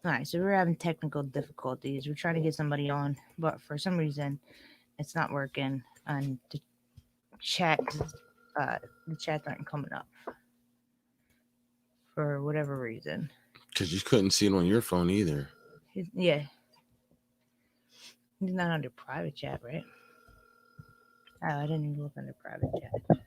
All right, so we're having technical difficulties. We're trying to get somebody on, but for some reason, it's not working, and chat, uh, the chats aren't coming up for whatever reason. Because you couldn't see it on your phone either. Yeah, he's not under private chat, right? Oh, I didn't even look under private chat.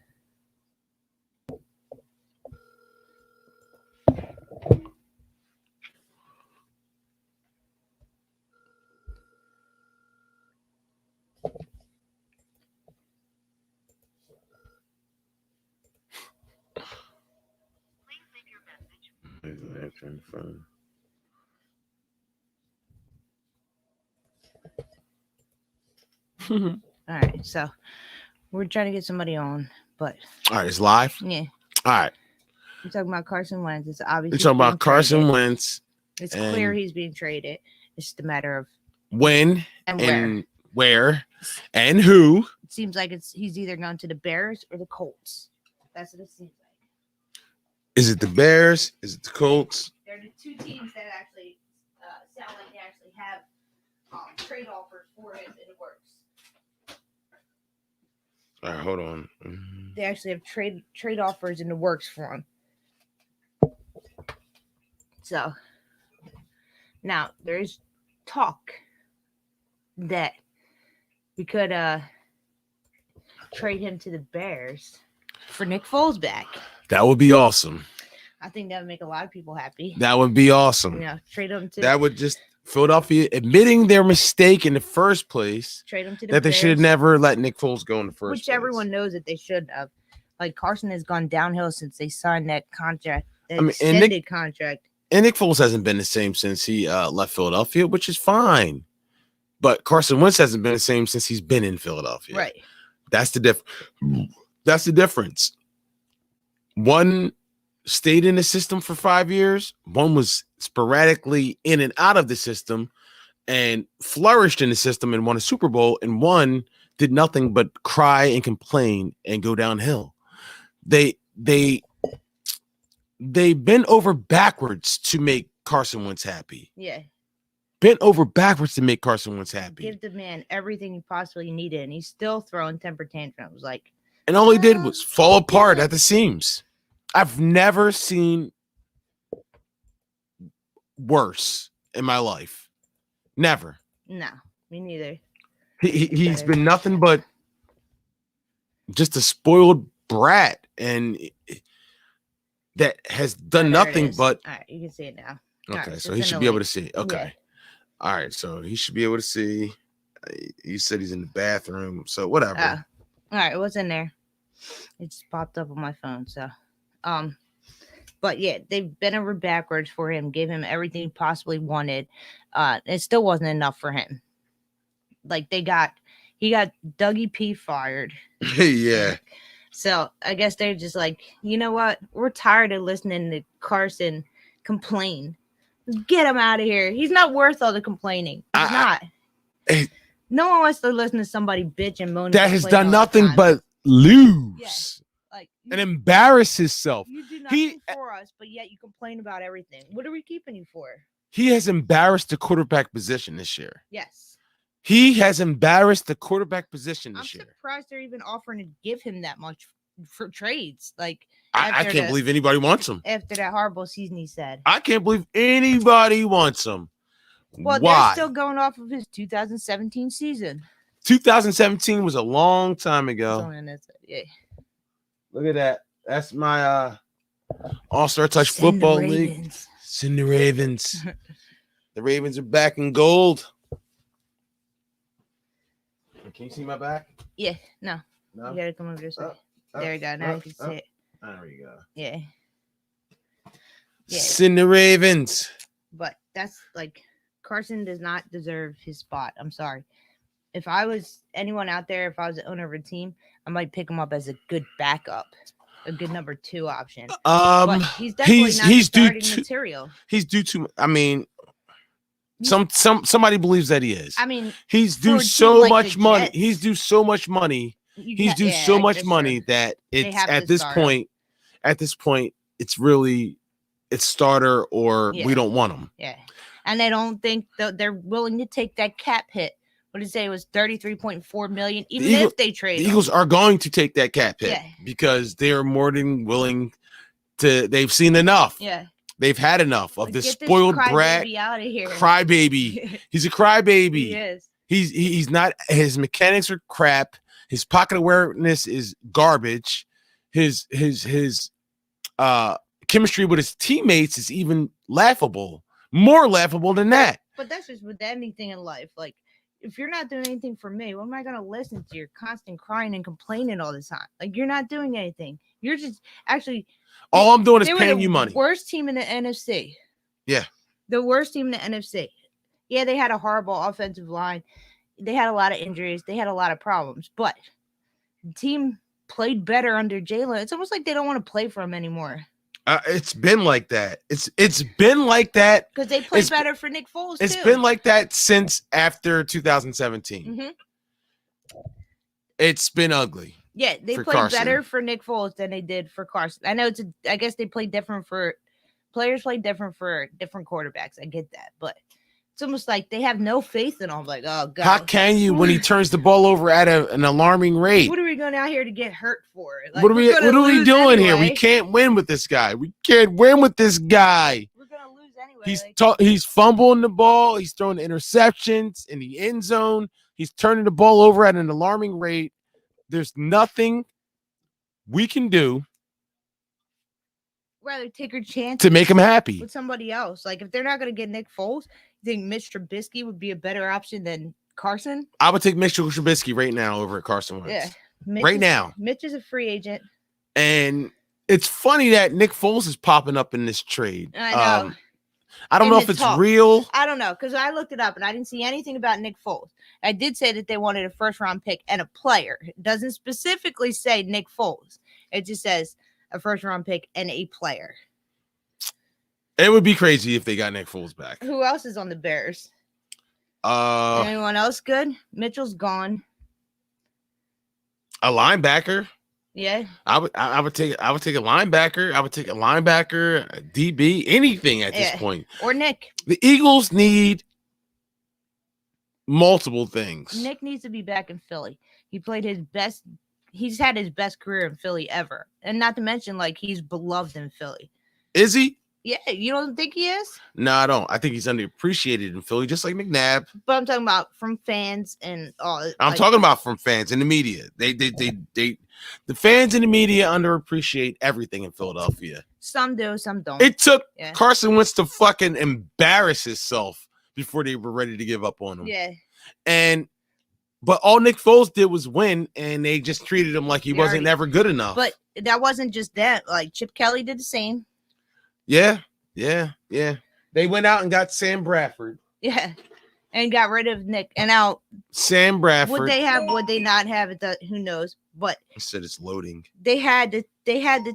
Answering the phone. All right, so we're trying to get somebody on, but All right, it's live. yeah, All right, we're talking about Carson Wentz. It's obviously we're talking being about Carson traded. Wentz. It's and clear he's being traded. It's just a matter of when and where and who. It seems like he's either gone to the Bears or the Colts. That's what it seems like. Is it the Bears? Is it the Colts? They're the two teams that actually sound like they actually have trade offers for him in the works. All right, hold on. They actually have trade offers in the works for him. So now there's talk that we could trade him to the Bears for Nick Foles back. That would be awesome. I think that would make a lot of people happy. That would be awesome. Yeah, trade him to that would just Philadelphia admitting their mistake in the first place. Trade him to the that Bears, they should have never let Nick Foles go in the first which place. everyone knows that they should have. Like Carson has gone downhill since they signed that contract, extended contract. And Nick Foles hasn't been the same since he left Philadelphia, which is fine. But Carson Wentz hasn't been the same since he's been in Philadelphia. Right. That's the That's the difference. One stayed in the system for 5 years. One was sporadically in and out of the system and flourished in the system and won a Super Bowl. And one did nothing but cry and complain and go downhill. They bent over backwards to make Carson Wentz happy. Yeah. Bent over backwards to make Carson Wentz happy. Give the man everything he possibly needed, and he's still throwing temper tantrums. And all he did was fall apart at the seams. I've never seen worse in my life. Never. No, me neither. He's been nothing but just a spoiled brat, and that has done nothing but. All right, you can see it now. Okay, right, so he should be able to see. Okay. Yeah. All right, so he should be able to see. You said he's in the bathroom, so whatever. All right, what's in there? It just popped up on my phone, so but yeah, they've bent over backwards for him, gave him everything he possibly wanted. It still wasn't enough for him. Like he got Dougie P fired. Yeah. So I guess they're just like, you know what? We're tired of listening to Carson complain. Get him out of here. He's not worth all the complaining. He's not. No one wants to listen to somebody bitch and moan. That has done nothing but lose. And embarrass himself. You do nothing for us, but yet you complain about everything. What are we keeping you for? He has embarrassed the quarterback position this year. Yes. He has embarrassed the quarterback position this year. I'm surprised they're even offering to give him that much for trades. I can't believe anybody wants him. After that horrible season, he said. I can't believe anybody wants him. Well, why? They're still going off of his 2017 season. 2017 was a long time ago. Yeah. Look at that. That's my All-Star Touch Football League. Send the Ravens. The Ravens are back in gold. Can you see my back? Yeah. No. You gotta come over this way. There you go. Now you can see it. There we go. Yeah. Send the Ravens. But that's Carson does not deserve his spot. I'm sorry. If I was anyone out there, if I was the owner of a team, I might pick him up as a good backup, a good number 2 option. But he's definitely not starting material. He's due to. I mean, somebody believes that he is. I mean, he's due so much money. He's due so much money. He's due so much money that it's at this point. At this point, it's starter or we don't want him. Yeah. and they don't think that they're willing to take that cap hit. What did it say? It was $33.4 million, even if they trade. The Eagles are going to take that cap hit Yeah. because they are more than willing to. They've seen enough. Yeah. They've had enough of this Get spoiled this brat crybaby out of here. crybaby. He's a crybaby. He is. He's not. His mechanics are crap. His pocket awareness is garbage. His chemistry with his teammates is even laughable. More laughable than that. But that's just with anything in life. Like, if you're not doing anything for me, what am I going to listen to? Your constant crying and complaining all the time. Like, you're not doing anything. You're just actually. All I'm doing is paying you money. Worst team in the NFC. Yeah. The worst team in the NFC. Yeah, they had a horrible offensive line. They had a lot of injuries. They had a lot of problems. But the team played better under Jalen. It's almost like they don't want to play for him anymore. It's been like that. It's been like that because they played better for Nick Foles. It's been like that since after 2017. Mm-hmm. It's been ugly. Yeah, they played better for Nick Foles than they did for Carson. I know I guess they played different for players. Play different for different quarterbacks. I get that, but it's almost like they have no faith in him. Like, oh god, how can you when he turns the ball over at an alarming rate? What are we going out here to get hurt for? Like, what are we doing here? We can't win with this guy. We can't win with this guy. We're gonna lose anyway. He's fumbling the ball. He's throwing interceptions in the end zone. He's turning the ball over at an alarming rate. There's nothing we can do. Rather take your chance to make him happy with somebody else. Like, if they're not going to get Nick Foles, you think Mitch Trubisky would be a better option than Carson? I would take Mitch Trubisky right now over at Carson Wentz. Yeah, now. Mitch is a free agent, and it's funny that Nick Foles is popping up in this trade. I know. I don't know if it's real. I don't know because I looked it up and I didn't see anything about Nick Foles. I did say that they wanted a first-round pick and a player. It doesn't specifically say Nick Foles. It just says a first-round pick and a player. It would be crazy if they got Nick Foles back. Who else is on the Bears? Anyone else good? Mitchell's gone. A linebacker. Yeah. I would take a linebacker. I would take a linebacker, a DB, anything at this point. Or Nick. The Eagles need multiple things. Nick needs to be back in Philly. He played his best. He's had his best career in Philly ever. And not to mention, like, he's beloved in Philly. Is he? Yeah. You don't think he is? No, I don't. I think he's underappreciated in Philly, just like McNabb. But I'm talking about from fans and all. I'm talking about from fans in the media. The fans in the media underappreciate everything in Philadelphia. Some do, some don't. It took Carson Wentz to fucking embarrass himself before they were ready to give up on him. Yeah. But all Nick Foles did was win, and they just treated him like he wasn't ever good enough. But that wasn't just that. Like, Chip Kelly did the same. Yeah. They went out and got Sam Bradford. Yeah. And got rid of Nick. And now Sam Bradford. Would they not have it? Who knows? But I said it's loading. They had the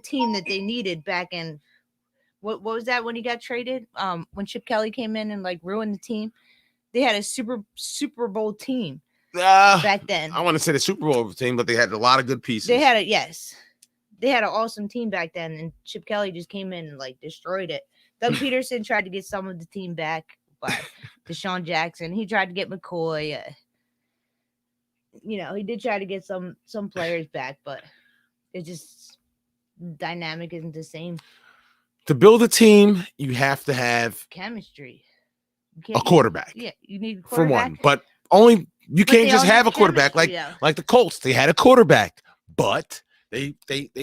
team that they needed back in. What was that when he got traded? When Chip Kelly came in and like ruined the team, they had a Super Bowl team back then. I want to say the Super Bowl team, but they had a lot of good pieces. They had they had an awesome team back then, and Chip Kelly just came in and like destroyed it. Doug Peterson tried to get some of the team back by Deshaun Jackson. He tried to get McCoy. He did try to get some players back, but it just dynamic isn't the same. To build a team, you have to have chemistry. A quarterback. Yeah, you need a quarterback. For one, but you can't just have a quarterback like the Colts. They had a quarterback, but they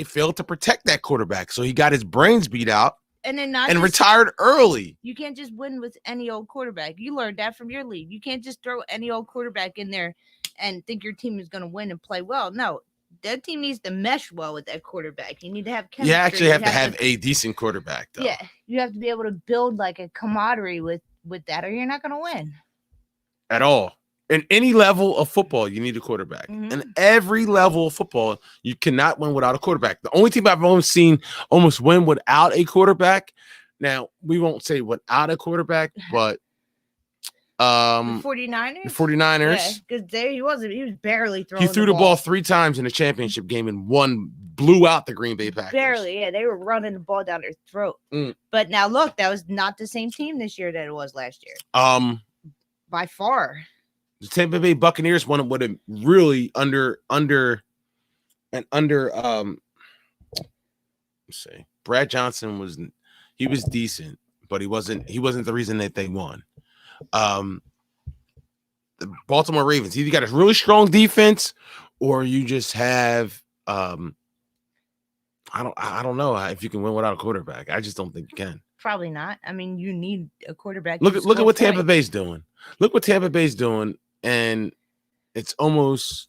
failed to protect that quarterback, so he got his brains beat out. And then retired early. You can't just win with any old quarterback. You learned that from your league. You can't just throw any old quarterback in there and think your team is going to win and play well. No, that team needs to mesh well with that quarterback. You need to have chemistry. You actually have to have a decent quarterback, though. Yeah, you have to be able to build like a camaraderie with that, or you're not going to win. At all. In any level of football, you need a quarterback. Mm-hmm. In every level of football, you cannot win without a quarterback. The only team I've almost seen almost win without a quarterback. Now, we won't say without a quarterback, but The The 49ers? 49ers. Because there he was barely throwing He threw the ball 3 times in the championship game and one blew out the Green Bay Packers. Barely, yeah. They were running the ball down their throat. But now look, that was not the same team this year that it was last year. By far. The Tampa Bay Buccaneers won with a really under let's see. Brad Johnson was decent, but he wasn't the reason that they won. The Baltimore Ravens, either got a really strong defense or you just have I don't know if you can win without a quarterback. I just don't think you can. Probably not. I mean, you need a quarterback. Look at what Tampa Bay's doing. Look what Tampa Bay's doing, and it's almost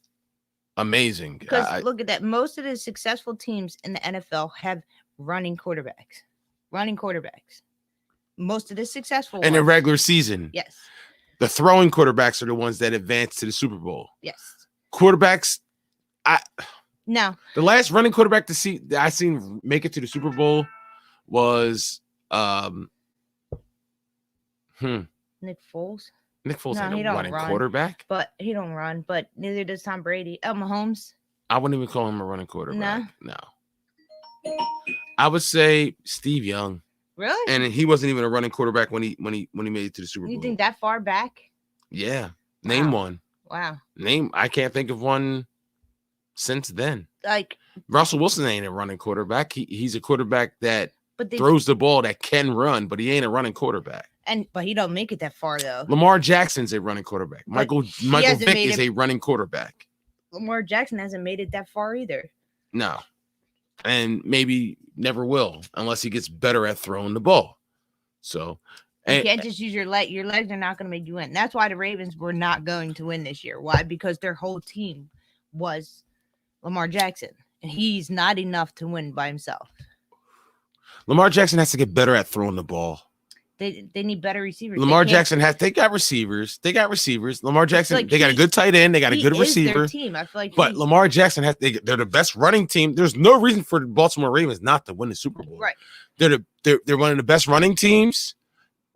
amazing. Because look at that. Most of the successful teams in the NFL have running quarterbacks. Most of the successful in the regular season. Yes. The throwing quarterbacks are the ones that advance to the Super Bowl. Yes. Quarterbacks, no. The last running quarterback that I seen make it to the Super Bowl was Nick Foles. Nick Foles ain't a running quarterback. But he don't run, but neither does Tom Brady. Mahomes. I wouldn't even call him a running quarterback. No. I would say Steve Young. Really? And he wasn't even a running quarterback when he made it to the Super Bowl. You think that far back? Yeah. Name one. Wow. I can't think of one since then. Like Russell Wilson ain't a running quarterback. He's a quarterback that throws the ball, that can run, but he ain't a running quarterback. But he don't make it that far though. Lamar Jackson's a running quarterback. Michael Vick is a running quarterback. Lamar Jackson hasn't made it that far either. No. And maybe never will unless he gets better at throwing the ball. So you can't just use your leg. Your legs are not going to make you win. That's why the Ravens were not going to win this year. Why? Because their whole team was Lamar Jackson, and he's not enough to win by himself. Lamar Jackson has to get better at throwing the ball. They need better receivers. They got receivers. Lamar Jackson, they got a good tight end. They got a good receiver. Their team. I feel like but Lamar Jackson they're the best running team. There's no reason for the Baltimore Ravens not to win the Super Bowl. Right. They're one of the best running teams.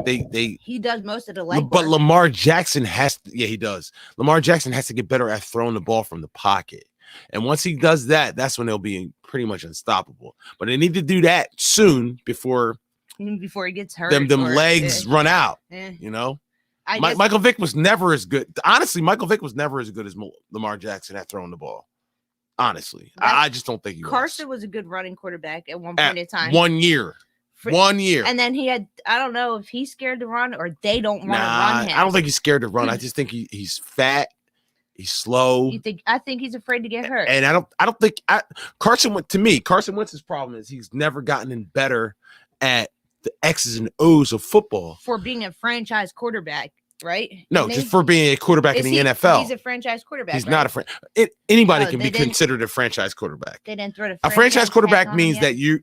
He does most of the leg. But Lamar Jackson he does. Lamar Jackson has to get better at throwing the ball from the pocket. And once he does that, that's when they'll be pretty much unstoppable. But they need to do that soon before he gets hurt. Them legs run out. You know? Michael Vick was never as good. Honestly, Michael Vick was never as good as Lamar Jackson at throwing the ball. Honestly. I just don't think he was. Carson was a good running quarterback at one point in time. 1 year. 1 year. And then he had, I don't know if he's scared to run or they don't want to run him. I don't think he's scared to run. I just think he's fat. He's slow. I think he's afraid to get hurt. And I don't think Carson Wentz's problem is he's never gotten in better at the X's and O's of football. For being a franchise quarterback, right? No, just for being a quarterback in the NFL. He's a franchise quarterback. He's not anybody can be considered a franchise quarterback. They didn't throw a franchise quarterback means that you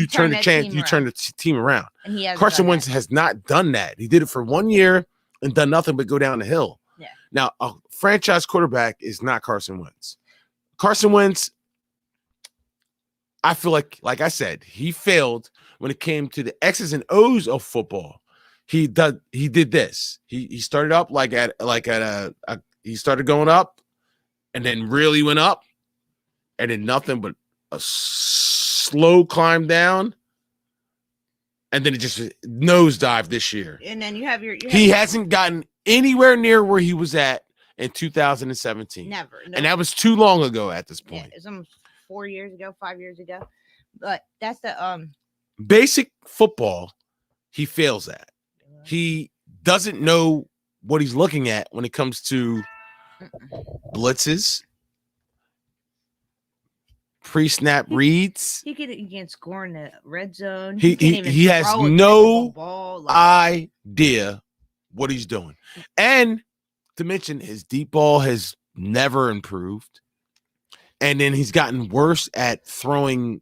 turn the team around. And Carson Wentz has not done that. He did it for 1 year and done nothing but go down the hill. Yeah. Now, a franchise quarterback is not Carson Wentz. Carson Wentz, I feel like I said, he failed when it came to the X's and O's of football. He did this. He started up he started going up and then really went up and then nothing but a slow climb down. And then it just nosedived this year. And then he hasn't gotten anywhere near where he was at in 2017. Never. No. And that was too long ago at this point. Yeah, it's almost 4 years ago, 5 years ago. But that's the basic football he fails at. He doesn't know what he's looking at when it comes to blitzes, pre-snap reads. He can't score in the red zone. He has no idea what he's doing. And to mention, his deep ball has never improved. And then he's gotten worse at throwing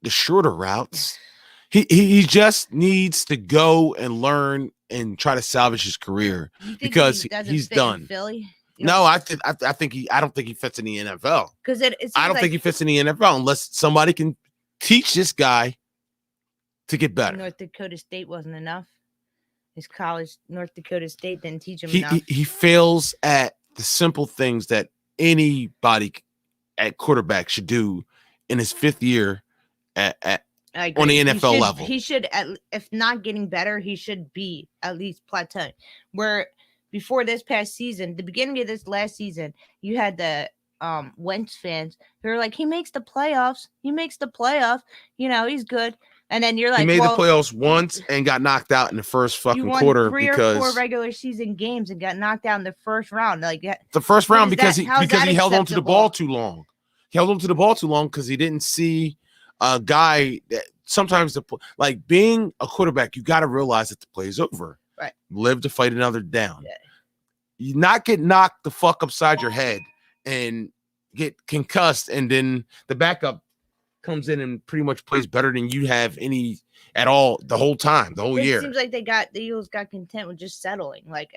the shorter routes. He just needs to go and learn and try to salvage his career because he's done. Philly? No, I don't think he fits in the NFL. Because I don't think he fits in the NFL unless somebody can teach this guy to get better. North Dakota State wasn't enough. His college, North Dakota State, didn't teach him He enough. he fails at the simple things that anybody at quarterback should do in his 5th year at I on agree. the NFL level. He should, if not getting better, he should be at least plateauing. Where before this past season, the beginning of this last season, you had the Wentz fans who were like, he makes the playoffs. He makes the playoffs. You know, he's good. And then you're like, he made well, the playoffs once and got knocked out in the first you fucking won quarter 3 or because 4 regular season games and got knocked out in the first round. Like the first round because how is he that held on to the acceptable? ball too long. He held on to the ball too long because he didn't see a guy that sometimes like being a quarterback, you got to realize that the play is over. Right. Live to fight another down. Yeah. You not get knocked the fuck upside your head and get concussed, and then the backup comes in and pretty much plays better than you have any at all the whole time, the whole year. It seems like the Eagles got content with just settling. Like,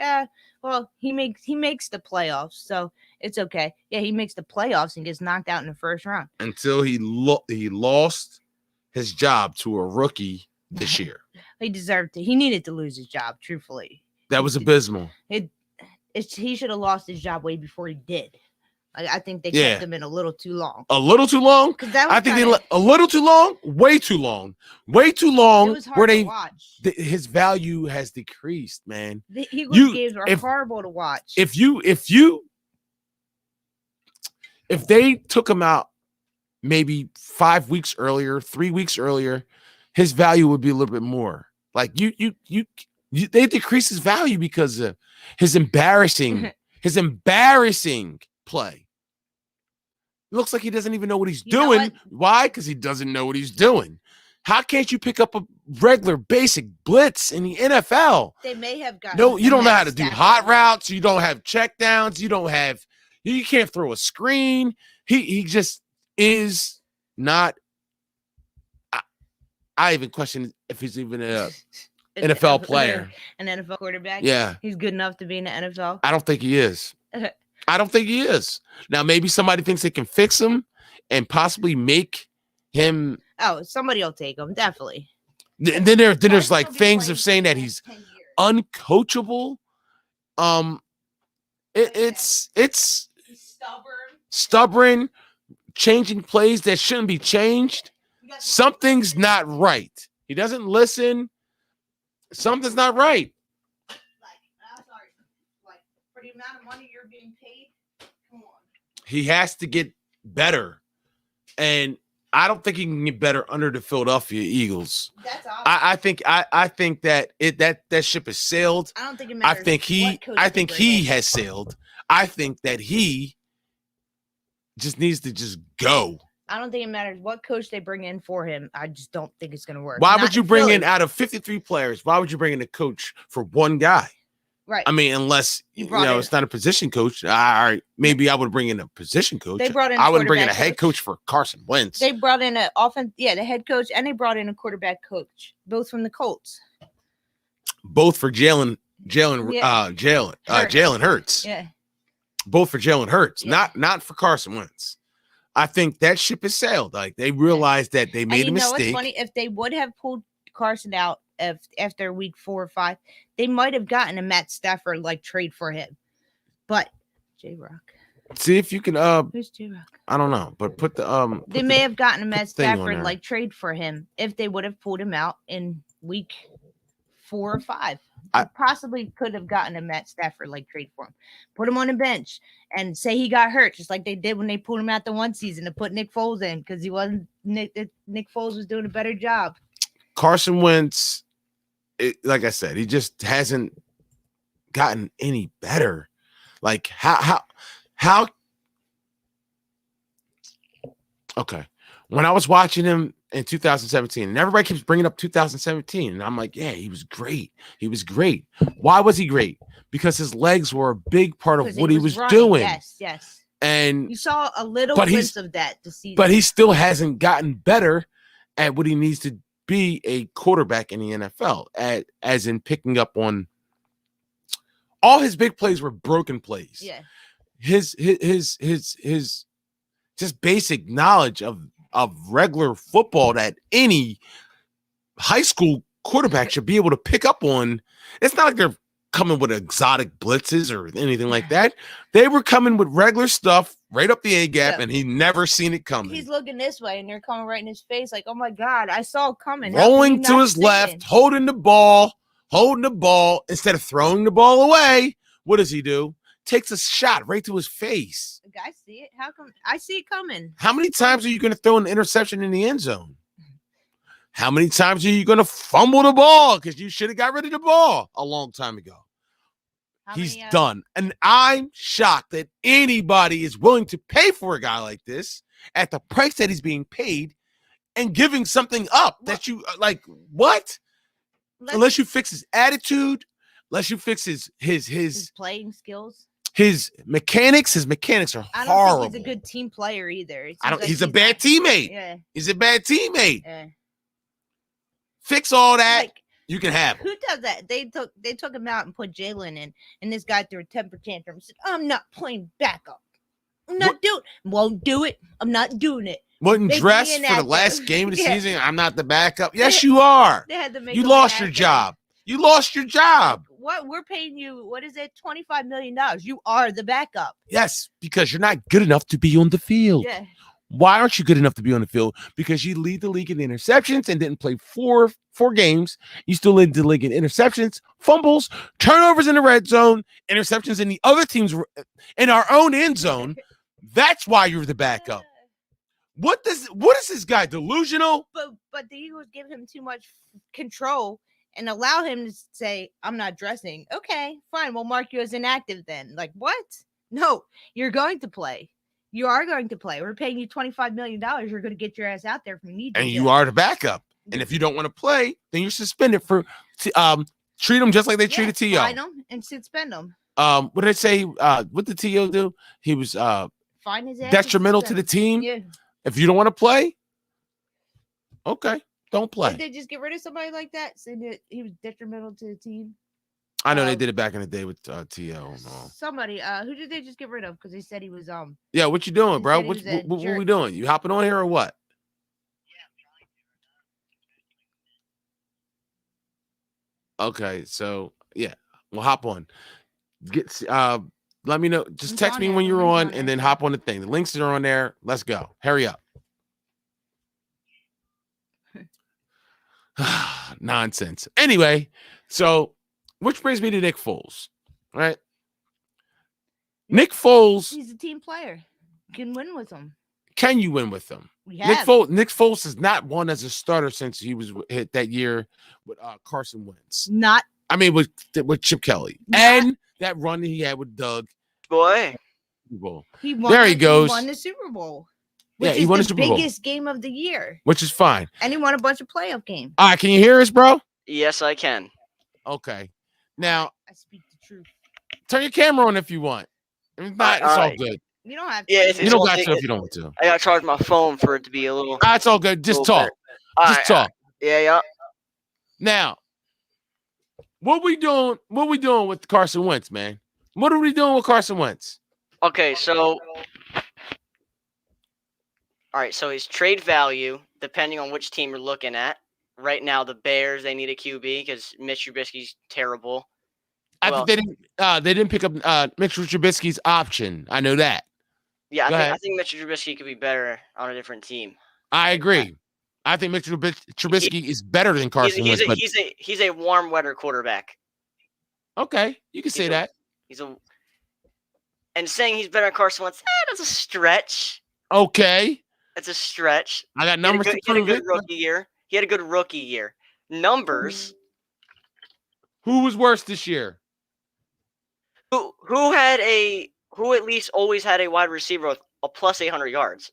well, he makes the playoffs, so it's okay. Yeah, he makes the playoffs and gets knocked out in the first round. Until he lost his job to a rookie this year. He deserved to. He needed to lose his job, truthfully. That was abysmal. He should have lost his job way before he did. I think they kept him in a little too long. A little too long? I think a little too long? Way too long. Way too long. It was hard to watch. His value has decreased, man. The Eagles games are horrible to watch. If they took him out maybe 5 weeks earlier, 3 weeks earlier, his value would be a little bit more. Like they decrease his value because of his embarrassing play. It looks like he doesn't even know what he's doing. Why? Because he doesn't know what he's doing. How can't you pick up a regular basic blitz in the NFL? They may have got you don't know how to do hot routes. You don't have check downs. You can't throw a screen. He just is not. I even question if he's even a NFL player. An NFL quarterback? Yeah. He's good enough to be in the NFL? I don't think he is. I don't think he is. Now, maybe somebody thinks they can fix him and possibly make him. Oh, somebody will take him, definitely. And then there's like things of saying that he's uncoachable. It's stubborn, changing plays that shouldn't be changed. Something's not right. He doesn't listen. Something's not right. For the amount of money you're being paid, come on. He has to get better, and I don't think he can get better under the Philadelphia Eagles. That's obvious. I think that that ship has sailed. I don't think it matters. I think he has sailed. I think that he just needs to just go. I don't think it matters what coach they bring in for him. I just don't think it's going to work. Why would you bring in out of 53 players? Why would you bring in a coach for one guy? Right. I mean, unless it's not a position coach. All right, maybe I would bring in a position coach. They brought in. I wouldn't bring in a head coach for Carson Wentz. They brought in the head coach, and they brought in a quarterback coach, both from the Colts. Both for Jalen Hurts. Yeah. Both for Jalen Hurts, not for Carson Wentz. I think that ship has sailed. Like they realized that they made a mistake. It's funny, if they would have pulled Carson out after week 4 or 5, they might have gotten a Matt Stafford trade for him. But J-Rock. See if you can who's J-Rock? I don't know, but put the they may have gotten a Matt Stafford trade for him if they would have pulled him out in week 4 or 5. I possibly could have gotten a Matt Stafford trade for him. Put him on the bench and say he got hurt, just like they did when they pulled him out the one season to put Nick Foles in because he wasn't Nick Foles was doing a better job. Carson Wentz, like I said, he just hasn't gotten any better. Like how okay. When I was watching him in 2017, and everybody keeps bringing up 2017, and I'm like, yeah, he was great. He was great. Why was he great? Because his legs were a big part of what he was doing. Yes. And you saw a little glimpse of that this season. But he still hasn't gotten better at what he needs to be a quarterback in the NFL, as in picking up on all his big plays were broken plays. Yeah. His just basic knowledge of regular football that any high school quarterback should be able to pick up on. It's not like they're coming with exotic blitzes or anything like that. They were coming with regular stuff right up the A gap, and he never seen it coming. He's looking this way, and they're coming right in his face, like, "Oh my God, I saw it coming." Rolling to his left, holding the ball instead of throwing the ball away. What does he do? Takes a shot right to his face. I see it. How come I see it coming? How many times are you going to throw an interception in the end zone? How many times are you going to fumble the ball because you should have got rid of the ball a long time ago? He's done. And I'm shocked that anybody is willing to pay for a guy like this at the price that he's being paid and giving something up that you like. What? Unless you fix his attitude, unless you fix his playing skills. His mechanics are horrible. I don't think he's a good team player either. He's a bad teammate. Yeah. He's a bad teammate. Yeah. Fix all that. You can have him. Who does that? They took him out and put Jalen in, and this guy threw a temper tantrum and said, "I'm not playing backup. Won't do it. I'm not doing it." Wasn't dressed for the last game of the season. I'm not the backup. Yes, you are. They had to make you lost your job. You lost your job. What? We're paying you, what is it, $25 million. You are the backup. Yes, because you're not good enough to be on the field. Yeah. Why aren't you good enough to be on the field? Because you lead the league in interceptions and didn't play four games. You still lead the league in interceptions, fumbles, turnovers in the red zone, interceptions in the other team's in our own end zone. That's why you're the backup. What is this guy, delusional? But the Eagles give him too much control and allow him to say, "I'm not dressing." Okay, fine. We'll mark you as inactive then. Like, what? No, you're going to play. You are going to play. We're paying you $25 million. You're going to get your ass out there if we need to. And you are the backup. And if you don't want to play, then you're suspended for treat them just like they treated T.O. Fine them and suspend them. What did I say? What did T.O. do? He was fine his ass detrimental to the team. Yeah. If you don't want to play, okay, don't play. Did they just get rid of somebody like that? Saying that he was detrimental to the team? I know they did it back in the day with T.O. Somebody, who did they just get rid of? Because they said he was Yeah, what you doing, bro? What are we doing? You hopping on here or what? Okay, so yeah, we'll hop on. Let me know. Just text me when you're on, and then hop on the thing. The links are on there. Let's go. Hurry up. Nonsense. Anyway, so which brings me to Nick Foles, right? Nick Foles. He's a team player. Can win with him. Can you win with him? Nick Foles has not won as a starter since he was hit that year with Carson Wentz. With Chip Kelly. And that run he had with Doug. Boy. He won, there he goes. He won the Super Bowl. Yeah, he won the Super Bowl. Biggest game of the year. Which is fine. And he won a bunch of playoff games. All right, can you hear us, bro? Yes, I can. Okay. Now, I speak the truth. Turn your camera on if you want. If not, it's all good. You don't have to. Yeah, you don't got to if you don't want to. I got to charge my phone for it to be a little. It's all good. Just talk. Just talk. Yeah. Now, what we doing with Carson Wentz, man? What are we doing with Carson Wentz? Okay, so all right, so his trade value, depending on which team you're looking at. Right now, the Bears, they need a QB because Mitch Trubisky's terrible. I think they didn't pick up Mitch Trubisky's option. I know that. Yeah, I think Mitch Trubisky could be better on a different team. I agree. I think Mitch Trubisky is better than Carson Wentz. He's a warm weather quarterback. Okay, you can say that. And saying he's better than Carson Wentz, that's a stretch. Okay. That's a stretch. I got numbers to prove it. He had a good rookie year. Numbers. Who was worse this year? Who at least always had a wide receiver with a plus 800 yards?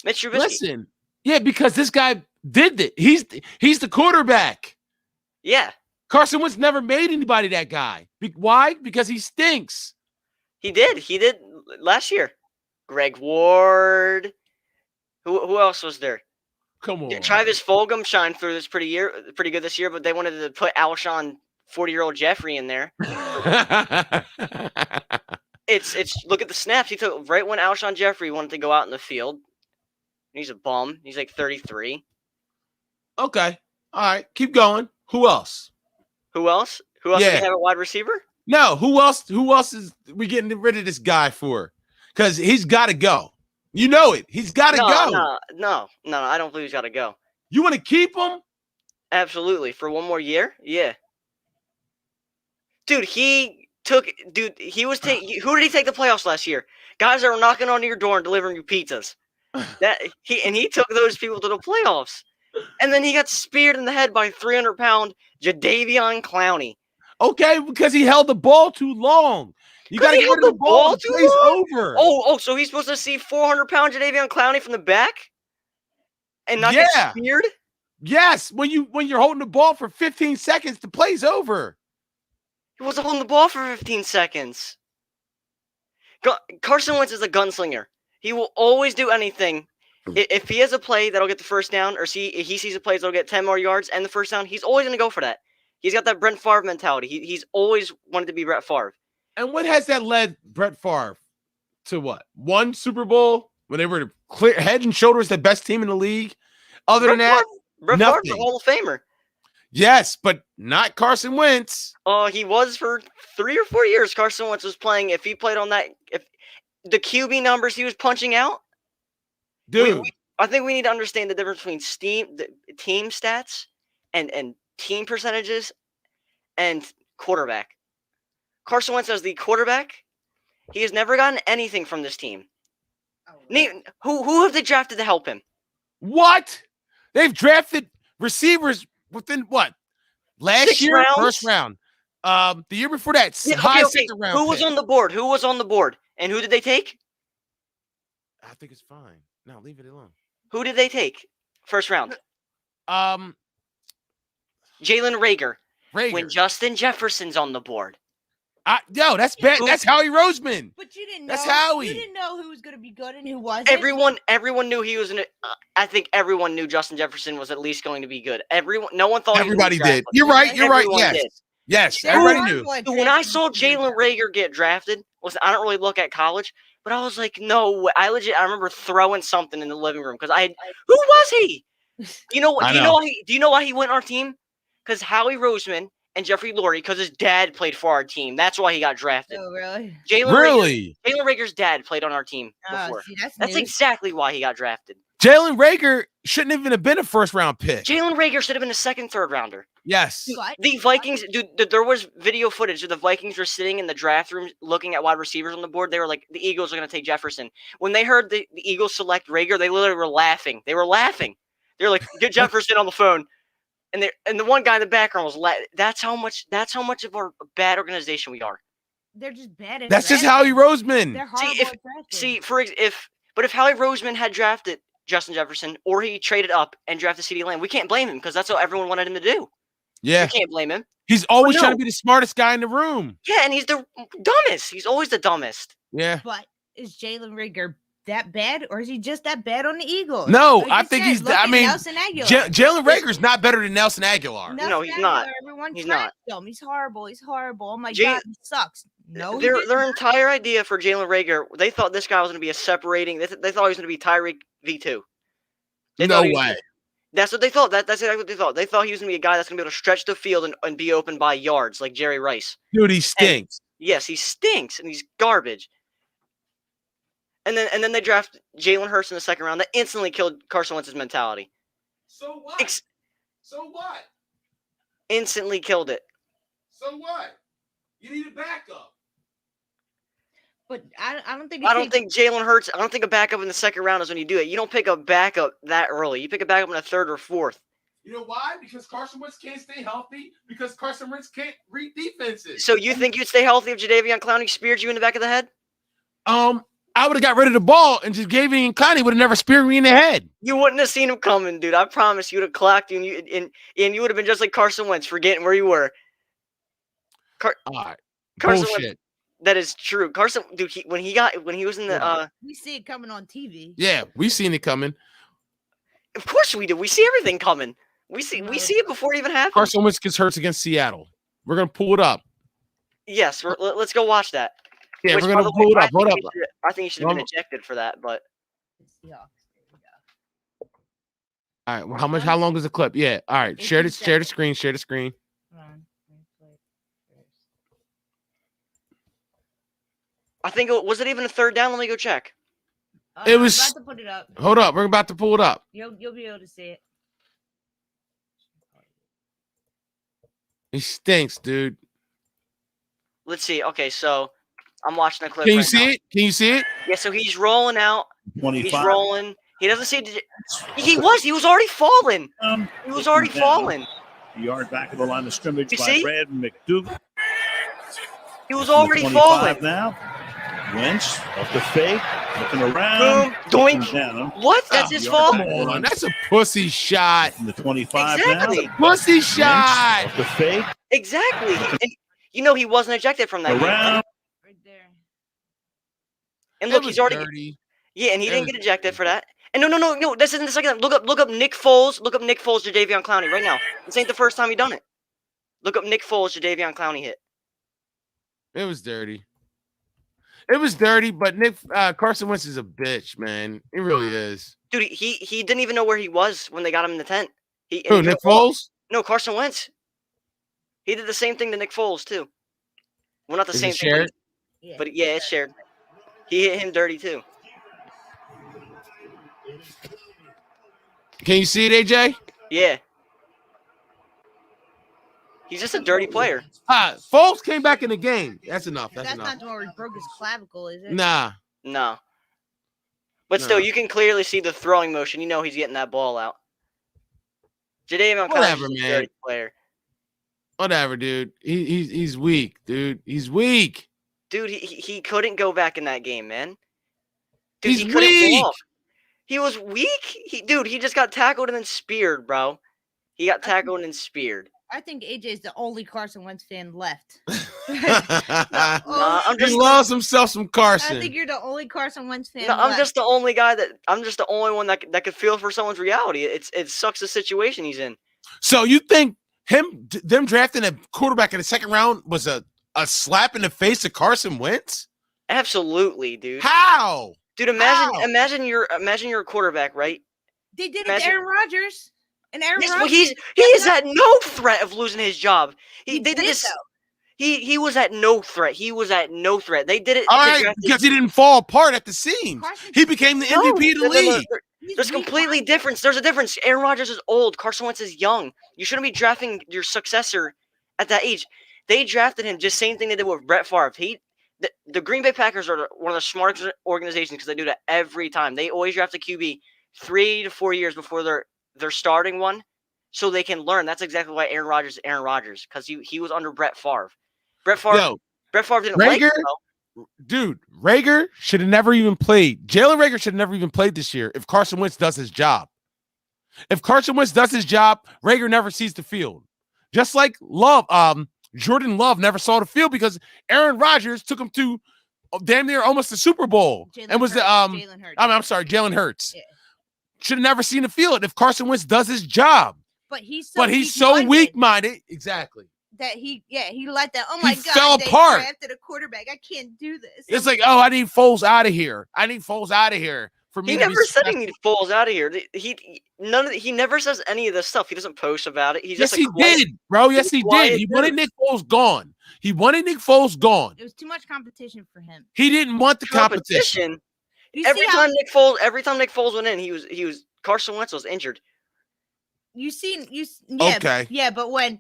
Mitch Trubisky. Listen, yeah, because this guy did it. He's the quarterback. Yeah. Carson Wentz never made anybody that guy. Why? Because he stinks. He did last year. Greg Ward. Who else was there? Come on. Travis Fulgham shined through this pretty good this year, but they wanted to put Alshon 40-year-old Jeffrey in there. It's look at the snaps he took right when Alshon Jeffrey wanted to go out in the field. He's a bum. He's like 33. Okay. All right. Keep going. Who else? Who else? Who else do Yeah. we have at wide receiver? No, who else? Who else is we getting rid of this guy for? Because he's got to go. You know it. He's got to go. No. I don't believe he's got to go. You want to keep him? Absolutely. For one more year? Yeah. Dude, he was taking. Who did he take the playoffs last year? Guys that were knocking on your door and delivering you pizzas. He took those people to the playoffs. And then he got speared in the head by 300-pound Jadeveon Clowney. Okay, because he held the ball too long. You got to get rid of the ball. The play's over. Oh, so he's supposed to see 400-pound Jadeveon Clowney from the back and not get speared? Yes, when you're holding the ball for 15 seconds, the play's over. He wasn't holding the ball for 15 seconds. Carson Wentz is a gunslinger. He will always do anything. If he has a play that'll get the first down, or he sees a play that'll get 10 more yards and the first down, he's always going to go for that. He's got that Brett Favre mentality. He's always wanted to be Brett Favre. And what has that led Brett Favre to? What? One Super Bowl when they were clear head and shoulders the best team in the league. Other than that, Brett Favre's a Hall of Famer. Yes, but not Carson Wentz. He was for 3 or 4 years. Carson Wentz was playing. If he played on that, if the QB numbers he was punching out, dude, I think we need to understand the difference between team stats and team percentages and quarterback. Carson Wentz as the quarterback, he has never gotten anything from this team. Who have they drafted to help him? What? They've drafted receivers within what? Last year, first round. The year before that, second round. Who was on the board? Who was on the board? And who did they take? I think it's fine. No, leave it alone. Who did they take? First round. Jalen Reagor. When Justin Jefferson's on the board. That's bad. That's Howie Roseman. But you didn't know. That's Howie. You didn't know who was going to be good and who wasn't. Everyone knew he was in it. I think everyone knew Justin Jefferson was at least going to be good. No one thought. Everybody did. You're right. Yes. Everybody knew. When I saw Jalen Reagor get drafted, I don't really look at college, but I was like, no way. I remember throwing something in the living room because who was he? You know what? Do you know why he went on our team? Because Howie Roseman and Jeffrey Lurie, because his dad played for our team. That's why he got drafted. Oh, really? Jalen Reagor's dad played on our team before. That's exactly why he got drafted. Jalen Reagor shouldn't even have been a first-round pick. Jalen Reagor should have been a second, third rounder. Yes. The Vikings, dude, there was video footage of the Vikings were sitting in the draft room looking at wide receivers on the board. They were like, the Eagles are going to take Jefferson. When they heard the Eagles select Reagor, they literally were laughing. They were laughing. They were like, get Jefferson on the phone. And the one guy in the background was that's how much of a bad organization we are. They're just bad. That's just Howie Roseman. They're horrible. But if Howie Roseman had drafted Justin Jefferson or he traded up and drafted CeeDee Lamb, we can't blame him because that's what everyone wanted him to do. Yeah, we can't blame him. He's always trying to be the smartest guy in the room. Yeah, and he's the dumbest. He's always the dumbest. Yeah. But is Jalen Reagor that bad, or is he just that bad on the Eagles? No, I think he's. Nelson Aguilar. Jalen Reagor's not better than Nelson Aguilar. No, he's not. He's not. He's horrible. Oh my God, he sucks. No, their entire idea for Jalen Reagor, they thought this guy was going to be a separating. They thought he was going to be Tyreek V2. No way. That's what they thought. That's exactly what they thought. They thought he was going to be a guy that's going to be able to stretch the field and be open by yards like Jerry Rice. Dude, he stinks. Yes, he stinks, and he's garbage. And then they draft Jalen Hurts in the second round. That instantly killed Carson Wentz's mentality. So what? Instantly killed it. So what? You need a backup. But I don't think. I don't think Jalen Hurts. I don't think a backup in the second round is when you do it. You don't pick a backup that early. You pick a backup in the third or fourth. You know why? Because Carson Wentz can't stay healthy. Because Carson Wentz can't read defenses. So you think you'd stay healthy if Jadeveon Clowney speared you in the back of the head? I would have got rid of the ball and just gave him Clowney would have never speared me in the head. You wouldn't have seen him coming, dude. I promise you would have clocked you, and you would have been just like Carson Wentz, forgetting where you were. All right. Carson Bullshit. Wentz, that is true. Carson, dude, when he was in the we see it coming on TV. Yeah, we seen it coming. Of course we do. We see everything coming. We see it before it even happens. Carson Wentz gets hurt against Seattle. We're gonna pull it up. Yes, let's go watch that. Yeah, we're gonna pull it up. Hold up. I think he should have been ejected for that, but. Yeah. All right. Well, how long is the clip? Yeah. All right. Share the screen. Share the screen. I think was it even a third down? Let me go check. It was. I'm about to put it up. Hold up. We're about to pull it up. You'll be able to see it. He stinks, dude. Let's see. Okay, so I'm watching the clip. Can you right see now. it? Can you see it? Yeah. So he's rolling out. 25. He's rolling. He doesn't see. He was already falling. He was already falling. A yard back of the line of scrimmage You by see? Brad McDougal. He was already 25 falling. now. Wentz up the fake, looking around. Boom, looking doink. down. What? That's his Yard fault. back of the line That's a pussy shot. from the 25 Exactly. now. Pussy Wentz shot. up the fake, Exactly. And, he wasn't ejected from that game. around. Right there. And It look, was he's already. dirty. Yeah, and he It didn't was get ejected for that. And no. This isn't the second time. Look up Nick Foles. Look up Nick Foles to Jadeveon Clowney right now. This ain't the first time he done it. Look up Nick Foles to Jadeveon Clowney hit. It was dirty. It was dirty, but Carson Wentz is a bitch, man. He really is. Dude, he didn't even know where he was when they got him in the tent. Who, Nick Foles? No, Carson Wentz. He did the same thing to Nick Foles too. Well, not the Is same it thing, shared? but yeah, it's shared. He hit him dirty too. Can you see it, AJ? Yeah. He's just a dirty player. Foles came back in the game. That's enough. That's enough. not the one where he broke his clavicle, is it? Nah. No. But still, No. you can clearly see the throwing motion. You know he's getting that ball out. Jadeveon Whatever, Clowney's a man. dirty player. Whatever, dude. He's weak, dude. He's weak. Dude, he couldn't go back in that game, man. Dude, He's he couldn't weak. walk. He was weak. He just got tackled and then speared, bro. He got tackled and speared. I think AJ is the only Carson Wentz fan left. Nah, I'm He just loves himself some Carson. I think you're the only Carson Wentz fan. No, I'm left. just the only guy I'm just the only one that could feel for someone's reality. It sucks the situation he's in. So you think them drafting a quarterback in the second round was a slap in the face of Carson Wentz? Absolutely, dude. How? Dude, imagine you're a quarterback, right? They did it Imagine- to Aaron Rodgers. And Aaron Yes, Rodgers. well, he is at no threat of losing his job. He They did did, this. though. He was at no threat. He was at no threat. They did it. All to right, draft because he didn't fall apart at the seams. Carson- He became the No, MVP of the no, no, no, league. There's completely difference. There's a difference. Aaron Rodgers is old. Carson Wentz is young. You shouldn't be drafting your successor at that age. They drafted him just same thing they did with Brett Favre. The Green Bay Packers are one of the smartest organizations because they do that every time. They always draft a QB 3 to 4 years before they're starting one, so they can learn. That's exactly why Aaron Rodgers is Aaron Rodgers, because he was under Brett Favre. Brett Favre didn't like Rager, him, though. dude, Rager should have never even played. Jalen Rager should have never even played this year if Carson Wentz does his job. If Carson Wentz does his job, Rager never sees the field. Just like Jordan Love never saw the field because Aaron Rodgers took him to damn near almost the Super Bowl. And was Jalen Hurts. I'm sorry, Jalen Hurts. Yeah. Should have never seen the field if Carson Wentz does his job. But he's so weak-minded. Exactly. that he let that. Oh my God! fell they apart. drafted a quarterback. I can't do this. It's like, oh, I need Foles out of here. For me He to never be said he successful. needed Foles out of here. He never says any of this stuff. He doesn't post about it. He's Yes, just a he quiet- did, bro. Yes, he quiet did. He dude. wanted Nick Foles gone. He wanted Nick Foles gone. It was too much competition for him. He didn't want the competition. You Every see how time Nick Foles went in, he was Carson Wentz was injured. Okay. Yeah, but when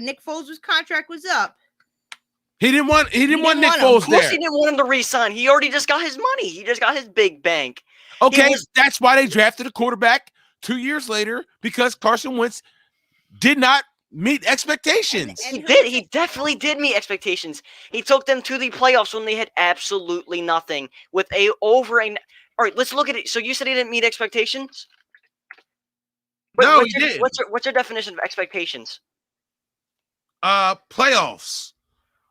Nick Foles' contract was up, He didn't want Nick want him. Foles Of course, there. he didn't want him to re-sign. He already just got his money. He just got his big bank. Okay, was- that's why they drafted a quarterback 2 years later because Carson Wentz did not meet expectations. And He who did. was He definitely did meet expectations. He took them to the playoffs when they had absolutely nothing. All right, let's look at it. So you said he didn't meet expectations? No, what's he your, did. What's your definition of expectations? Playoffs.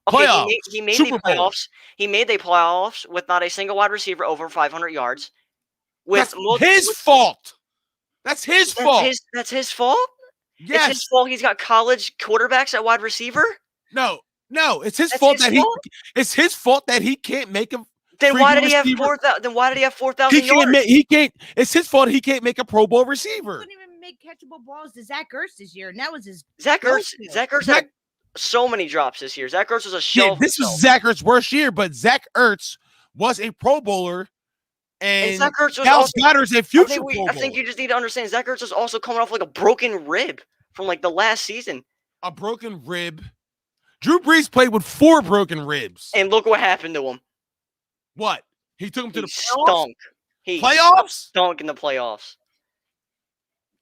Okay, Playoffs. he made Super the Bowl. playoffs. He made the playoffs with not a single wide receiver over 500 yards. That's his fault. That's his fault. That's his fault? It's Yes. his fault he's got college quarterbacks at wide receiver? No, it's his That's fault his that fault? it's his fault that he can't make Then why did he have receiver. 4,000? Then why did he have 4,000 He yards? can't. He can't. It's his fault. He can't make a Pro Bowl He receiver. couldn't even make catchable balls to Zach Ertz this year, and that was his. Zach go-to. Ertz had so many drops this year. Zach Ertz was a Yeah, shell. this was Zach Ertz's worst year, but Zach Ertz was a Pro Bowler, And and Zach Ertz was Dallas also. Goedert's a I future think, Pro I think Bowler. you just need to understand Zach Ertz was also coming off like a broken rib from like the last season. A broken rib. Drew Brees played with 4 broken ribs. And look what happened to him. What? He took him to He the playoffs? stunk. He Playoffs? stunk in the playoffs.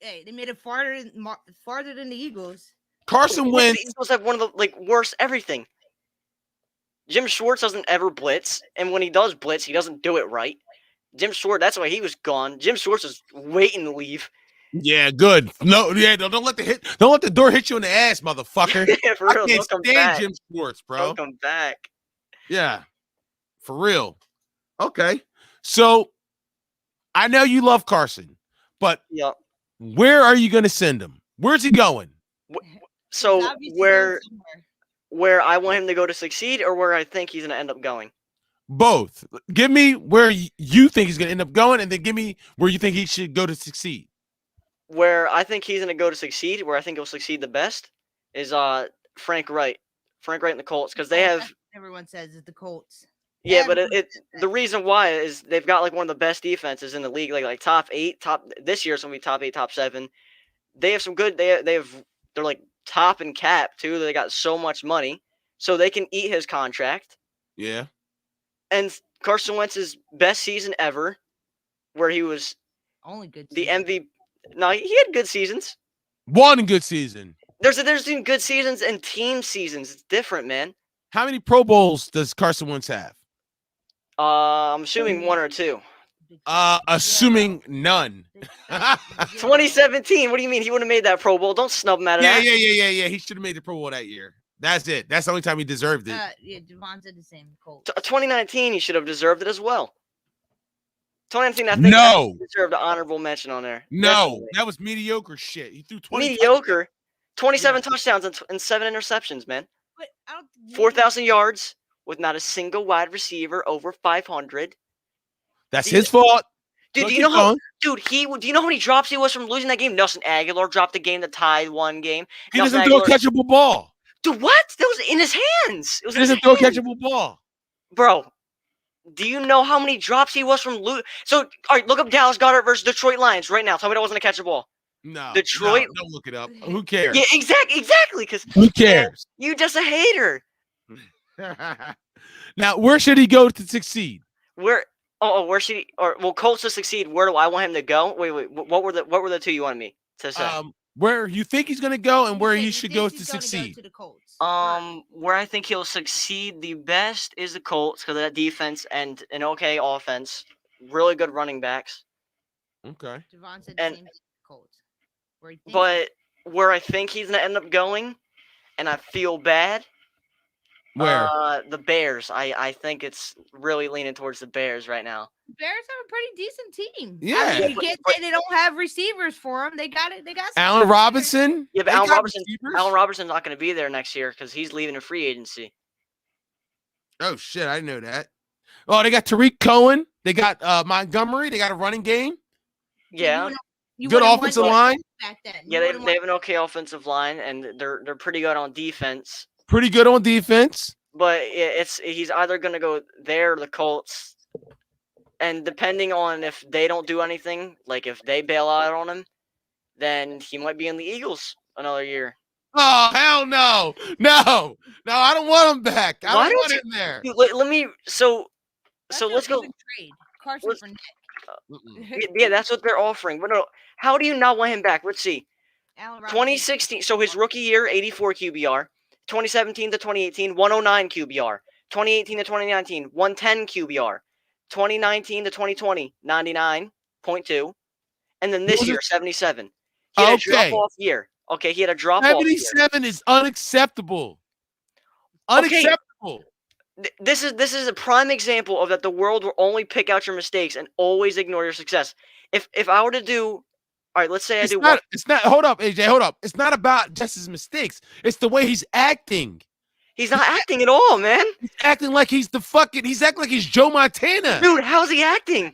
Hey, they made it farther than the Eagles. Carson The Wentz. Eagles have one of the worst everything. Jim Schwartz doesn't ever blitz, and when he does blitz, he doesn't do it right. Jim Schwartz, that's why he was gone. Jim Schwartz was waiting to leave. Yeah, good. No, yeah, don't let the door hit you in the ass, motherfucker. Yeah, for real, I can't don't come stand back. Jim Schwartz, bro. Don't come back. Yeah, for real. Okay, so I know you love Carson, but Yeah. where are you going to send him? Where's he going? So He's obviously going somewhere. where I want him to go to succeed, or where I think he's going to end up going. Both. Give me where you think he's going to end up going, and then give me where you think he should go to succeed. Where I think he's going to go to succeed, where I think he'll succeed the best, is Frank Wright. Frank Wright and the Colts, because they have. Everyone says it's the Colts. Yeah, but Everyone the reason why is they've got like one of the best defenses in the league, like top 8, this year's gonna be top 8, top 7. They have some good. They're like top in cap too. They got so much money, so they can eat his contract. Yeah. And Carson Wentz's best season ever, where he was Only good. the season. MVP. No, he had good seasons. One good season. There's been good seasons and team seasons. It's different, man. How many Pro Bowls does Carson Wentz have? I'm assuming 1 or 2. Assuming none. 2017. What do you mean he would have made that Pro Bowl? Don't snub him out of Yeah. that. He should have made the Pro Bowl that year. That's it. That's the only time he deserved it. Yeah, Devon said the same. Colts. 2019, he should have deserved it as well. 2019, I think No. he deserved an honorable mention on there. No, Definitely. that was mediocre shit. He threw 20. Mediocre. 27 touchdowns and 7 interceptions, man. But I don't. 4,000 yards with not a single wide receiver over 500. That's his fault. Dude, Don't do you know keep how? going. Dude, do you know how many drops he was from losing that game? Nelson Aguilar dropped the game that tied one game. He Nelson doesn't throw a Aguilar- catchable ball. Dude, what? That was in his hands. It was He in his doesn't throw a hands. catchable ball. Bro, do you know how many drops he was from lose? So, all right, look up Dallas Goedert versus Detroit Lions right now. Tell me that wasn't a catch a ball. No. Detroit- no, don't look it up. Who cares? Yeah, exactly. Because Who cares? you just a hater. Now, where should he go to succeed? Where should he? Or well, Colts to succeed. Where do I want him to go? Wait. What were the two you wanted me to say? Where you think he's going to go and where You he think should go to he's gonna succeed. to the Colts. Where I think he'll succeed the best is the Colts because of that defense and an okay offense, really good running backs. Okay. Devon said and- the same thing. Colts. Where he thinks- But where I think he's gonna end up going, and I feel bad. Where? The Bears. I think it's really leaning towards the Bears right now. Bears have a pretty decent team. Yeah. I mean, you But- can't say they don't have receivers for them. They got it. They got some Allen receivers. Robinson? Yeah, but They Allen got Robertson. receivers? Allen Robertson's not going to be there next year because he's leaving a free agency. Oh, shit. I didn't know that. Oh, they got Tariq Cohen. They got Montgomery. They got a running game. Yeah, You Good wouldn't want offensive that line. Back then. yeah, they have an okay offensive line and they're pretty good on defense. Pretty good on defense. But he's either going to go there or the Colts, and depending on if they don't do anything, like if they bail out on him, then he might be in the Eagles another year. Oh, hell no. No, I don't want him back. I Why don't don't want you- him there. Dude, let me. So That's let's an go. even trade. Carson let's- for Nick. Mm-mm. Yeah, that's what they're offering. But no, how do you not want him back? Let's see. Allen Robinson. 2016. So his rookie year, 84 QBR. 2017 to 2018, 109 QBR. 2018 to 2019, 110 QBR. 2019 to 2020, 99.2. And then this Was it- year, 77. He had a Okay. drop-off year. Okay, he had a drop-off year. 77 is unacceptable. Okay. Unacceptable. This is a prime example of that the world will only pick out your mistakes and always ignore your success. If I were to do, all right, let's say I do It's not, hold up, AJ, hold up. It's not about just his mistakes. It's the way he's acting. He's not acting at all, man. He's acting like he's he's acting like he's Joe Montana. Dude, how's he acting? He All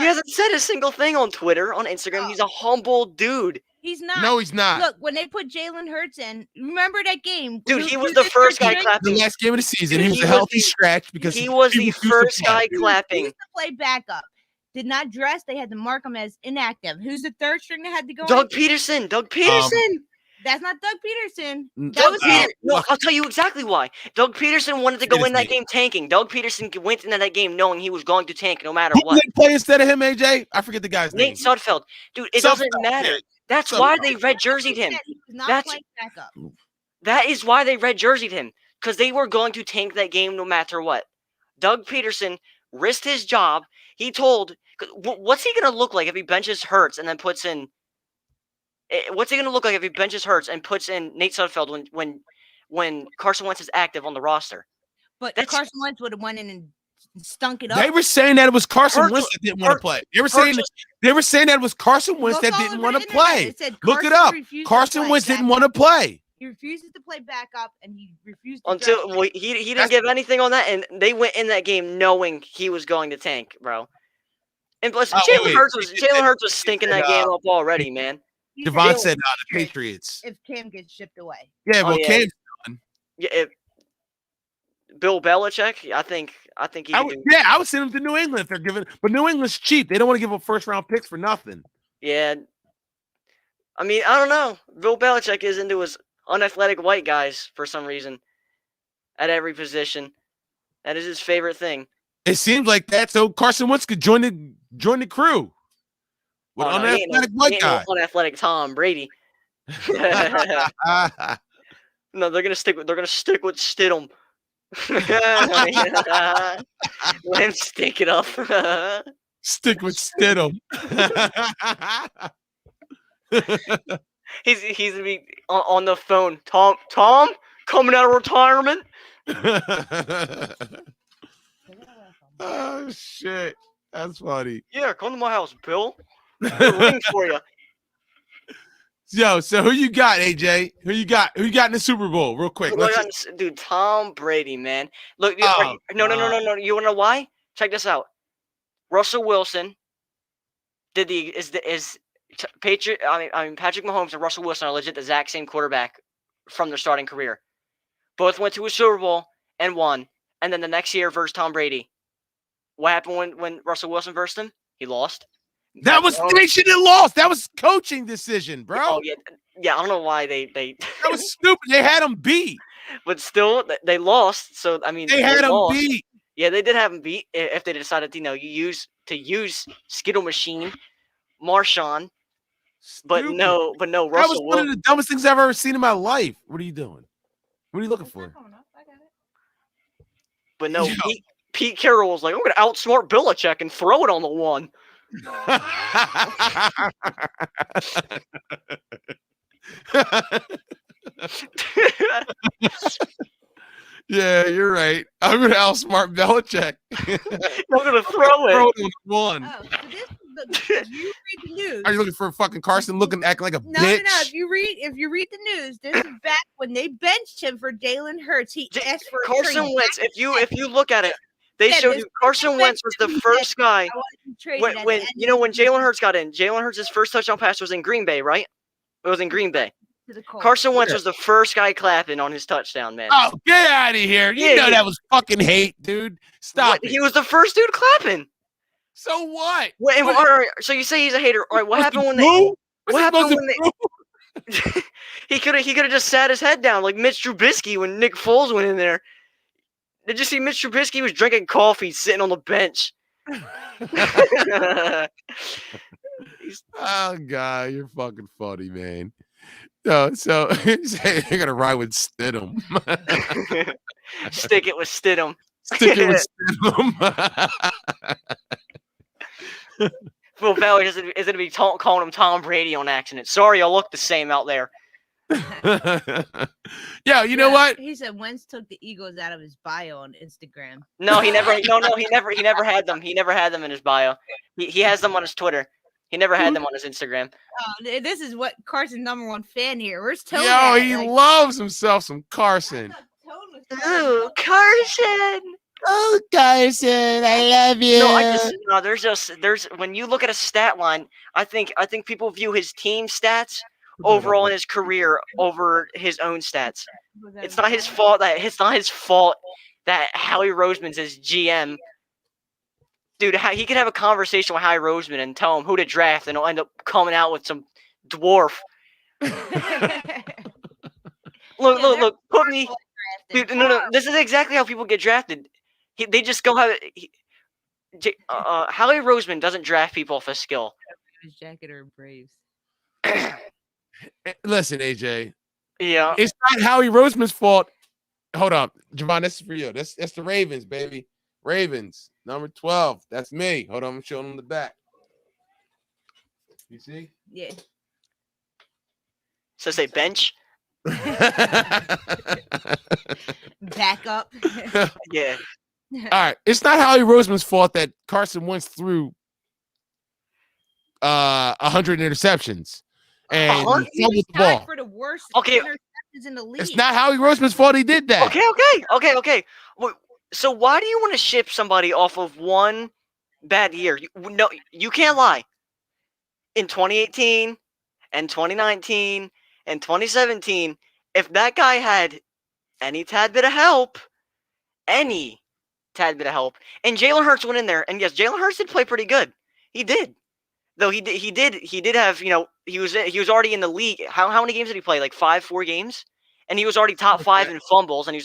right. hasn't said a single thing on Twitter, on Instagram. Oh. He's a humble dude. He's not. No, he's not. Look, when they put Jalen Hurts in, remember that game? Dude, Who- he who was the did first guy string? clapping. The last game of the season, Dude, he was he a was healthy the- scratch because He was the refused to first play. guy He clapping. used to play backup. Did not dress. They had to mark him as inactive. Who's the third string that had to go Doug in? Peterson. Doug Peterson. That's not Doug Peterson. That Doug was Peterson. him. No, I'll tell you exactly why. Doug Peterson wanted to go in that Seriously. game tanking. Doug Peterson went into that game knowing he was going to tank no matter Who what. did play instead of him, AJ? I forget the guy's name. Nate Sudfeld. Dude, it doesn't Sudfeld, matter. yeah. That's Sudfeld. why they red jerseyed him. He was not That's- playing backup. That is why they red jerseyed him. Because they were going to tank that game no matter what. Doug Peterson risked his job. He told, what's he going to look like if he benches Hurts and then puts in, what's he going to look like if he benches Hurts and puts in Nate Sudfeld when Carson Wentz is active on the roster? But That's- Carson Wentz would have went in and stunk it up. They were saying that it was Carson Hurts- Wentz that didn't want to Hurts- play. They were saying that it was Carson Wentz Look that all didn't over want the to internet. play. It said Look it Carson up. refused to Carson play Wentz didn't backup. want to play. He refuses to play backup, and he refused to Until dress. well, he didn't give anything on that, and they went in that game knowing he was going to tank, bro. And plus, Oh, Jalen wait. Hurts was stinking that game up already, man. He said Devon if- said, the Patriots. if Cam gets shipped away. Yeah, well, yeah. Cam. Yeah, Bill Belichick, I think he could do. I would send him to New England if they're giving. But New England's cheap. They don't want to give up first round picks for nothing. Yeah, I mean, I don't know. Bill Belichick is into his unathletic white guys for some reason at every position. That is his favorite thing. It seems like that. So Carson Wentz could join the crew with Oh, no, he ain't unathletic no- white he ain't no guy. unathletic Tom Brady. No, they're gonna stick with Stidham. Let him stick it up. Stick with Stidham. He's gonna be on the phone. Tom, coming out of retirement. Oh shit, that's funny. Yeah, come to my house, Bill. Got a ring for you. Yo, so who you got, AJ? Who you got in the Super Bowl? Real quick. Dude, Tom Brady, man. Look, Oh, no. You wanna know why? Check this out. Russell Wilson did Patrick Mahomes and Russell Wilson are legit the exact same quarterback from their starting career. Both went to a Super Bowl and won. And then the next year versus Tom Brady. What happened when Russell Wilson versed him? He lost. That was they should have lost. That was coaching decision, bro. Oh yeah. I don't know why they That was stupid. They had him beat. but still they lost. So I mean They had him lost. beat. Yeah, they did have him beat if they decided use Skittle Machine, Marshawn, but Stupid. no That was Russell one of Wilson. the dumbest things I've ever seen in my life. What are you doing? What are you looking for? But no, Yo. Pete Carroll was like, I'm gonna outsmart Belichick and throw it on the one. Yeah, you're right. I'm gonna outsmart Belichick. I'm gonna throw Throw it. it on one. Oh, so if you read the news. Are you looking for fucking Carson acting like a No, bitch? no. If you read the news, this is back when they benched him for Jalen Hurts. He asked for a Carson trade. Wentz. If you look at it, they Yeah, showed this you Carson Wentz was the first guy. I want him traded When at when the end you know of when the season Jalen Hurts got in, Jalen Hurts' first touchdown pass was in Green Bay, right? It was in Green Bay. to the Colts. Carson Wentz was the first guy clapping on his touchdown, man. Oh, get out of here. You Yeah, know yeah. that was fucking hate, dude. Stop What? it. He was the first dude clapping. So what? Wait, all right, so you say he's a hater? All right, what happened when they? Who? What happened when they? he could have just sat his head down like Mitch Trubisky when Nick Foles went in there. Did you see Mitch Trubisky was drinking coffee, sitting on the bench? Oh god, you're fucking funny, man. So you're gonna ride with Stidham. Stick it with Stidham. Stick it with Stidham. Phil Ballard is going to be calling him Tom Brady on accident. Sorry, I look the same out there. Yeah, you know what? He said Wentz took the Eagles out of his bio on Instagram. No, he never. No, he never had them. He never had them in his bio. He has them on his Twitter. He never had them on his Instagram. Oh, this is what Carson's #1 fan here. Where's Tone? Yo, at? he Like, loves himself some Carson. I thought Tone was Ooh, Carson. Oh, Carson, I love you. No, there's when you look at a stat line, I think people view his team stats overall in his career over his own stats. It's not his fault that Howie Roseman's his GM. Dude, he could have a conversation with Howie Roseman and tell him who to draft, and he'll end up coming out with some dwarf. Look, put me. Dude, no. This is exactly how people get drafted. They just go have Howie Roseman doesn't draft people off of skill. Jacket or Braves. Listen, AJ. Yeah. It's not Howie Roseman's fault. Hold on, Javon. This is for you. That's the Ravens, baby. Ravens, number 12. That's me. Hold on, I'm showing them the back. You see? Yeah. So say bench. Back up. Yeah. All right. It's not Howie Roseman's fault that Carson Wentz threw 100 interceptions and fumbled the ball. For the worst interceptions in the league. It's not Howie Roseman's fault he did that. Okay. So why do you want to ship somebody off of one bad year? You can't lie. In 2018 and 2019 and 2017, if that guy had any tad bit of help, and Jalen Hurts went in there, and yes, Jalen Hurts did play pretty good. He did. Though he did have, he was already in the league. How many games did he play? Like 4 games? And he was already top 5 in fumbles, and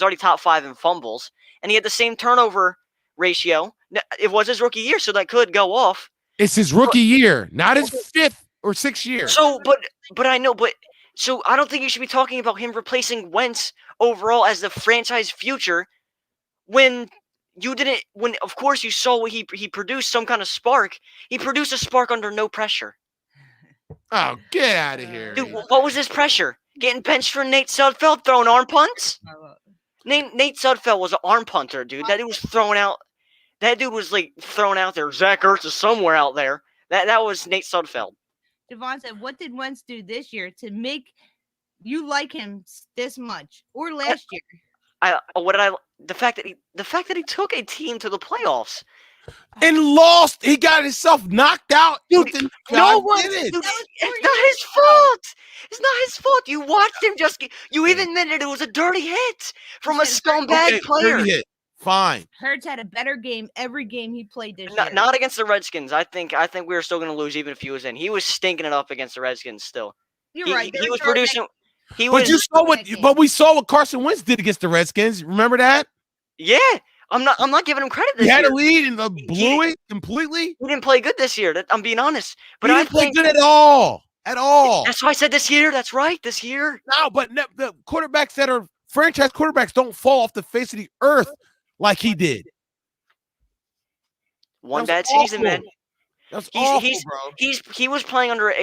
and he had the same turnover ratio. It was his rookie year, so that could go off. It's his rookie year, not his 5th or 6th year. So, but I know, so I don't think you should be talking about him replacing Wentz overall as the franchise future when you didn't. When of course you saw what he produced, some kind of spark. He produced a spark under no pressure. Oh, get out of here, dude! What was his pressure? Getting benched for Nate Sudfeld throwing arm punts? Nate Sudfeld was an arm punter, dude. That dude was throwing out. That dude was like thrown out there. Zach Ertz is somewhere out there. That was Nate Sudfeld. Devon said, "What did Wentz do this year to make you like him this much, or last year?" The fact that he took a team to the playoffs and lost. He got himself knocked out. Dude, no one. Dude, it's not his fault. It's not his fault. You watched him you even admitted it was a dirty hit from a scumbag player. Dirty hit. Fine. Hurts had a better game every game he played this year. Not against the Redskins. I think we were still going to lose even if he was in. He was stinking it up against the Redskins still. You're right. He was producing. But we saw what Carson Wentz did against the Redskins. Remember that? Yeah. I'm not giving him credit this year. He had a lead and blew it completely. He didn't play good this year. I'm being honest. But he didn't play good at all. At all. That's why I said this year. That's right. This year. No, but the quarterbacks that are franchise quarterbacks don't fall off the face of the earth like he did. One bad season, man. That's awful, bro. He was playing under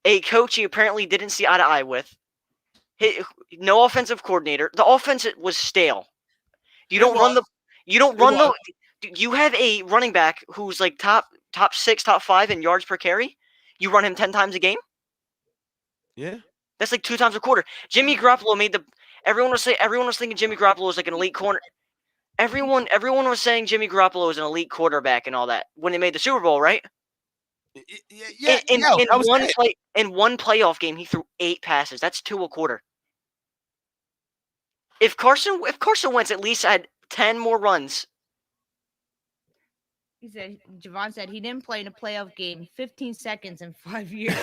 a coach he apparently didn't see eye to eye with. No offensive coordinator. The offense was stale. You have a running back who's like top 6, top 5 in yards per carry. You run him 10 times a game. Yeah, that's like 2 times a quarter. Jimmy Garoppolo everyone was thinking Jimmy Garoppolo was like an elite corner. Everyone was saying Jimmy Garoppolo was an elite quarterback and all that when they made the Super Bowl, right? Yeah. In one playoff game, he threw 8 passes. That's 2 a quarter. If Carson Wentz at least had 10 more runs. Javon said he didn't play in a playoff game 15 seconds in 5 years.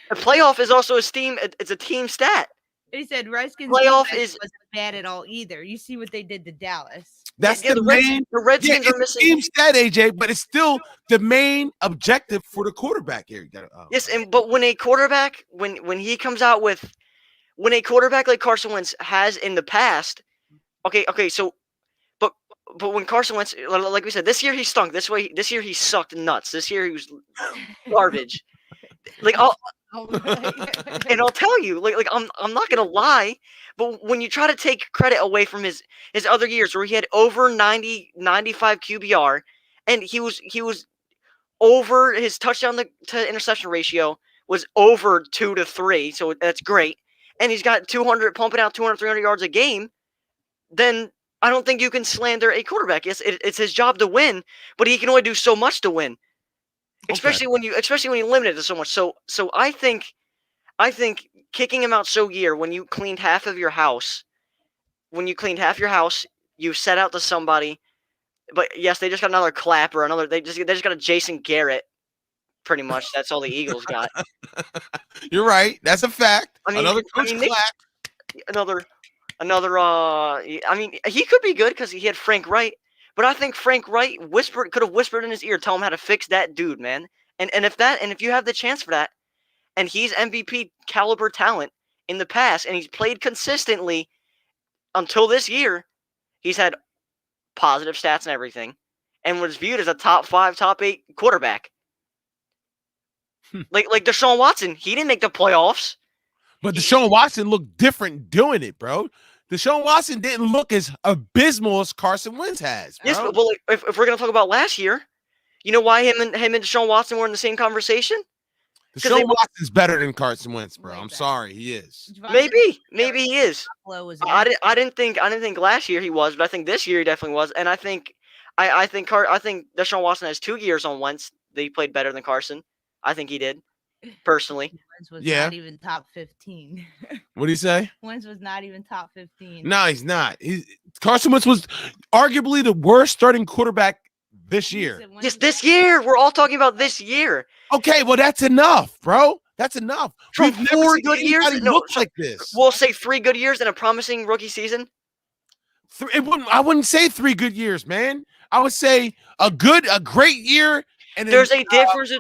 A playoff is also it's a team stat. He said Redskins playoff wasn't bad at all either. You see what they did to Dallas. That's the Redskins are missing team stat, AJ, but it's still the main objective for the quarterback here. Yes, but when a quarterback when he comes out with when a quarterback like Carson Wentz has in the past, okay, so but when Carson Wentz, like we said, this year he stunk. This year he sucked nuts. This year he was garbage. Like and I'll tell you, like I'm not gonna lie, but when you try to take credit away from his other years where he had over 95 QBR and he was over his touchdown to interception ratio was over 2 to 3, so that's great. and he's got 200, pumping out 200, 300 yards a game, then I don't think you can slander a quarterback. Yes, it's his job to win, but he can only do so much to win. Especially when you limit it to so much. So I think kicking him out when you cleaned half of your house, you set out to somebody. But yes, they just got another clap or another. They just got a Jason Garrett. Pretty much, that's all the Eagles got. You're right. That's a fact. I mean, another coach clap. Another. I mean, he could be good because he had Frank Wright. But I think Frank Wright could have whispered in his ear, tell him how to fix that dude, man. And if you have the chance for that, and he's MVP caliber talent in the past, and he's played consistently until this year, he's had positive stats and everything, and was viewed as a top 5, top 8 quarterback. Like Deshaun Watson, he didn't make the playoffs. But Deshaun Watson looked different doing it, bro. Deshaun Watson didn't look as abysmal as Carson Wentz has, bro. Yes, but well, if we're gonna talk about last year, you know why him and Deshaun Watson were in the same conversation? Deshaun Watson's better than Carson Wentz, bro. I'm sorry, he is. Maybe he is. I didn't think last year he was, but I think this year he definitely was. And I think Deshaun Watson has 2 years on Wentz that he played better than Carson. I think he did, personally. Wentz was not even top 15. What do you say? Wentz was not even top 15. No, he's not. Carson Wentz was arguably the worst starting quarterback this year. Yes, this year. We're all talking about this year. Okay, well, that's enough, bro. That's enough. From 4 good years? No, like this. We'll say 3 good years and a promising rookie season. I wouldn't say 3 good years, man. I would say a great year. And there's a difference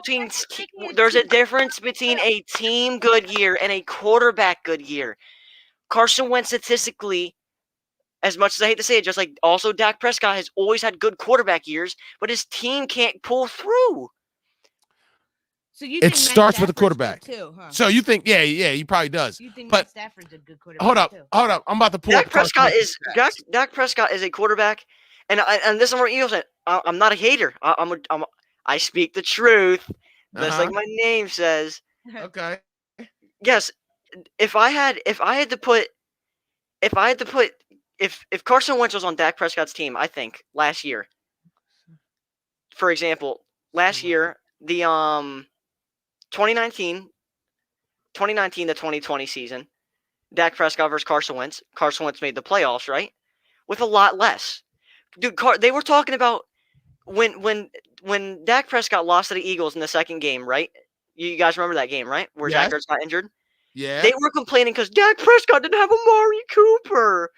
between a team good year and a quarterback good year. Carson Wentz statistically, as much as I hate to say it, just like also Dak Prescott has always had good quarterback years, but his team can't pull through. So you it starts with the quarterback too, huh? So you think, yeah, he probably does. You think Matt Stafford's a good quarterback? Hold up. I'm about to pull Dak up. Prescott is a quarterback, and this is where Eagles. I'm not a hater. I speak the truth, just like my name says. Okay. Yes, if Carson Wentz was on Dak Prescott's team, I think last year, for example, the 2019 to 2020 season, Dak Prescott versus Carson Wentz. Carson Wentz made the playoffs, right? With a lot less. Dude, they were talking about when Dak Prescott lost to the Eagles in the second game, right? You guys remember that game, right? Where Zach Ertz got injured? Yeah. They were complaining because Dak Prescott didn't have Amari Cooper.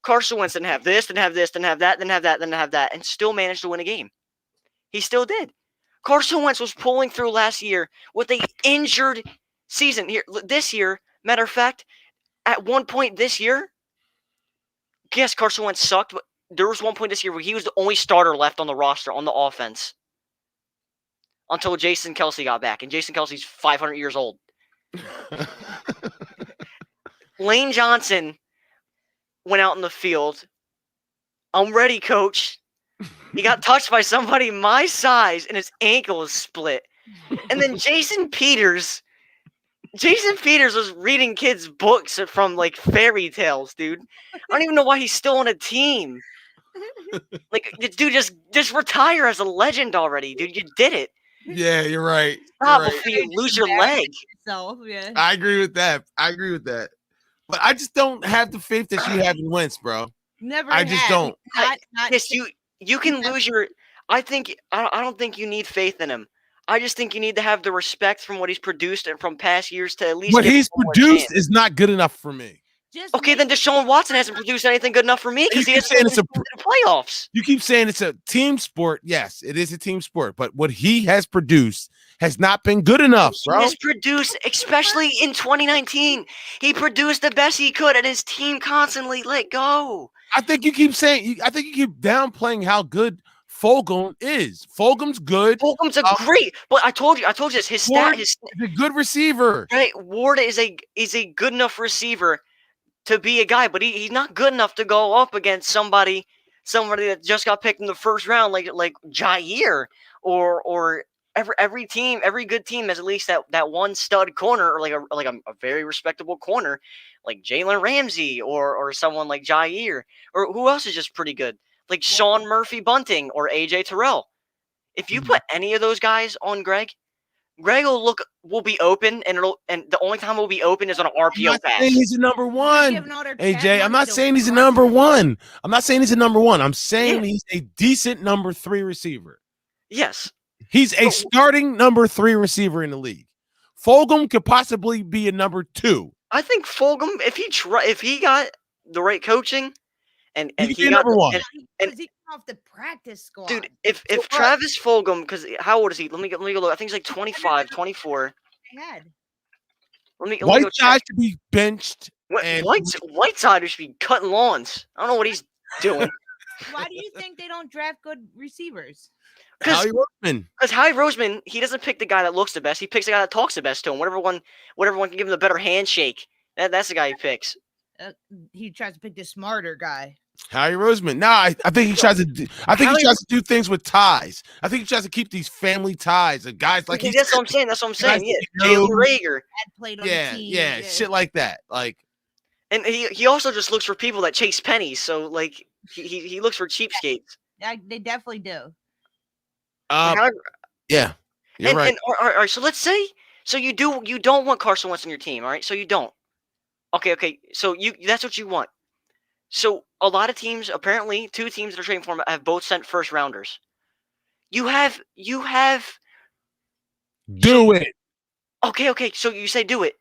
Carson Wentz didn't have this, didn't have this, didn't have that, didn't have that, didn't have that, and still managed to win a game. He still did. Carson Wentz was pulling through last year with an injured season. This year, matter of fact, at one point this year, yes, Carson Wentz sucked, but there was one point this year where he was the only starter left on the roster on the offense until Jason Kelce got back, and Jason Kelce's 500 years old. Lane Johnson went out in the field. I'm ready, coach. He got touched by somebody my size, and his ankle was split. And then Jason Peters was reading kids' books from like fairy tales, dude. I don't even know why he's still on a team. Like, dude, just retire as a legend already, dude. You did it. Yeah, you're right. Stop before you lose your leg. Yeah. I agree with that. But I just don't have the faith that you have in Wentz, bro. I just don't. Yes, you can lose your. I don't think you need faith in him. I just think you need to have the respect from what he's produced and from past years to at least. What he's produced is not good enough for me. Okay, then Deshaun Watson hasn't produced anything good enough for me because he hasn't been in the playoffs. You keep saying it's a team sport. Yes, it is a team sport. But what he has produced has not been good enough, bro. He has produced, especially in 2019. He produced the best he could, and his team constantly let go. I think you keep downplaying how good Fulgham is. Fulgham's good. Fulgham's great, but I told you this. His stat is a good receiver. Right, Ward is a good enough receiver to be a guy, but he's not good enough to go up against somebody that just got picked in the first round, like Jair or every team, every good team has at least that one stud corner, or like a very respectable corner, like Jalen Ramsey or someone like Jair, or who else is just pretty good, like Sean Murphy Bunting or AJ Terrell. If you put any of those guys on Greg will be open, and the only time we'll be open is on an RPO pass. Saying he's a number one. AJ, I'm not saying he's a run. number one. I'm not saying he's a number one. I'm saying he's a decent number 3 receiver. Yes. He's a starting number 3 receiver in the league. Fulgham could possibly be a number 2. I think Fulgham, if he got the right coaching, and he got number 1. And he came off the practice squad. Dude, if Travis Fulgham, because how old is he? Let me go look. I think he's like 25, 24. Whiteside should be benched. Whiteside should be cutting lawns. I don't know what he's doing. Why do you think they don't draft good receivers? Howie Roseman. Because Howie Roseman, he doesn't pick the guy that looks the best. He picks the guy that talks the best to him. Whatever one can give him the better handshake. That's the guy he picks. He tries to pick the smarter guy. Howie Roseman. No, I think he tries to do. I think he tries to do things with ties. I think he tries to keep these family ties. And guys like that's what I'm saying. That's what I'm saying. Yeah, Jalen Reagor. Played on the team. Yeah, shit like that. Like, and he also just looks for people that chase pennies. So like he looks for cheapskates. They definitely do. Yeah, you're right. And all right. So let's say you don't want Carson Wentz on your team. All right, so you don't. Okay. So that's what you want. So a lot of teams, apparently, 2 teams that are trading for him have both sent first rounders. You have. Do it. Okay. So you say do it.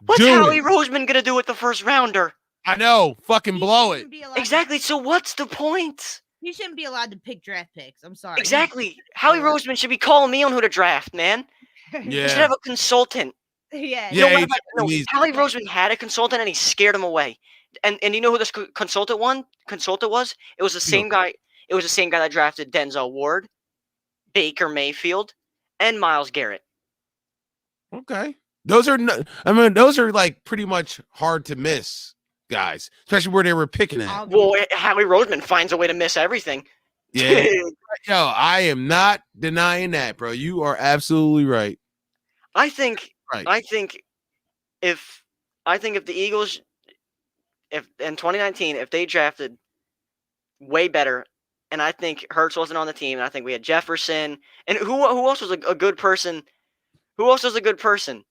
What's Howie Roseman gonna do with the first rounder? I know. Fucking blow it. Exactly. So what's the point? He shouldn't be allowed to pick draft picks. I'm sorry. Exactly. Howie Roseman should be calling me on who to draft, man. Yeah. He should have a consultant. Yeah. Howie Roseman had a consultant and he scared him away. And you know who this consultant was? It was the same guy. It was the same guy that drafted Denzel Ward, Baker Mayfield, and Myles Garrett. Okay. Those are like pretty much hard to miss guys, especially where they were picking at. Well, Howie Roseman finds a way to miss everything. Yeah. Yo, I am not denying that, bro. You are absolutely right. I think if the Eagles, if in 2019, if they drafted way better, and I think Hurts wasn't on the team, and I think we had Jefferson, and who else was a good person? Who else was a good person?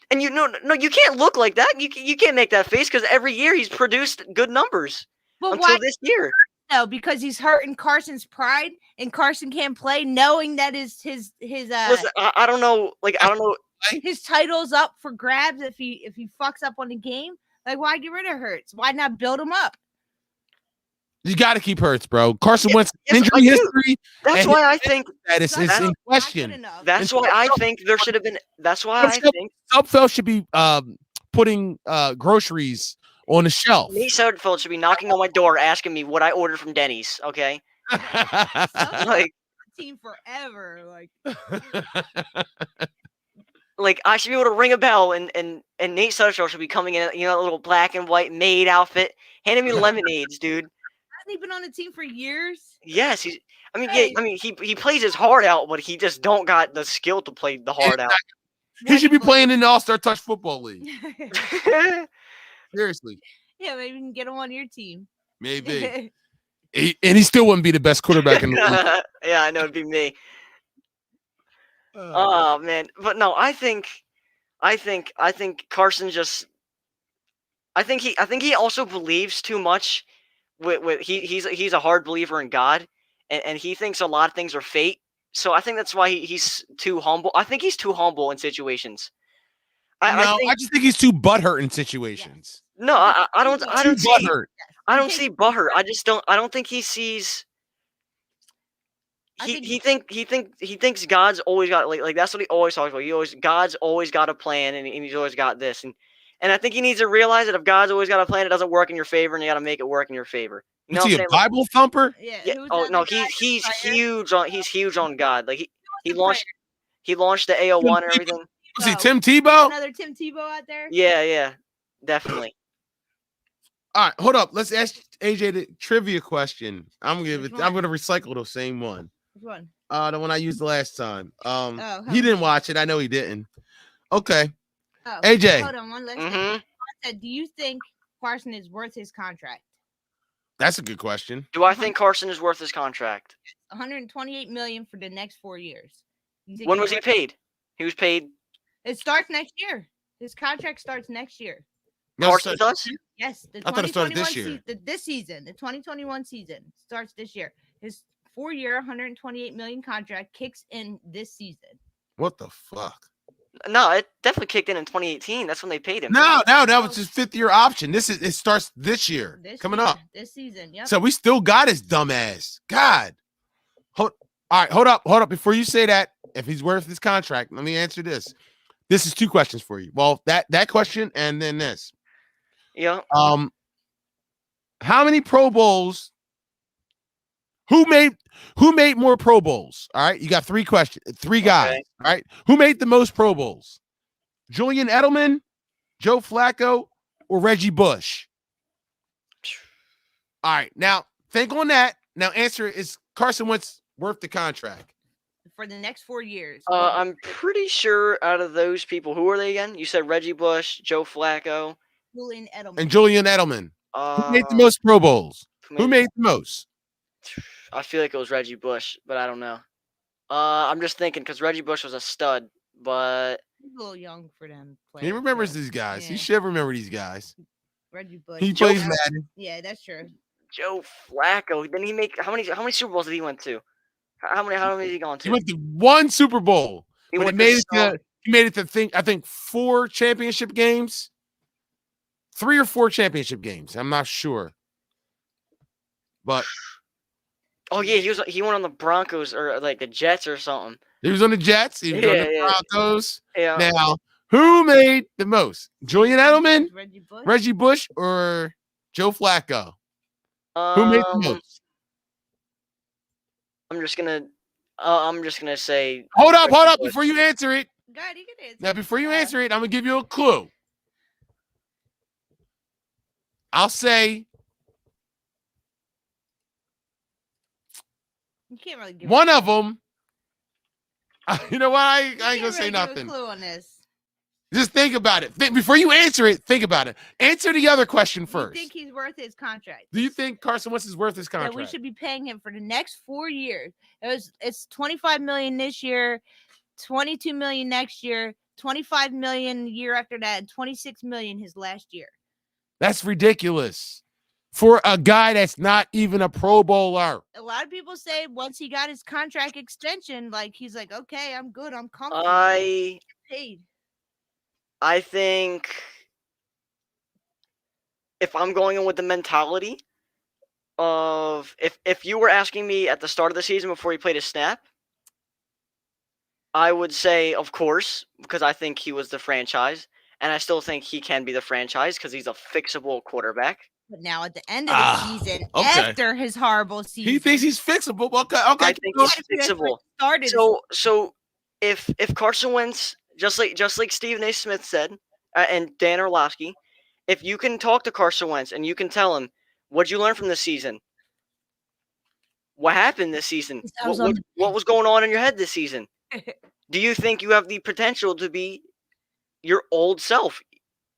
And you can't look like that. You can't make that face, because every year he's produced good numbers until this year. No, because he's hurting Carson's pride, and Carson can't play, knowing that his Listen, I don't know. Like, I don't know. His title's up for grabs if he fucks up on the game. Like, why get rid of Hurts? Why not build him up? You got to keep Hurts, bro. Carson Wentz injury history. That's why I think that is in question. That's why I think there should have been. That's why I think Sudfeld should be putting groceries on the shelf. Nate Sudfeld should be knocking on my door asking me what I ordered from Denny's. Okay. Like, team forever. Like I should be able to ring a bell, and Nate Sudfeld should be coming in, a little black and white maid outfit, handing me lemonades, dude. Hasn't he been on the team for years? Yes, he plays his heart out, but he just don't got the skill to play the heart out. He should be playing in the All-Star Touch Football League. Seriously. Yeah, maybe you can get him on your team. Maybe. He still wouldn't be the best quarterback in the league. Yeah, I know it'd be me. Oh man, but no, I think Carson just. I think he also believes too much. He's a hard believer in God, and he thinks a lot of things are fate. So I think that's why he's too humble. I think he's too humble in situations. I just think he's too butthurt in situations. No, I don't see butthurt. I don't see butthurt. I don't think he sees. He thinks God's always got like that's what he always talks about. God's always got a plan, and he's always got this, and I think he needs to realize that if God's always got a plan, it doesn't work in your favor, and you got to make it work in your favor. You know Is he a Bible thumper? Yeah. Oh no, he's huge on God. Like he launched the AO1 and everything. Was he Tim Tebow? Another Tim Tebow out there? Yeah, definitely. All right, hold up. Let's ask AJ the trivia question. I'm gonna recycle the same one. Which one? The one I used the last time. Oh, He didn't watch it. I know he didn't. Okay. Oh, AJ. hold on one last Mm-hmm. thing. I said, do you think Carson is worth his contract? That's a good question. Do I think Carson is worth his contract? 128 million for the next 4 years. You think When he's was he worth- paid? He was paid. It starts next year. His contract starts next year. No, Carson so- does? Yes, the I thought it started this 2021 year. this season, the 2021 season starts this year. His 4-year, 128 million contract kicks in this season. What the fuck? No, it definitely kicked in 2018. That's when they paid him. No, that was his 5th-year option. It starts this year. Coming up. This season, yep. So we still got his dumb ass. God. All right, hold up. Before you say that, if he's worth his contract, let me answer this. This is 2 questions for you. Well, that question and then this. Yeah. How many Pro Bowls? Who made more Pro Bowls? All right, you got 3 questions, 3 guys. Okay. All right, who made the most Pro Bowls? Julian Edelman, Joe Flacco, or Reggie Bush? All right, now think on that. Now answer: is Carson Wentz worth the contract? For the next 4 years. I'm pretty sure out of those people, who are they again? You said Reggie Bush, Joe Flacco, Julian Edelman. And Julian Edelman. Who made the uh, most Pro Bowls? who Who made the most? I feel like it was Reggie Bush, but I don't know. I'm just thinking because Reggie Bush was a stud, but He's a little young for them. He remembers too. these guys. He Yeah. should remember these guys. Reggie Bush. He Joe plays Flacco. Madden. Yeah, that's true. Joe Flacco. Didn't he make how many Super Bowls did he went to? How many has he gone He to? went to 1 Super Bowl. He But went he made it to I think 4 championship games. 3 or 4 championship games. I'm not sure. But Oh yeah, he went on the Broncos or like the Jets or something. he was on the Jets. He was on Yeah, the yeah. Broncos. Yeah. Now, who made the most? Julian Edelman, Reggie Bush. Reggie Bush, or Joe Flacco? Who made the most? I'm just gonna say. Hold up. Bush. Before you answer it. God, you can answer. Now, before you answer it, I'm going to give you a clue. I'll say You can't really give one a of them. You know what? I ain't You going can't to say really give a nothing. clue on this. Just think about it. Before you answer it, think about it. Answer the other question You first. think he's worth his contract? Do you think Carson Wentz is worth his contract? That we should be paying him for the next 4 years. It's 25 million this year, 22 million next year, 25 million the year after that, and 26 million his last year. That's ridiculous for a guy that's not even a Pro Bowler. A lot of people say once he got his contract extension, like he's like, okay, I'm good, I'm comfortable. Paid. I think if I'm going in with the mentality of if you were asking me at the start of the season before he played a snap, I would say of course because I think he was the franchise, and I still think he can be the franchise because he's a fixable quarterback. But now at the end of the season, okay. after his horrible season, He thinks he's fixable. Okay. I think he's fixable. started. So if Carson Wentz, just like Stephen A. Smith said, and Dan Orlovsky, if you can talk to Carson Wentz and you can tell him what'd you learn from this season, what happened this season, what was going on in your head this season, do you think you have the potential to be your old self,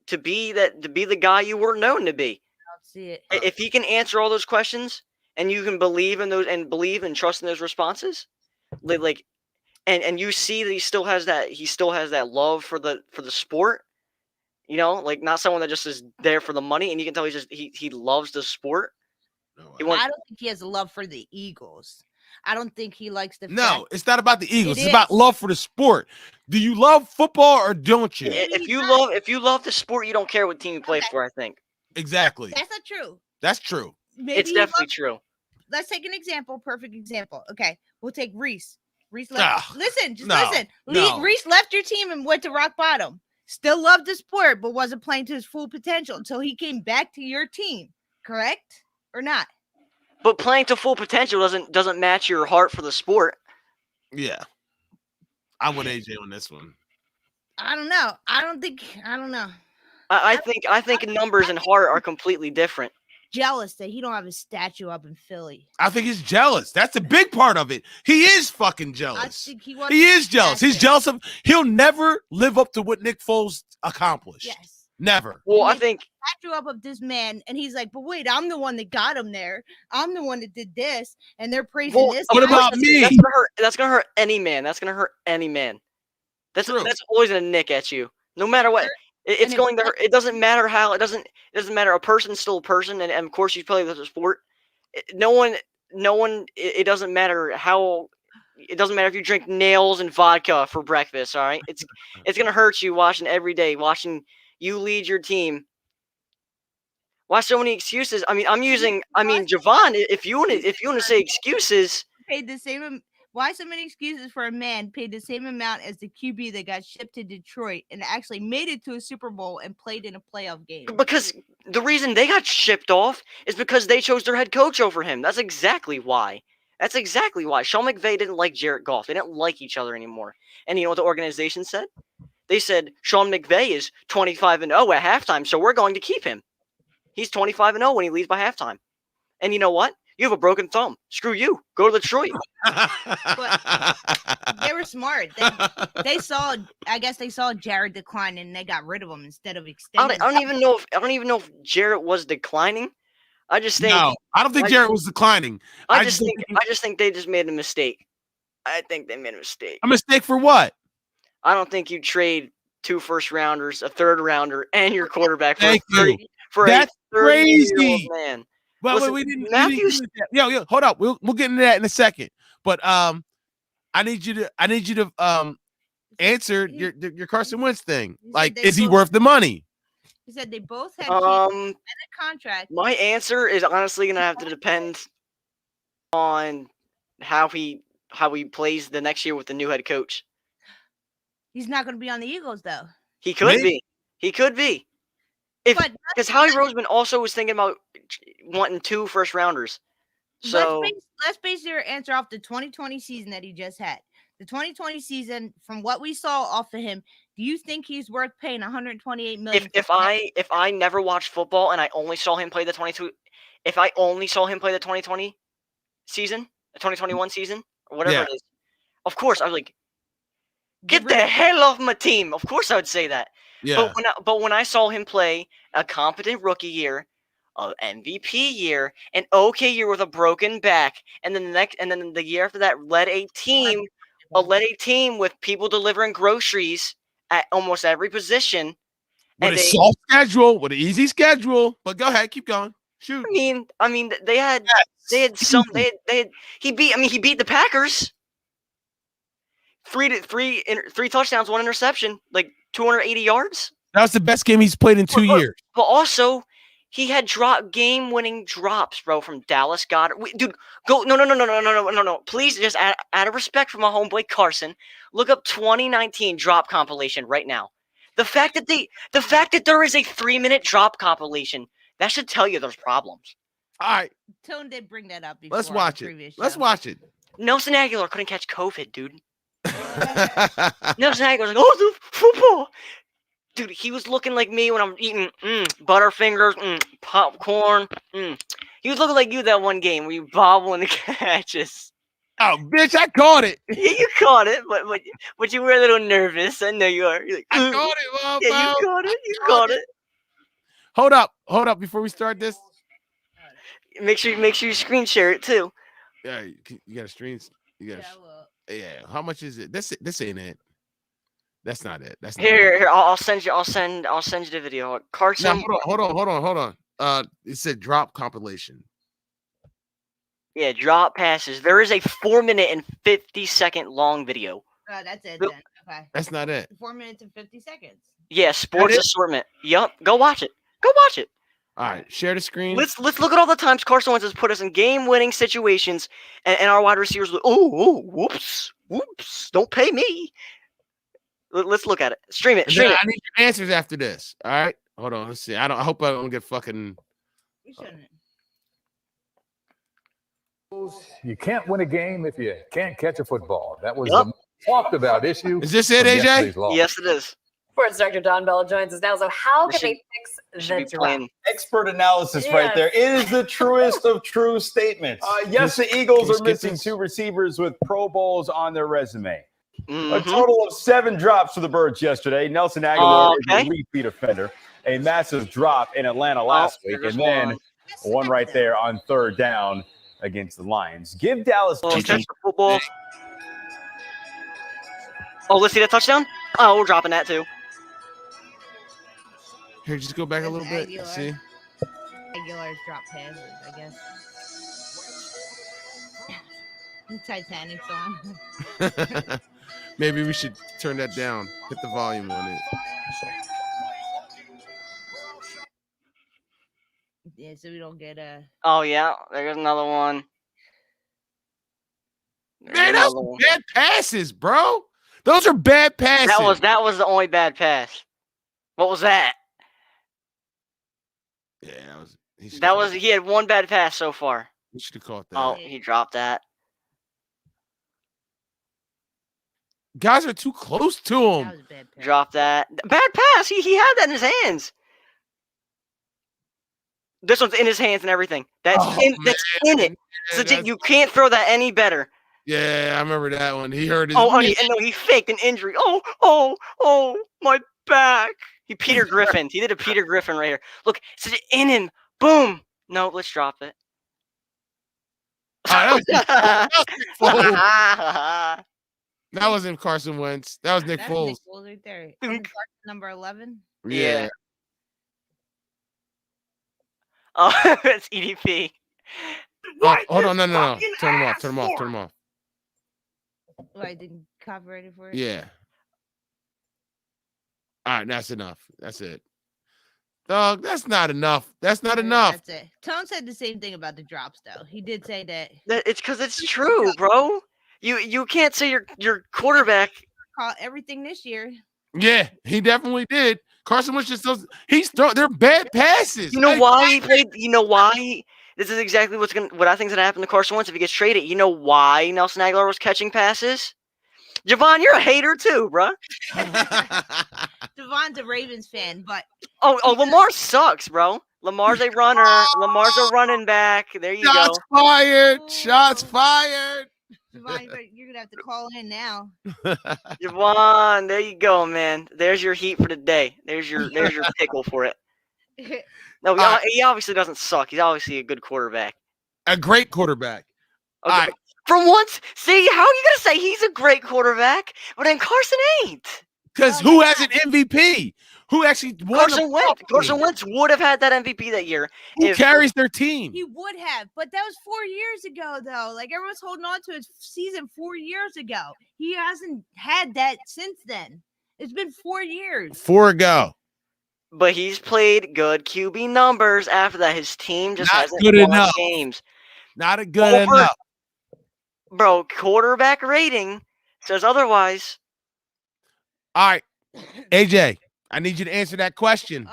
to be the guy you were known to be? See it. If he can answer all those questions and you can believe in those and believe and trust in those responses, like and you see that he still has that love for the sport, you know, like not someone that just is there for the money, and you can tell he loves the sport. I don't think he has a love for the Eagles. I don't think he likes the No, it's not about the Eagles. It It's about is. love for the sport. Do you love football or don't you? Maybe If he you does. love the sport, you don't care what team you play Okay. for. I think Exactly. That's not true. That's true. Maybe it's he definitely loves- true. Let's take an example. Perfect example. Okay, we'll take Reese. Reese left. Ah, listen. no. Reese left your team and went to rock bottom. Still loved the sport, but wasn't playing to his full potential until he came back to your team. Correct or not? But playing to full potential doesn't match your heart for the sport. Yeah. I'm with AJ on this one. I don't know. I don't know. I think numbers and heart are completely different. jealous that he don't have a statue up in Philly. I think he's jealous. That's a big part of it. He is fucking I jealous. think he wants. He is jealous. He's statue. jealous of. He'll never live up to what Nick Foles accomplished. Yes. Never. Well, And I they think statue up of this man, and he's like, "But wait, I'm the one that got him there. I'm the one that did this," and they're praising Well, this. what guy. about me? That's gonna hurt any man. That's gonna hurt any man. That's True. always gonna nick at you, no matter what. It's And going to hurt. It doesn't matter how. It doesn't matter. A person's still a person, and of course you play the sport. No one. It doesn't matter how. It doesn't matter if you drink nails and vodka for breakfast. All right, it's gonna hurt you watching every day, watching you lead your team. Why so many excuses? I mean, Javon. If you want to say excuses, Paid the same. Why so many excuses for a man paid the same amount as the QB that got shipped to Detroit and actually made it to a Super Bowl and played in a playoff game? because the reason they got shipped off is because they chose their head coach over him. That's exactly why. Sean McVay didn't like Jared Goff. They didn't like each other anymore. And you know what the organization said? They said Sean McVay is 25-0 at halftime, so we're going to keep him. He's 25-0 when he leaves by halftime. And you know what? You have a broken thumb. Screw you. Go to Detroit. They were smart. They saw. I guess they saw Jared decline and they got rid of him instead of I extending. don't even know if Jarrett was declining. I just think No, I don't think Jared was declining. I just think they just made a mistake. I think they made a mistake. A mistake for what? I don't think you trade 2 first-rounders, a third-rounder, and your quarterback for Thank a 30, you. for That's a 30-year-old crazy. man. Well, Listen, we didn't. Matthews- Yo, hold up. We'll get into that in a second. But I need you to answer your Carson Wentz thing. He said Like, they is he both- worth the money? He said they both had kids and a contract. My answer is honestly gonna have to depend on how he plays the next year with the new head coach. He's not going to be on the Eagles though. He could Maybe. be. He could be. But Because Howie Roseman also was thinking about wanting 2 first-rounders. So let's base your answer off the 2020 season that he just had. The 2020 season, from what we saw off of him, do you think he's worth paying $128 million? if I never watched football and I only saw him play the 2020 season, the 2021 season, or whatever Yeah. it is, of course I was like, get the hell off my team. Of course I would say that. Yeah. But when I saw him play a competent rookie year, an MVP year, an okay year with a broken back, and then the year after that led a team with people delivering groceries at almost every position. With a soft schedule, with an easy schedule. But go ahead, keep going. Shoot. I mean, he beat the Packers. 3 touchdowns, 1 interception, like 280 yards. That was the best game he's played in 2 years. But also, he had game-winning drops, bro, from Dallas Goedert. Dude, go no. Please, just out of respect for my homeboy Carson, look up 2019 drop compilation right now. The fact that there is a 3-minute drop compilation, that should tell you there's problems. All right, Tone did bring that up before. let's on watch the it. previous Let's show. watch it. Nelson Aguilar couldn't catch COVID, dude. Nelson Aguilar's like, oh, the football. Dude, he was looking like me when I'm eating Butterfingers, popcorn. He was looking like you that one game where you bobbling the catches. Oh, bitch, I caught it. Yeah, you caught it, but you were a little nervous. I know you are. You're like, I caught it, motherfucker. yeah, you caught it. You caught it. Hold up before we start this. Make sure you screen share it too. Yeah, you got a stream. You got Yeah, well, yeah. How much is it? This ain't it. That's not it. That's not Here. I'll send you the video. Carson. Now, hold on. It said drop compilation. Yeah, drop passes. There is a 4-minute and 50-second long video. that's it Nope. then. Okay. That's not it. 4 minutes and 50 seconds. Yeah, sports it? assortment. Yup. Go watch it. All right, share the screen. Let's look at all the times Carson Wentz has put us in game-winning situations, and our wide receivers like, whoops, don't pay me. Let's look at it. Stream it. And then I need your answers after this. All right, hold on. Let's see. I hope I don't get fucking. We shouldn't. You can't win a game if you can't catch a football. That was Yep. the talked about issue. Is this it, from AJ? yesterday's loss. Yes, it is. Sports director Don Bell joins us now. So how This can should- they fix Should the be drop? playing. Expert analysis right Yes. there. It is the truest of true statements. Yes, the Can Eagles you are skip missing this? 2 receivers with Pro Bowls on their resume. A Mhm. total of 7 drops for the Birds yesterday. Nelson Aguilar is Okay. a repeat offender. A massive drop in Atlanta last week. there's And then one. one right there on 3rd down against the Lions. Give Dallas Oh, GG. catch the football. Oh, let's see that touchdown. Oh, we're dropping that too. Here, just go back a That's little bit. Aguilar. See? Regulars drop passes, I guess. The Titanic song. Maybe we should turn that down. Hit the volume on it. Yeah, so we don't get a. Oh yeah, there's another one. There's Man, those another are one. bad passes, bro. Those are bad passes. That was the only bad pass. What was that? Yeah, He had one bad pass so far. He should have caught that. Oh, he dropped that. Guys are too close to him. That was a bad pass. Drop that. Bad pass. He had that in his hands. This one's in his hands and everything. That's in it. So you can't throw that any better. Yeah, I remember that one. He heard his. Oh, and he faked an injury. Oh, my back. He Peter Griffin. He did a Peter Griffin right here. Look, it's in him. Boom. No, let's drop it. That wasn't Carson Wentz. That was Nick That's Foles. Nick Foles right there. Isn't Carson number 11? Yeah. Oh, it's EDP. Oh, hold on, no. Turn him off. Oh, I didn't copyright it for it. Yeah. All right, that's enough. That's it. Dog, that's not enough. That's not enough. That's it. Tone said the same thing about the drops, though. He did say that. It's because it's true, bro. You can't say your quarterback. Caught everything this year. Yeah, he definitely did. Carson Wentz just does. They're bad passes. You know why he played? You know why? This is exactly what I think is gonna happen to Carson Wentz if he gets traded. You know why Nelson Aguilar was catching passes? Javon, you're a hater too, bro. Devon's a Ravens fan, but Oh, Lamar sucks, bro. Lamar's a runner. Lamar's a running back. There you Shots go. fired. Shots fired. Devon, you're gonna have to call in now. Javon, there you go, man. There's your heat for the day. There's your pickle for it. No, he obviously doesn't suck. He's obviously a good quarterback. A great quarterback. Okay. All right. For once, see, how are you gonna say he's a great quarterback, but then Carson ain't? Because who has an MVP? Who actually won? Carson Wentz. Carson Wentz would have had that MVP that year. Who carries their team? He would have, but that was 4 years ago, though. Like everyone's holding on to his season 4 years ago. He hasn't had that since then. It's been 4 years. 4 ago. But he's played good QB numbers after that. His team just Not hasn't good won enough. games. Not a good enough. Bro, quarterback rating says otherwise. All right, AJ, I need you to answer that question.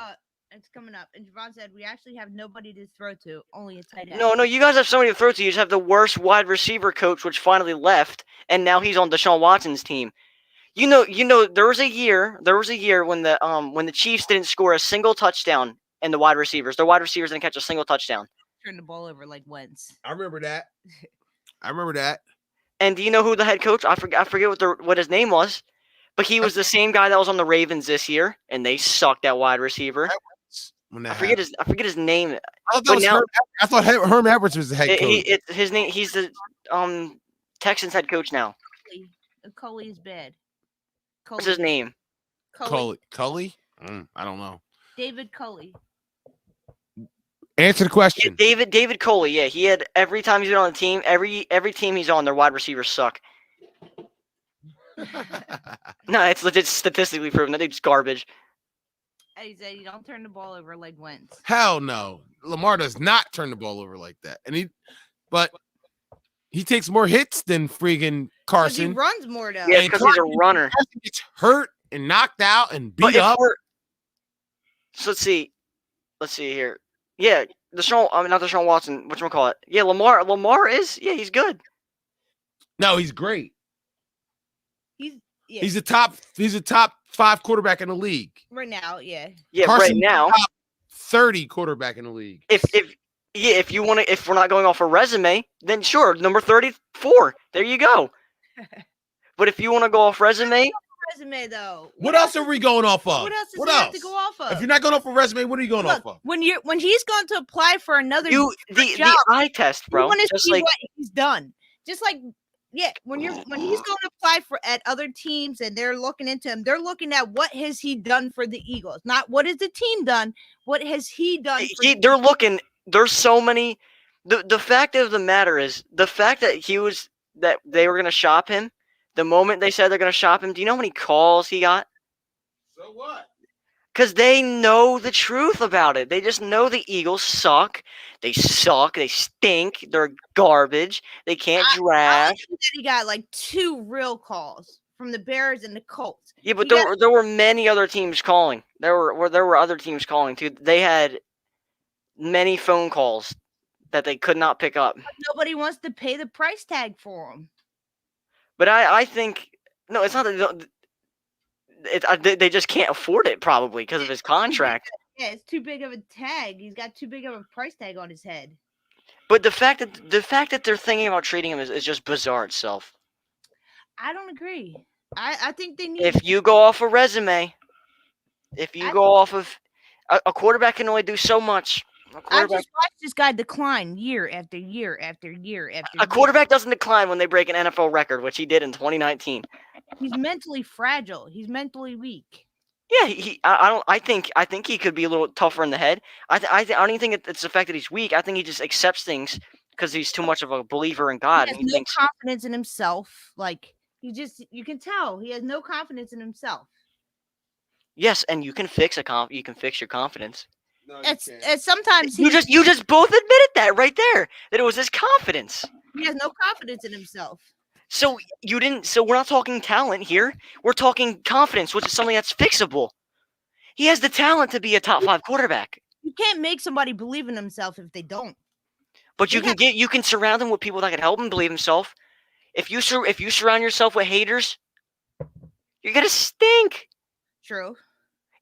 It's coming up. And Javon said we actually have nobody to throw to, only a tight end. No, you guys have somebody to throw to. You just have the worst wide receiver coach, which finally left, and now he's on Deshaun Watson's team. You know, there was a year when the Chiefs didn't score a single touchdown and their wide receivers didn't catch a single touchdown. Turn the ball over like Wentz. I remember that. And do you know who the head coach? I forget what his name was, but he was the same guy that was on the Ravens this year, and they sucked at wide receiver. I forget his name. I thought Herm Edwards was the head coach. His name. He's the Texans head coach now. Coley is bad. What's his name? Cully. I don't know. David Coley. Answer the question. Yeah, David Coley. Yeah, he had every time he's been on the team. Every team he's on, their wide receivers suck. No, it's legit statistically proven. That dude's garbage. He said you don't turn the ball over like Wentz. Hell no. Lamar does not turn the ball over like that. But he takes more hits than freaking Carson. He runs more though. Yeah, because he's a runner. Carson gets hurt and knocked out and beat up. So let's see here. Yeah, not Deshaun Watson. Whatchamacallit? Yeah, Lamar is. Yeah, he's good. No, he's great. He's a top 5 quarterback in the league. Right now, yeah. Yeah, Carson right now. top 30 quarterback in the league. If you want to, if we're not going off a resume, then sure, number 34. There you go. But if you want to go off resume, Resume though. What else are we going off of? What else does he have to go off of? If you're not going off a resume, what are you going Look, off of? when he's going to apply for another the job, eye test, you bro. want to Just see like what he's done. Just like when he's going to apply for at other teams and they're looking into him, they're looking at what has he done for the Eagles, not what has the team done. What has he done? they're looking. There's so many. The fact of the matter is the fact that that they were going to shop him. The moment they said they're going to shop him, do you know how many calls he got? So what? Because they know the truth about it. They just know the Eagles suck. They suck. They stink. They're garbage. They can't I draft. think that he got like 2 real calls from the Bears and the Colts. Yeah, but there were many other teams calling. There were other teams calling too. They had many phone calls that they could not pick up. Nobody wants to pay the price tag for him. But I think no, it's not that they just can't afford it probably because of his contract. Yeah, it's too big of a tag. He's got too big of a price tag on his head. But the fact that they're thinking about trading him is just bizarre itself. I don't agree. I think they need. If you go off a resume, if you go off of a quarterback can only do so much. I just watched this guy decline year after year after year after year. A quarterback doesn't decline when they break an NFL record, which he did in 2019. He's mentally fragile. He's mentally weak. Yeah, I think he could be a little tougher in the head. I don't even think it's the fact that he's weak. I think he just accepts things because he's too much of a believer in God. He has and he no thinks, confidence in himself. Like you can tell he has no confidence in himself. yes, and you can fix your confidence. No, It's sometimes You just both admitted that right there, that it was his confidence. he has no confidence in himself. So we're not talking talent here. We're talking confidence, which is something that's fixable. He has the talent to be a top 5 quarterback. You can't make somebody believe in himself if they don't. But you can surround him with people that can help him believe himself. If you surround yourself with haters, you're gonna stink. True.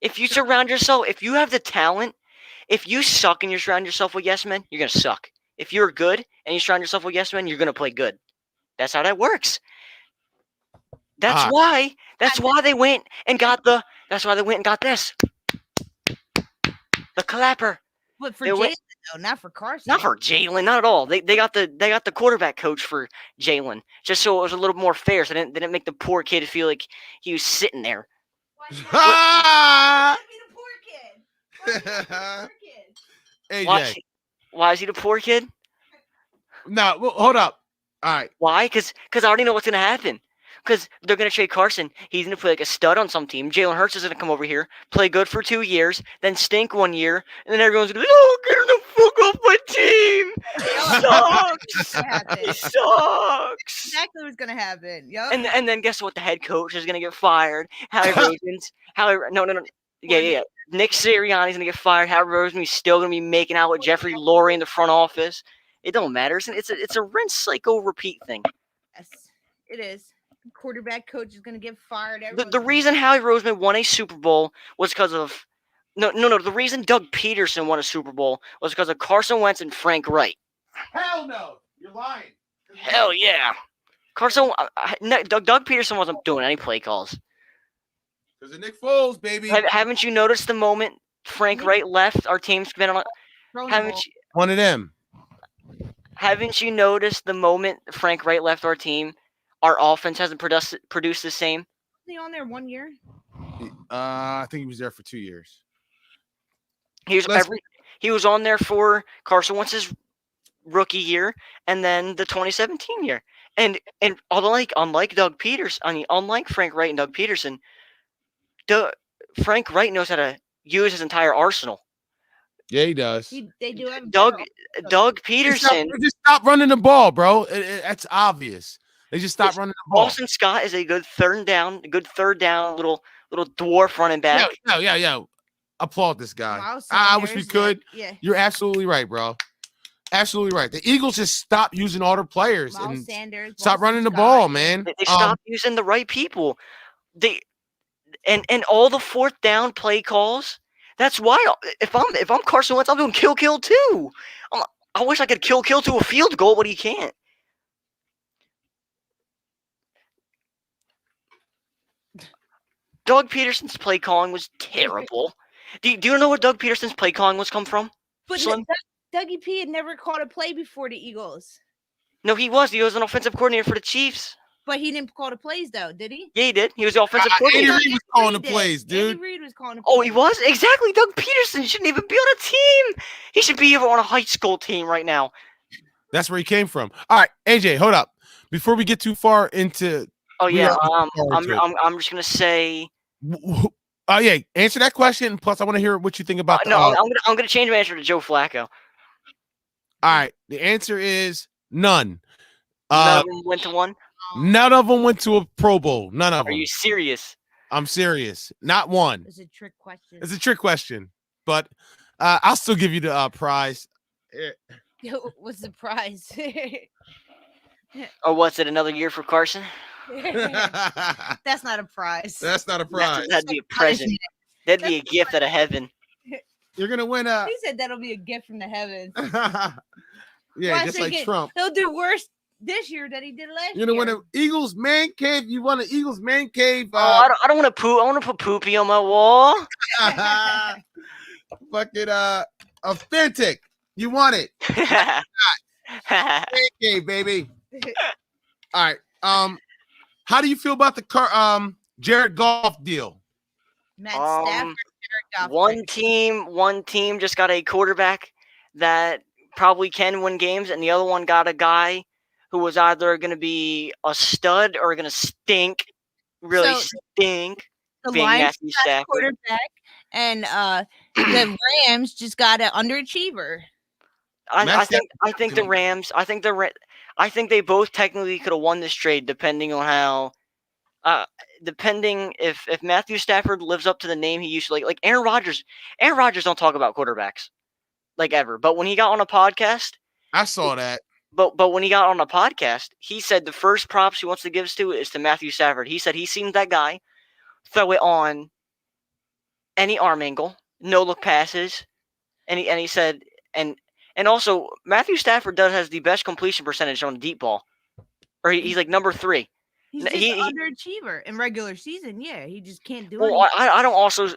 If you surround yourself, if you have the talent, if you suck and you surround yourself with yes men, you're gonna suck. If you're good and you surround yourself with yes men, you're gonna play good. That's how that works. That's why they went and got this. The clapper. But for Jalen, though, not for Carson. Not for Jalen, not at all. They got the quarterback coach for Jalen, just so it was a little more fair. So they didn't make the poor kid feel like he was sitting there. Why AJ. Why is he the poor kid? No, well, hold up. All right. Why? Because I already know what's gonna happen. Because they're gonna trade Carson. He's gonna play like a stud on some team. Jalen Hurts is gonna come over here, play good for 2 years, then stink 1 year, and then everyone's gonna be, oh, get him the fuck off my team. He sucks. He sucks. Exactly what's gonna happen. Yep. And then guess what? The head coach is gonna get fired. Howie Roseman's no. Yeah. Nick Sirianni's gonna get fired. Howie Roseman's still gonna be making out with Jeffrey Lurie in the front office. It don't matter. It's a rinse, cycle, repeat thing. Yes, it is. Quarterback coach is going to get fired. The reason Howie Roseman won a Super Bowl was because of no. The reason Doug Peterson won a Super Bowl was because of Carson Wentz and Frank Wright. Hell no, you're lying. Hell yeah, Doug Peterson wasn't doing any play calls. Because of Nick Foles, baby. Haven't you noticed the moment Frank Wright left? Our team's been on. One of them. Haven't you noticed the moment Frank Wright left our team? Our offense hasn't produced the same. Was he on there 1 year? I think he was there for 2 years. He was on there for Carson Wentz's rookie year and then the 2017 year. And unlike Frank Wright and Doug Peterson, Frank Wright knows how to use his entire arsenal. Yeah, he does. They do have Doug Peterson. Just stop running the ball, bro. That's obvious. They just stopped running the ball. Boston Scott is a good third down little dwarf running back. Yeah. Applaud this guy. Miles I wish Sanders, we could. Yeah. You're absolutely right, bro. Absolutely right. The Eagles just stopped using all their players Miles and Sanders, stop running the Scott. ball, man. They stopped using the right people. and all the fourth down play calls. That's why if I'm Carson Wentz, I'm doing kill too. I wish I could kill to a field goal, but he can't. Doug Peterson's play calling was terrible. Do you know where Doug Peterson's play calling was come from? But Slim? Dougie P had never called a play before the Eagles. No, he was. He was an offensive coordinator for the Chiefs. But he didn't call the plays, though, did he? Yeah, he did. He was the offensive Andy coordinator. Reid was calling the Reid did. plays, dude. Andy Reid was calling the plays. Oh, he was? Exactly. Doug Peterson shouldn't even be on a team. He should be on a high school team right now. That's where he came from. All right, AJ, hold up. Before we get too far into, Oh yeah. are- I'm just gonna say. yeah, answer that question. Plus, I want to hear what you think about. No, I'm gonna change my answer to Joe Flacco. All right, the answer is none. None of them went to one. None of them went to a Pro Bowl. None of Are them. you serious? I'm serious. Not one. It's a trick question. It's a trick question, but I'll still give you the prize. What's the prize? Or what's it? Another year for Carson? That's not a prize. That's not a prize. That'd be a present. That'd be a gift out of heaven. You're gonna win a. He said that'll be a gift from the heavens. Yeah, Well, I just think like Trump. He'll do worse this year than he did last You're gonna year. win an Eagles man cave. You won an Eagles man cave. I don't want to poop. I want to put poopy on my wall. Fucking authentic. You want it. Man cave, baby. All right. How do you feel about the Jared Goff deal? Matt Stafford, Jared Goff. One team just got a quarterback that probably can win games, and the other one got a guy who was either going to be a stud or going to stink, really stink. The being Lions Matthew got a Stafford. quarterback, and the Rams just got an underachiever. I think the Rams. I think they both technically could have won this trade, depending on how. Depending if Matthew Stafford lives up to the name he used to, like Aaron Rodgers. Aaron Rodgers don't talk about quarterbacks like ever. But when he got on a podcast, I saw that. But when he got on a podcast, he said the first props he wants to give is to Matthew Stafford. He said he seen that guy throw it on any arm angle, no look passes, and he said and also Matthew Stafford has the best completion percentage on a deep ball, or he's like number 3. He's just an underachiever in regular season. Yeah, he just can't do it. Well, I don't also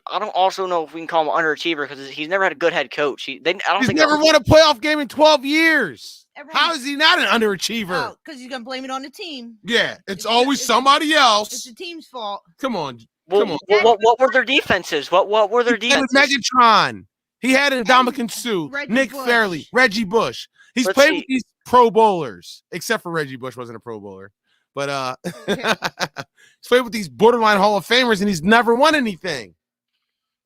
know if we can call him an underachiever because he's never had a good head coach. He's never won a playoff game in 12 years. How is he not an underachiever? Because he's gonna blame it on the team. Yeah, it's always somebody else. It's the team's fault. Come on. Well, what were their defenses? What were their defenses? Megatron. He had Ndamukong Suh, Nick Bush. Fairley, Reggie Bush. He's Let's played see. with these Pro Bowlers, except for Reggie Bush wasn't a Pro Bowler. But he's played with these borderline Hall of Famers, and he's never won anything.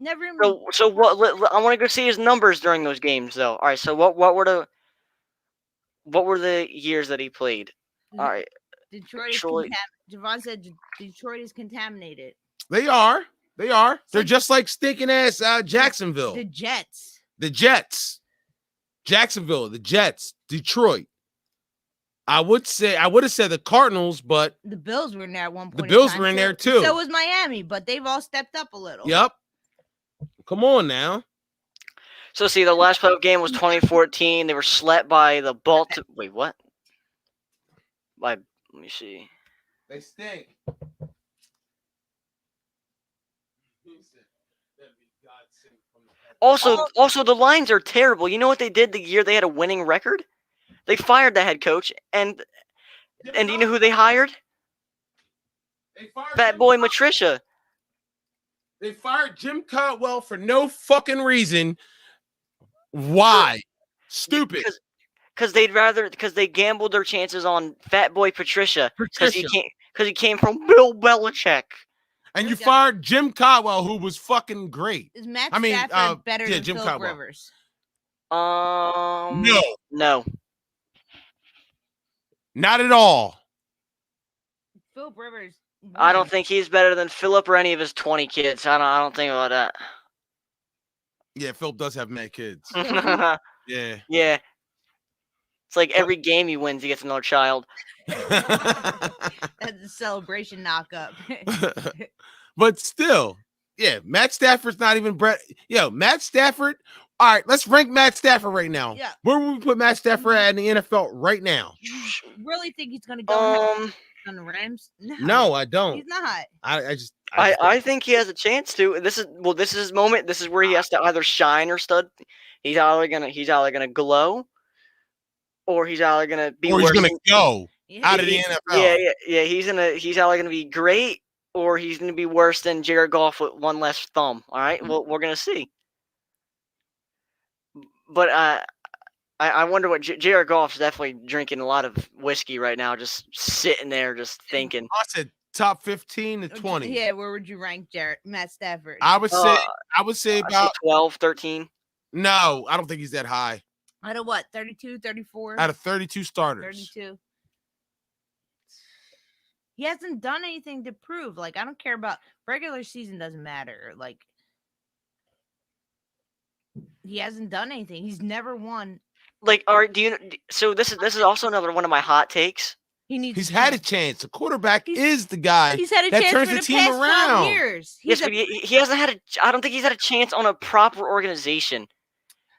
Never. So what? I want to go see his numbers during those games, though. All right. So what were the years that he played? All right. Detroit. Javon said Detroit is contaminated. They are. They're just like stinking ass Jacksonville. The Jets. Jacksonville. The Jets. Detroit. I would have said the Cardinals, but the Bills were in there at one point. The Bills were in there too. So was Miami, but they've all stepped up a little. Yep. Come on now. So see, the last playoff game was 2014. They were slept by the Baltimore. Wait, what? Let me see. They stink. Also, the Lions are terrible. You know what they did the year they had a winning record? They fired the head coach, and do you know who they hired? Fat Boy Matricia. They fired Jim Caldwell for no fucking reason. Why? Stupid. Because they gambled their chances on Fat Boy Patricia because he came from Bill Belichick. And you fired Jim Caldwell, who was fucking great. Is Matt Stafford better than Jim Philip Caldwell. Rivers? No. Not at all. Philip Rivers. I don't think he's better than Philip or any of his 20 kids. I don't think about that. Yeah, Philip does have mad kids. Yeah. Yeah. It's like every game he wins, he gets another child. That's a celebration knock-up. But still, yeah, Matt Stafford's not even Brett. Yo, Matt Stafford. All right, let's rank Matt Stafford right now. Yeah. Where would we put Matt Stafford at in the NFL right now? You really think he's going to go on the Rams? No, I don't. He's not. I think he has a chance to. This is his moment. This is where he has to either shine or stud. He's either gonna glow, or he's either gonna be. Or he's gonna go out of the NFL. Yeah. He's either gonna be great, or he's gonna be worse than Jared Goff with one less thumb. All right, well, we're gonna see. But I wonder what Jared Goff's definitely drinking a lot of whiskey right now, just sitting there, just thinking. I said top 15 to 20. Yeah, where would you rank Matt Stafford? I would say about 12, 13. No, I don't think he's that high. Out of what? 32, 34? Out of 32 starters. 32. He hasn't done anything to prove. Like, I don't care about regular season, doesn't matter. Like, he hasn't done anything. He's never won. Like, so this is also another one of my hot takes. He's had a chance. The quarterback is the guy he's had a that chance turns for the team past 5 around. years. Yes, but he hasn't had I don't think he's had a chance on a proper organization.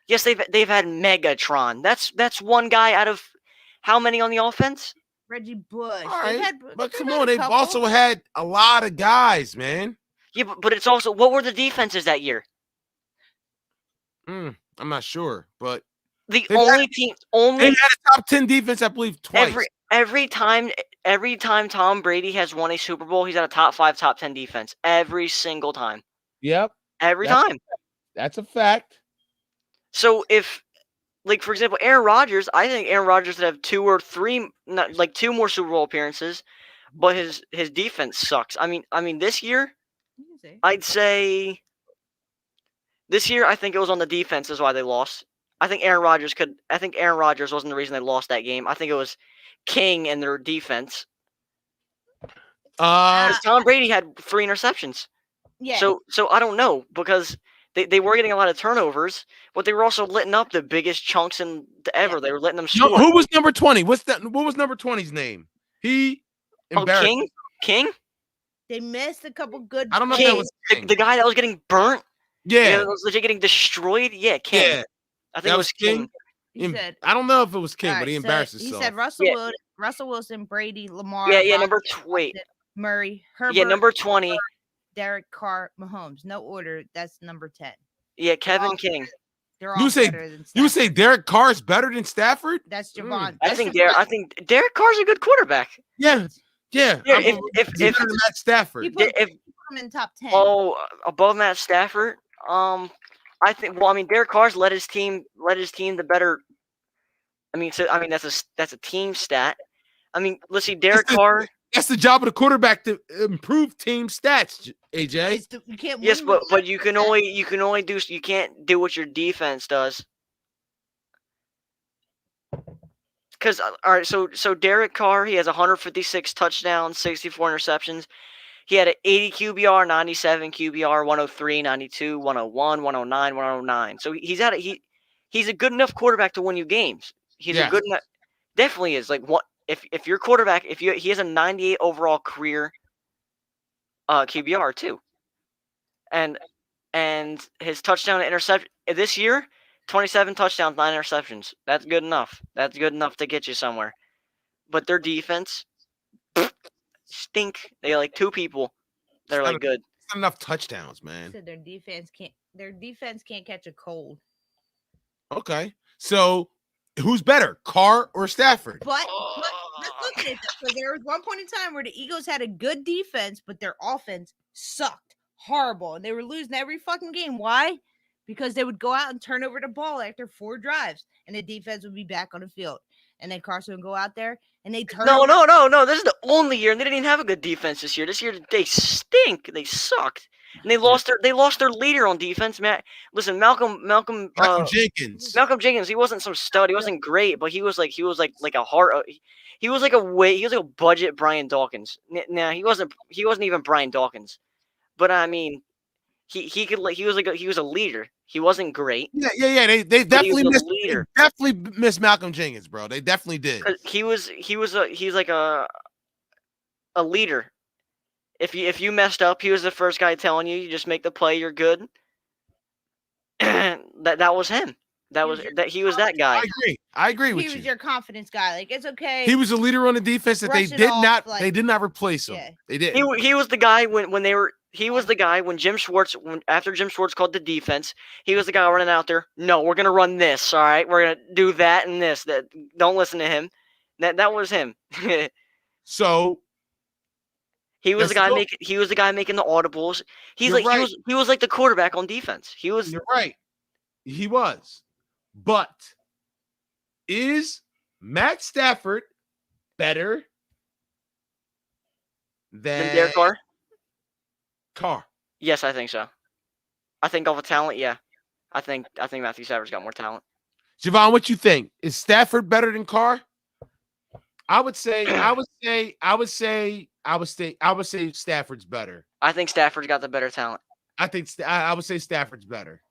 Yes, they've had Megatron. That's one guy out of how many on the offense? Reggie Bush. All right, but come on, they've also had a lot of guys, man. Yeah, but it's also, what were the defenses that year? I'm not sure, but the only team they had a top 10 defense, I believe, twice. Every time Tom Brady has won a Super Bowl, he's at a top 5, top 10 defense every single time. Yep, every time. That's a fact. So if, like, for example, Aaron Rodgers, I think Aaron Rodgers would have 2 or 3, like 2 more Super Bowl appearances, but his defense sucks. I mean, this year, I'd say. This year, I think it was on the defense is why they lost. I think Aaron Rodgers wasn't the reason they lost that game. I think it was King and their defense. Tom Brady had 3 interceptions. Yeah. So I don't know, because they were getting a lot of turnovers, but they were also letting up the biggest chunks ever. Yeah. They were letting them score. Who was number 20? What was number 20's name? He embarrassed. King? They missed a couple good. I don't know if that was the guy that was getting burnt. Yeah, that was legit getting destroyed. Yeah, King. Yeah. I think it was King. I don't know if it was King, but he embarrassed himself. He said Russell Wilson, Brady, Lamar. Yeah, number 20. Murray, Herbert. Yeah, number 20. Derek Carr, Mahomes. No order. That's number 10. Yeah, Kevin King. They're all better than Stafford. You say Derek Carr is better than Stafford? That's Javon. I think Derek Carr's a good quarterback. Yeah. If Matt Stafford, you put him in top 10. Oh, above Matt Stafford. I think. Well, Derek Carr's led his team the better. That's a team stat. Let's see, Derek Carr. That's the job of the quarterback, to improve team stats, AJ. You can't. Yes, but you can't do what your defense does. Because all right, so Derek Carr, he has 156 touchdowns, 64 interceptions. He had an 80 QBR, 97 QBR, 103, 92, 101, 109, 109. So he's a good enough quarterback to win you games. He's a good enough. Definitely is. Like, what if your quarterback, he has a 98 overall career QBR too. And his touchdown to interception this year, 27 touchdowns, 9 interceptions. That's good enough. That's good enough to get you somewhere. But their defense stink. They like 2 people. They're like good. Not enough touchdowns, man. So their defense can't catch a cold. Okay. So who's better, Carr or Stafford? But let's look at it. So there was one point in time where the Eagles had a good defense, but their offense sucked horrible. And they were losing every fucking game. Why? Because they would go out and turn over the ball after 4 drives, and the defense would be back on the field. And then Carson would go out there, and they turn. No. This is the only year, and they didn't even have a good defense this year. This year they stink. They sucked, and they lost their leader on defense. Listen, Malcolm Jenkins. Malcolm Jenkins. He wasn't some stud. He wasn't great, but he was like a heart. He was like a budget Brian Dawkins. Nah, he wasn't even Brian Dawkins, but he was a leader. He wasn't great. Yeah. They definitely missed Malcolm Jenkins, bro. They definitely did. He's like a leader. If you messed up, he was the first guy telling you just make the play, you're good. that was him. He was that guy. I agree with He you. was your confidence guy. Like, it's okay. He was a leader on the defense that Brush it off, like- they did not replace him. Yeah. They didn't. He was the guy when they were. He was the guy when after Jim Schwartz called the defense, he was the guy running out there. No, we're gonna run this. All right, we're gonna do that and this. That don't listen to him. That was him. So he was that's the guy making the audibles. You're right. He was like the quarterback on defense. He was. You're right. He was. But is Matt Stafford better than Derek Carr? Carr? Yes, I think so. I think of a talent, yeah. I think Matthew Stafford's got more talent. Javon, what you think? Is Stafford better than Carr? I would say Stafford's better. I think Stafford's got the better talent. I would say Stafford's better.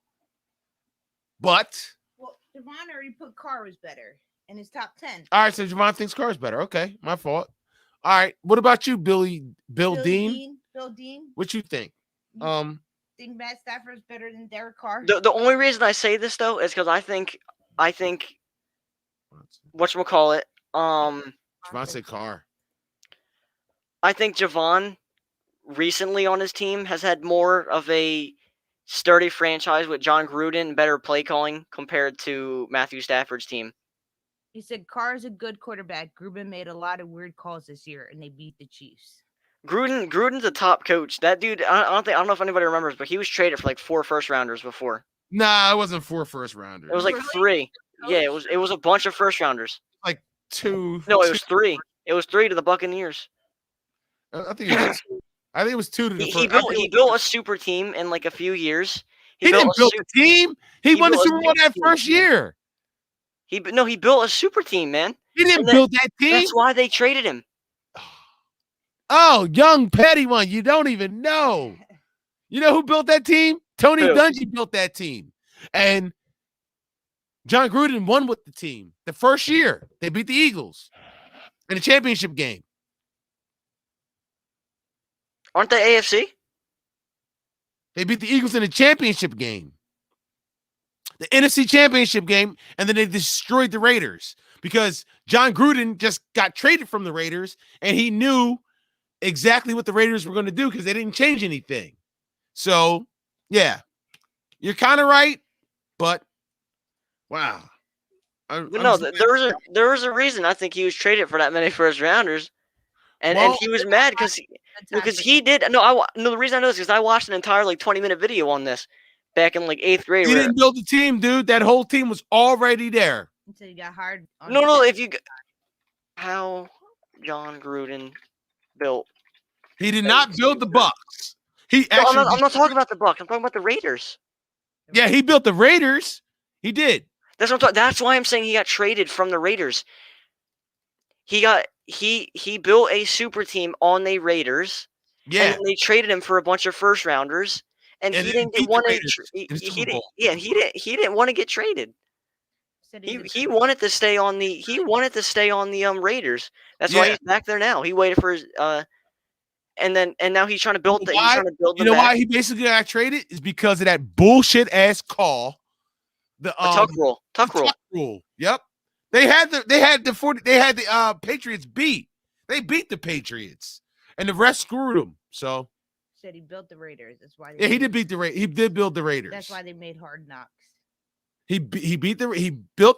But Well, Devon already put Carr was better in his top 10. all right, so Javon thinks Carr's better. Okay, my fault. All right, what about you, Bill Dean? Bill Dean. What you think? Think Matt Stafford's better than Derek Carr? The only reason I say this though is because I think whatchamacallit, Javon said Carr. I think Javon recently on his team has had more of a sturdy franchise with John Gruden, better play calling compared to Matthew Stafford's team. He said Carr is a good quarterback. Gruden made a lot of weird calls this year, and they beat the Chiefs. Gruden's a top coach. That dude, I don't know if anybody remembers, but he was traded for like 4 first-rounders before. Nah, it wasn't 4 first-rounders. It was like 3. Yeah, it was a bunch of first-rounders. Like 2. No, it was 3. It was 3 to the Buccaneers. I think it was 2. I think it was 2 to the He built a super team in like a few years. He didn't build a team. He won the built a Super Bowl that super first team. year. He built a super team, man. He didn't build that team. That's why they traded him. Oh, young petty one. You don't even know. You know who built that team? Tony Who? Dungy built that team. And John Gruden won with the team the first year. They beat the Eagles in the championship game. Aren't they AFC? They beat the Eagles in the championship game. The NFC championship game, and then they destroyed the Raiders because John Gruden just got traded from the Raiders, and he knew exactly what the Raiders were going to do because they didn't change anything. So, yeah, you're kind of right, but wow. There was a reason I think he was traded for that many first rounders, and he was mad because he did. No, the reason I know is because I watched an entire like 20-minute video on this back in like 8th grade. He didn't build the team, dude. That whole team was already there. Until you got hard. No. How John Gruden built? He did not build the Bucks. I'm not talking about the Bucks. I'm talking about the Raiders. Yeah, he built the Raiders. He did. That's why I'm saying he got traded from the Raiders. He built a super team on the Raiders. Yeah. And they traded him for a bunch of first rounders. And he didn't want to. He didn't want to get traded. He wanted to stay on the Raiders. That's why he's back there now. He waited for his and now he's trying to build the. He's trying to build. You know why he basically got traded is because of that bullshit ass call. The tuck rule. Tuck rule. Yep. They had the Patriots beat. They beat the Patriots, and the rest screwed them. So. Said he built the Raiders. That's why. He did beat the Raiders. He did build the Raiders. That's why they made Hard Knocks. He built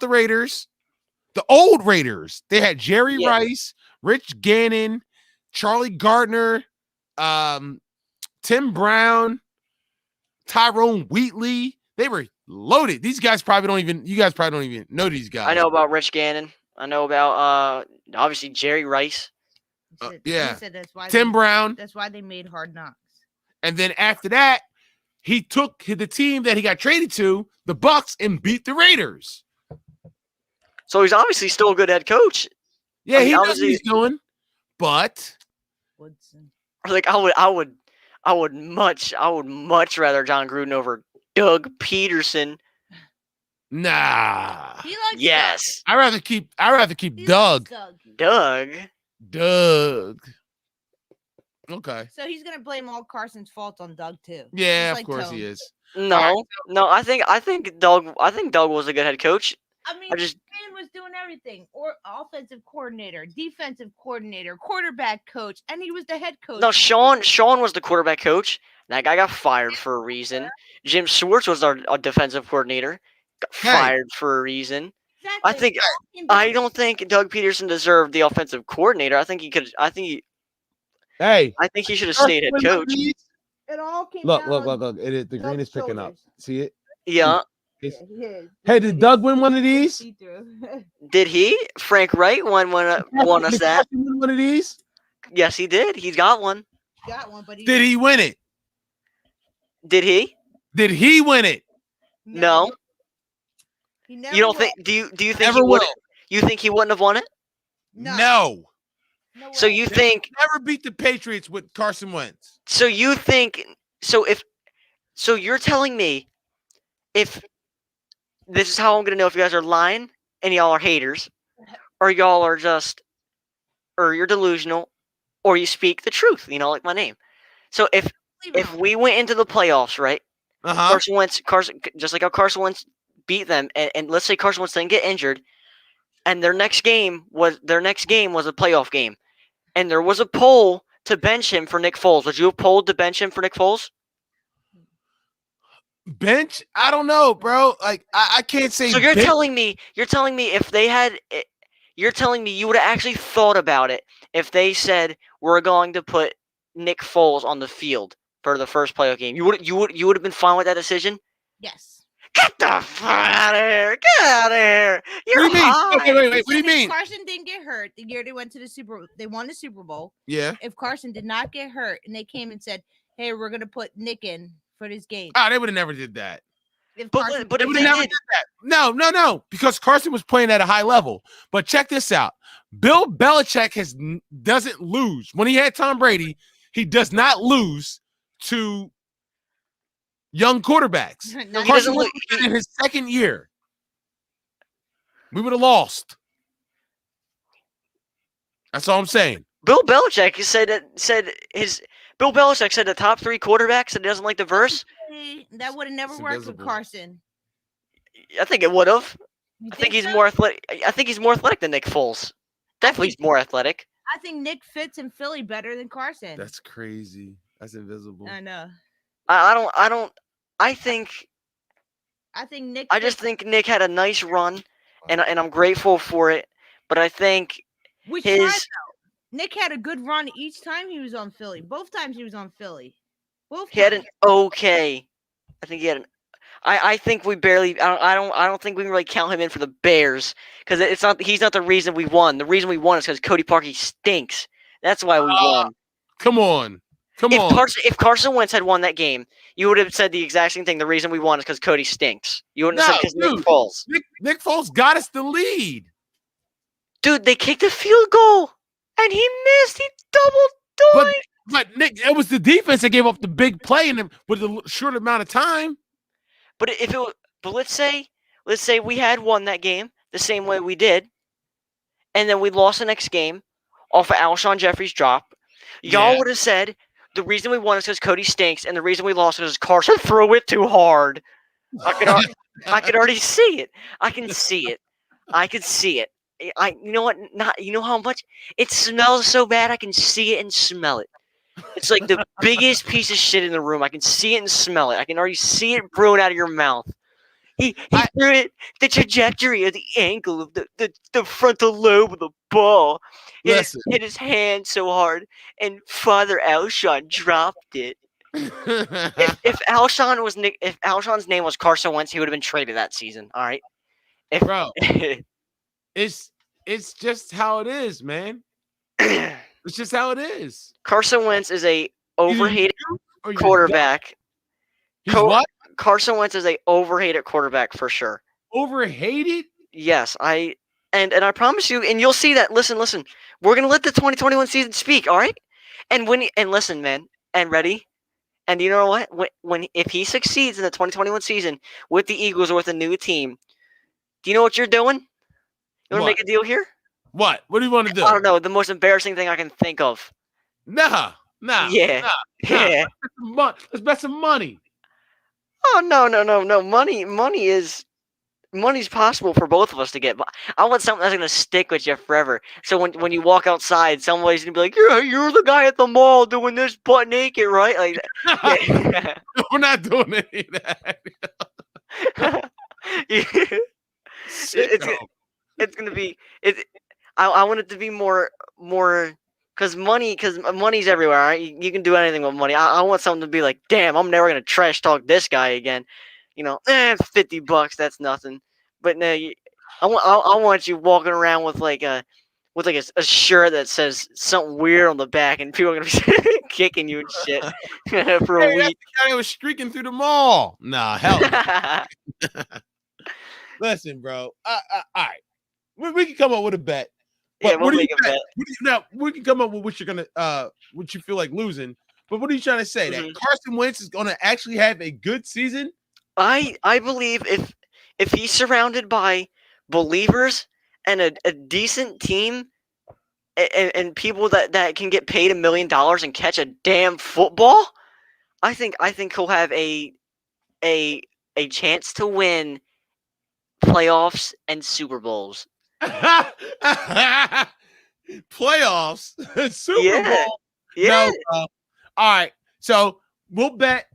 the Raiders, the old Raiders. They had Jerry Rice, Rich Gannon, Charlie Gardner, Tim Brown, Tyrone Wheatley. They were loaded. These guys probably don't even know these guys. I know about Rich Gannon. I know about obviously Jerry Rice. He said that's why Tim Brown. That's why they made Hard Knocks. And then after that, he took the team that he got traded to, the Bucks, and beat the Raiders. So he's obviously still a good head coach. Yeah, he knows what he's doing. But like I would much rather John Gruden over Doug Peterson. Nah. He likes yes. I'd rather keep Doug. Doug. Okay. So he's gonna blame all Carson's fault on Doug too. Yeah, Just of like course Tone. he is. No, no. I think Doug was a good head coach. I mean, I just man was doing everything, or offensive coordinator, defensive coordinator, quarterback coach, and he was the head coach. no. Sean was the quarterback coach. That guy got fired for a reason. Jim Swartz was our defensive coordinator. Got Hey. fired for a reason. Exactly. I don't think Doug Peterson deserved the offensive coordinator. I think he could. Hey, I think he should have stayed head coach. It all came look. down on Look. It is the green is picking up. shoulders. See it? Yeah. Yeah, he is. Hey, did Doug win one of these? See-through. Did he? Frank Wright won us Did that. Carson win one of these? Yes, he did. He's got one. Got one, but Did he win it? Did he? Did he win it? No. He never You don't will. think? Do you think Never he would? will. You think he wouldn't have won it? No. No So way. you think? Never beat the Patriots with Carson Wentz. So you think? So if? So you're telling me, if this is how I'm gonna know if you guys are lying and y'all are haters, or y'all are just, or you're delusional, or you speak the truth. You know, like my name. So if we went into the playoffs, right? Carson Wentz, just like how Carson Wentz beat them, and let's say Carson Wentz didn't get injured, and their next game was a playoff game, and there was a poll to bench him for Nick Foles. Would you have polled to bench him for Nick Foles? Bench? I don't know, bro. Like I can't say. So you're bench. telling me if they had, you're telling me you would have actually thought about it if they said we're going to put Nick Foles on the field for the first playoff game. You would have been fine with that decision? Yes. Get the fuck out of here! Get out of here! You're What do you mean? high. Okay, wait. What do you If mean? Carson didn't get hurt the year they went to the they won the Super Bowl. Yeah. If Carson did not get hurt and they came and said, "Hey, we're gonna put Nick in for this game," Oh, they would have never did that. if But Carson, if They would they have never did, did that. No. Because Carson was playing at a high level. But check this out. Bill Belichick doesn't lose. When he had Tom Brady, he does not lose to young quarterbacks. Not he doesn't Carson was in his second year. We would have lost. That's all I'm saying. Bill Belichick said the top three quarterbacks that he doesn't like the verse. that would have never It's worked invisible. with Carson. I think it would have. You I think he's so? more athletic. I think he's more athletic than Nick Foles. Definitely, he's more athletic. I think Nick fits in Philly better than Carson. That's crazy. That's invisible. I know. I don't. I think. I think Nick. I just think Nick had a nice run, and I'm grateful for it. But I think Which his time, though? Nick had a good run each time he was on Philly. Both times he was on Philly. Both he had an times. okay. I think he had an. I think we barely. I don't think we can really count him in for the Bears because it's not. He's not the reason we won. The reason we won is because Cody Parkey stinks. That's why we won. Come on. If Carson Wentz had won that game, you would have said the exact same thing. The reason we won is because Cody stinks. You wouldn't have said because Nick Foles. Nick Foles got us the lead. Dude, they kicked a field goal and he missed. He double doinked. But Nick, it was the defense that gave up the big play in with a short amount of time. But let's say we had won that game the same way we did, and then we lost the next game off of Alshon Jeffrey's drop. Y'all would have said the reason we won is because Cody stinks, and the reason we lost is Carson threw it too hard. I could already see it. I can see it. You know what? You know how much it smells so bad. I can see it and smell it. It's like the biggest piece of shit in the room. I can see it and smell it. I can already see it brewing out of your mouth. He threw it, the trajectory of the angle of the frontal lobe of the ball. Hit his hand so hard, and Father Alshon dropped it. if Alshon's name was Carson Wentz, he would have been traded that season. All right, Bro, it's just how it is, man. It's just how it is. Carson Wentz is a overhated Or you're quarterback. He's what? Carson Wentz is a overhated quarterback for sure. Overhated? Yes, I promise you, and you'll see that. Listen. We're gonna let the 2021 season speak, all right? And listen, man, and ready. And you know what? If he succeeds in the 2021 season with the Eagles or with a new team, do you know what you're doing? You want to make a deal here? What? What do you want to do? I don't know. The most embarrassing thing I can think of. Nah. Nah. Yeah. Nah. Yeah. Let's bet some money. Oh no. Money's possible for both of us to get. But I want something that's gonna stick with you forever. So when you walk outside, somebody's gonna be like, "Yeah, you're the guy at the mall doing this butt naked, right?" Like, yeah. We're not doing any of that. Yeah. It's Sicko. it's gonna be it. I want it to be more because money's everywhere. Right? You can do anything with money. I want something to be like, damn, I'm never gonna trash talk this guy again. $50, that's nothing. But no, I want you walking around with like a shirt that says something weird on the back, and people are gonna be kicking you and shit for a Hey, that's week. the guy that was streaking through the mall. Nah, hell no. Listen, bro. All right. We can come up with a bet. Yeah, But we'll make a bet. Now we can come up with what you're gonna what you feel like losing. But what are you trying to say? That Carson Wentz is gonna actually have a good season? I believe if he's surrounded by believers and a decent team and people that can get paid $1 million and catch a damn football, I think he'll have a chance to win playoffs and Super Bowls. Playoffs, Super Yeah. Bowl. Yeah. No, all right. So we'll bet.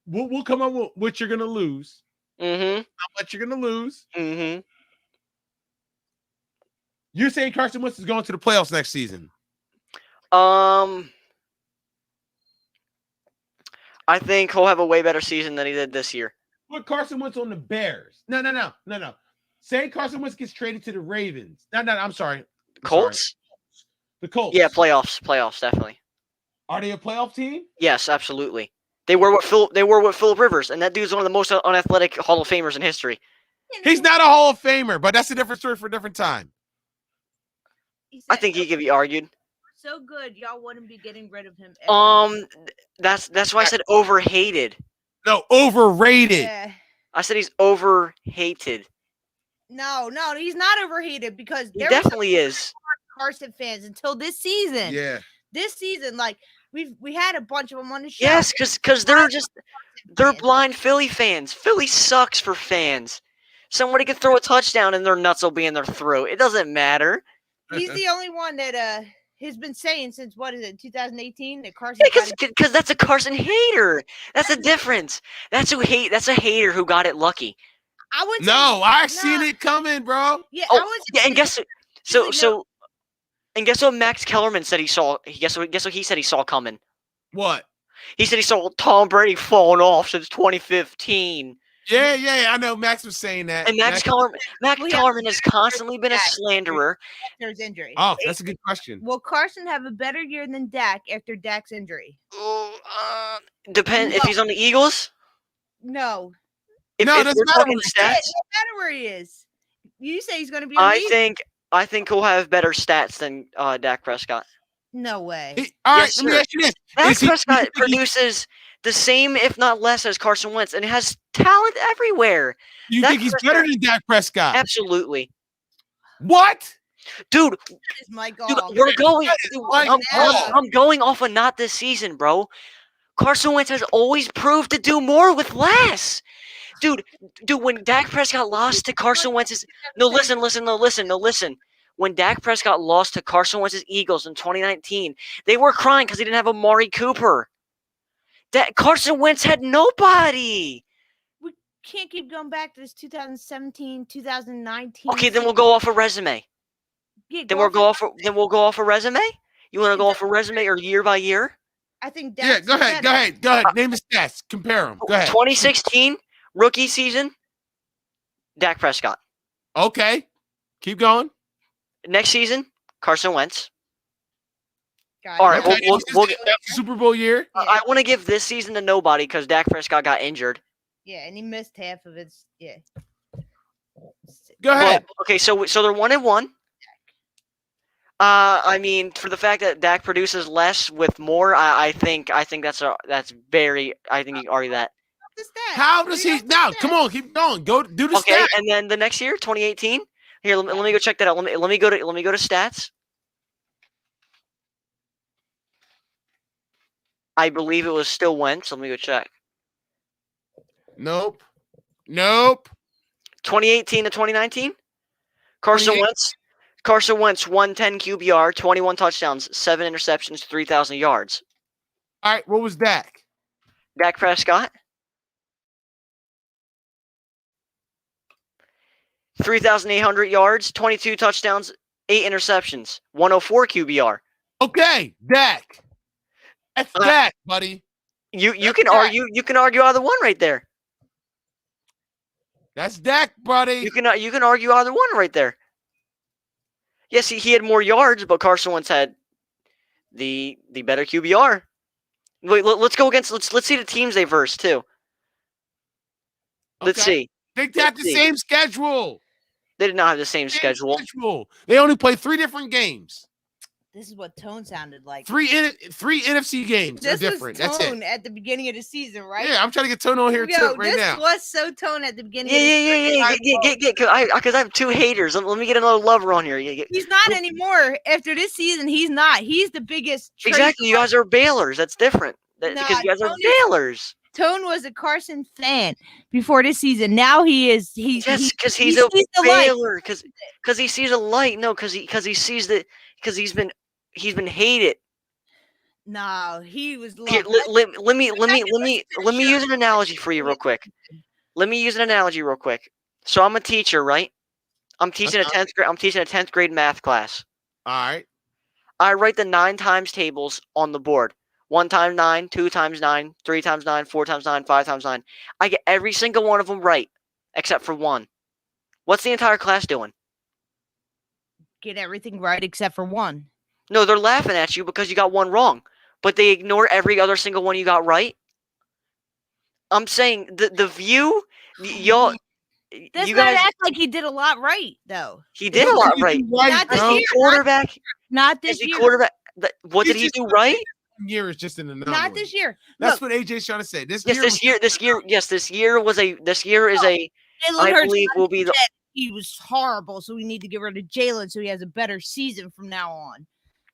We'll come up with what you're gonna lose. Mm-hmm. How much you're gonna lose? Mm-hmm. You're saying Carson Wentz is going to the playoffs next season? I think he'll have a way better season than he did this year. Put Carson Wentz on the Bears. No. Say Carson Wentz gets traded to the Ravens. No. I'm sorry. Colts? The Colts. Yeah, playoffs, definitely. Are they a playoff team? Yes, absolutely. They were with Philip Rivers, and that dude's one of the most unathletic Hall of Famers in history. He's not a Hall of Famer, but that's a different story for a different time. I think he could be argued. So good, y'all wouldn't be getting rid of him. That's why I said overhated. No, overrated. Yeah. I said he's overhated. No, he's not overhated because He there definitely is. Carson fans until this season. Yeah. This season, like we had a bunch of them on the show. Yes, because they're blind Philly fans. Philly sucks for fans. Somebody could throw a touchdown and their nuts will be in their throat. It doesn't matter. He's the only one that has been saying since 2018 that Carson. Yeah, because that's a Carson hater. That's a difference. That's a hater who got it lucky. I would. I seen it coming, bro. Yeah. And guess what Max Kellerman said he saw. Guess what he said he saw coming. What? He said he saw Tom Brady falling off since 2015. Yeah, I know. Max was saying that. And Max Kellerman has constantly been a slanderer. There's injury. Oh, that's a good question. Will Carson have a better year than Dak after Dak's injury? Depend if he's on the Eagles. No. If it doesn't matter talking It stats, doesn't matter where he is. You say he's going to be on the Eagles? I think he'll have better stats than Dak Prescott. No way. All right, Yes, let me sir. ask you this. Dak Prescott produces the same, if not less, as Carson Wentz, and has talent everywhere. Do you think he's better than Dak Prescott? Absolutely. What? Dude, Mike we're going. I'm going off of not this season, bro. Carson Wentz has always proved to do more with less. Dude, when Dak Prescott lost to Carson Wentz's... No, listen. When Dak Prescott lost to Carson Wentz's Eagles in 2019, they were crying because he didn't have Amari Cooper. Carson Wentz had nobody. We can't keep going back to this 2017, 2019. Okay, then we'll go off a resume. Yeah, Then we'll go off a resume? You want to go off a resume or year by year? I think Dak's go ahead. Name the stats. Compare them. Go ahead. 2016 rookie season, Dak Prescott. Okay. Keep going. Next season, Carson Wentz. Got All right, Okay, we'll that's the Super Bowl year. I want to give this season to nobody because Dak Prescott got injured. Yeah, and he missed half of it. Yeah. Go ahead. Okay, so they're 1-1. I mean, for the fact that Dak produces less with more, I think that's very. I think you can argue that. How does he now? Come on, keep going. Go do the Okay, stats. and then the next year, 2018. Here, let me go check that out. Let me go to stats. I believe it was still Wentz. Let me go check. Nope. 2018 to 2019. Carson Wentz. Carson Wentz 110 QBR, 21 touchdowns, 7 interceptions, 3,000 yards. All right, what was Dak? Dak Prescott. 3,800 yards, 22 touchdowns, 8 interceptions, 104 QBR. Okay, Dak. That's Dak, buddy. You can argue either one right there. That's Dak, buddy. You can argue either one right there. Yes, he had more yards, but Carson Wentz had the better QBR. Wait, let's go against let's see the teams they versed too. Let's see. They got the same schedule. They did not have the same schedule. They only played 3 different games. This is what Tone sounded like. 3 NFC games are different. Was Tone That's it. at the beginning of the season, right? Yeah, I'm trying to get Tone on here too right now. This was so Tone at the beginning. Yeah. Because I have 2 haters. Let me get another lover on here. He's not anymore. After this season, he's not. He's the biggest. Exactly. You guys are Baylors. That's different. Because you guys are Baylors. Tone was a Carson fan before this season. Now he is. Yes, because he's a Baylor. Because he sees a light. No, because he sees that. Because he's been hated. No, he was. Here, let me use an analogy for you real quick. Let me use an analogy real quick. So I'm a teacher, right? I'm teaching a 10th grade math class. All right. I write the 9 times tables on the board. 1 times 9, 2 times 9, 3 times 9, 4 times 9, 5 times 9. I get every single one of them right, except for 1. What's the entire class doing? Get everything right except for 1. No, they're laughing at you because you got 1 wrong, but they ignore every other single one you got right. I'm saying the view, y'all. Does you not guys act like he did a lot right, though. He did a lot right. Not this year. Quarterback. Not this year. Quarterback. What did he do right? Year is just an anomaly. Not this year. That's what AJ's trying to say. This year is a. I believe will be the. He was horrible, so we need to get rid of Jalen so he has a better season from now on.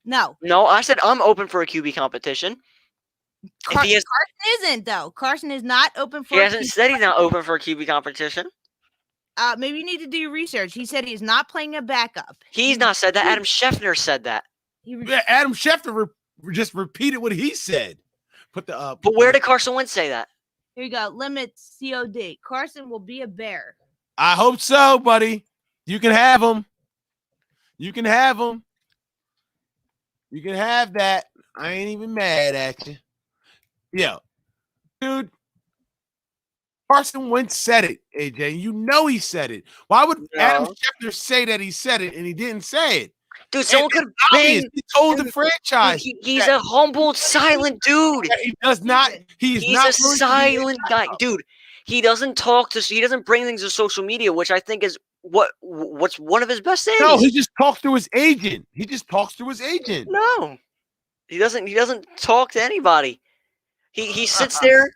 No, I said I'm open for a QB competition. Carson isn't though. Carson is not open for. He hasn't said he's not open for a QB competition. Maybe you need to do your research. He said he's not playing a backup. He's not said that. Adam Schefter said that. Adam Schefter just repeated what he said. But where did Carson Wentz say that? Here you go. Limit COD. Carson will be a Bear. I hope so, buddy. You can have him. You can have him. You can have that. I ain't even mad at you. Yeah. Dude. Carson Wentz said it, AJ. You know he said it. Why would Adam Schefter say that he said it and he didn't say it? Dude, someone could bang. He told the franchise. He's a humble, silent dude. He does not. He's not a silent guy, dude. He doesn't talk to. He doesn't bring things to social media, which I think is what's one of his best things. No, he just talks to his agent. No, he doesn't. He doesn't talk to anybody. He sits there,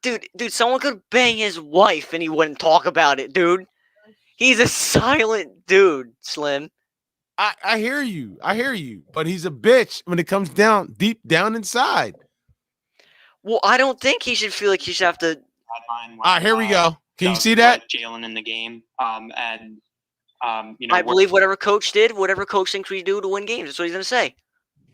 dude. Someone could bang his wife and he wouldn't talk about it, dude. He's a silent dude, Slim. I hear you, but he's a bitch when it comes down deep down inside. Well, I don't think he should feel like he should have to. Here we go. Can you see that? Jalen in the game, I believe whatever coach did, whatever coach thinks we do to win games. That's what he's gonna say.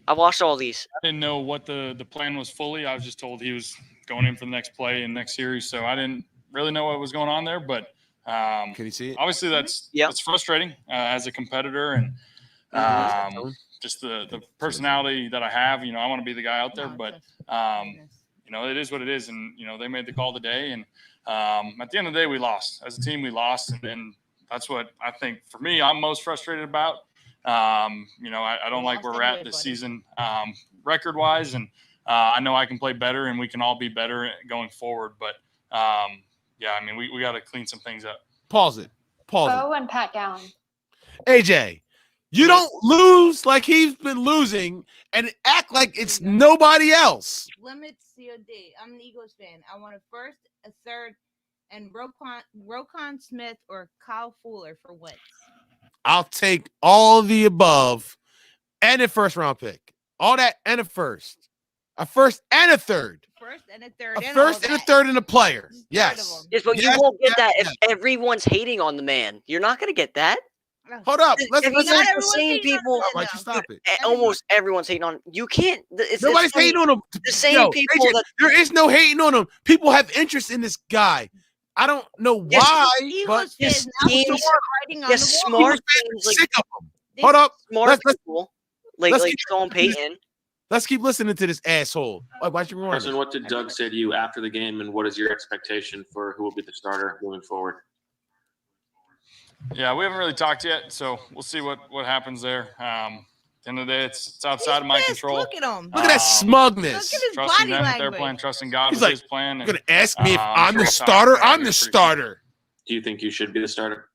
I watched all these. I didn't know what the plan was fully. I was just told he was going in for the next play and next series, so I didn't really know what was going on there. But can you see it? Obviously, that's frustrating as a competitor and. Just the personality that I have, I want to be the guy out there, but it is what it is. And, they made the call today. And at the end of the day, we lost. As a team, we lost. And that's what I think, for me, I'm most frustrated about. I don't like where we're at this season record-wise. And I know I can play better and we can all be better going forward. But, we got to clean some things up. Pause it. Bo and Pat Gowan. AJ. You don't lose like he's been losing and act like it's nobody else. Limit COD. I'm an Eagles fan. I want a first, a third, and Roquan Smith or Kyle Fuller for Wentz. I'll take all of the above and a first round pick. All that and a first. A first and a third. First and a third. A first and a third and a player. Yes. Yes, but you Yes, won't get yes, that if yes. everyone's hating on the man. You're not going to get that. Hold up. Let's If you listen. got the same people, Why'd you stop it? almost everyone's hating on. You can't. It's Nobody's funny. hating on him. The same Yo, people AJ, that there is no hating on him. People have interest in this guy. I don't know Yes, why, but yes, teams, yes, smart teams, like sick of him. Hold up. smart Let's people, let's like keep- Sean Payton. Let's keep listening to this asshole. Why'd you rewind Carson, it? what did Doug say to you after the game, and what is your expectation for who will be the starter moving forward? Yeah, we haven't really talked yet, so we'll see what happens there. At the end of the day, it's outside of my control. Look at him. Look at that smugness. Look at his Trusting body them with their language. plan, trusting God He's with like, his plan. You're going to ask me if I'm I'm sure the it's not starter? gonna I'm be the pretty soon. starter. Do you think you should be the starter?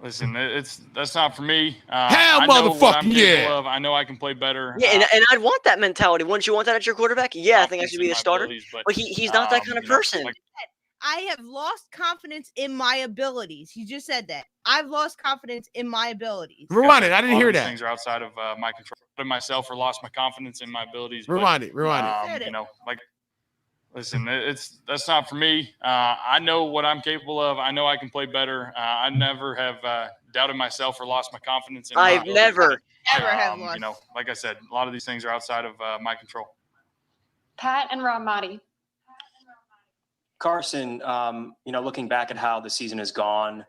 Listen, that's not for me. Hell, I know what I'm motherfucking capable yeah. of. I know I can play better. Yeah, and I'd want that mentality. Wouldn't you want that at your quarterback? Yeah, I think I should be the starter. But he's not that kind of person. I have lost confidence in my abilities. He just said that. I've lost confidence in my abilities. Rewind it. I didn't A lot hear of these that. Things are outside of my control. I myself or lost my confidence in my abilities. but, Rewind it. Rewind it. You know, like, listen, that's not for me. I know what I'm capable of. I know I can play better. I never have doubted myself or lost my confidence in my I've abilities. never have lost. You know, like I said, a lot of these things are outside of my control. Pat and Ramadi. Carson, looking back at how the season has gone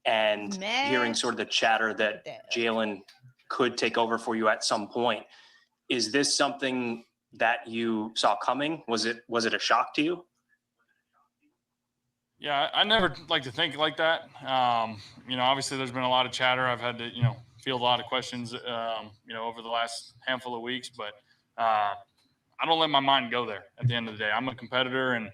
and hearing sort of the chatter that Jalen could take over for you at some point, is this something that you saw coming? Was it a shock to you? Yeah, I never like to think like that. Obviously there's been a lot of chatter. I've had to, field a lot of questions, over the last handful of weeks, but I don't let my mind go there at the end of the day. I'm a competitor, and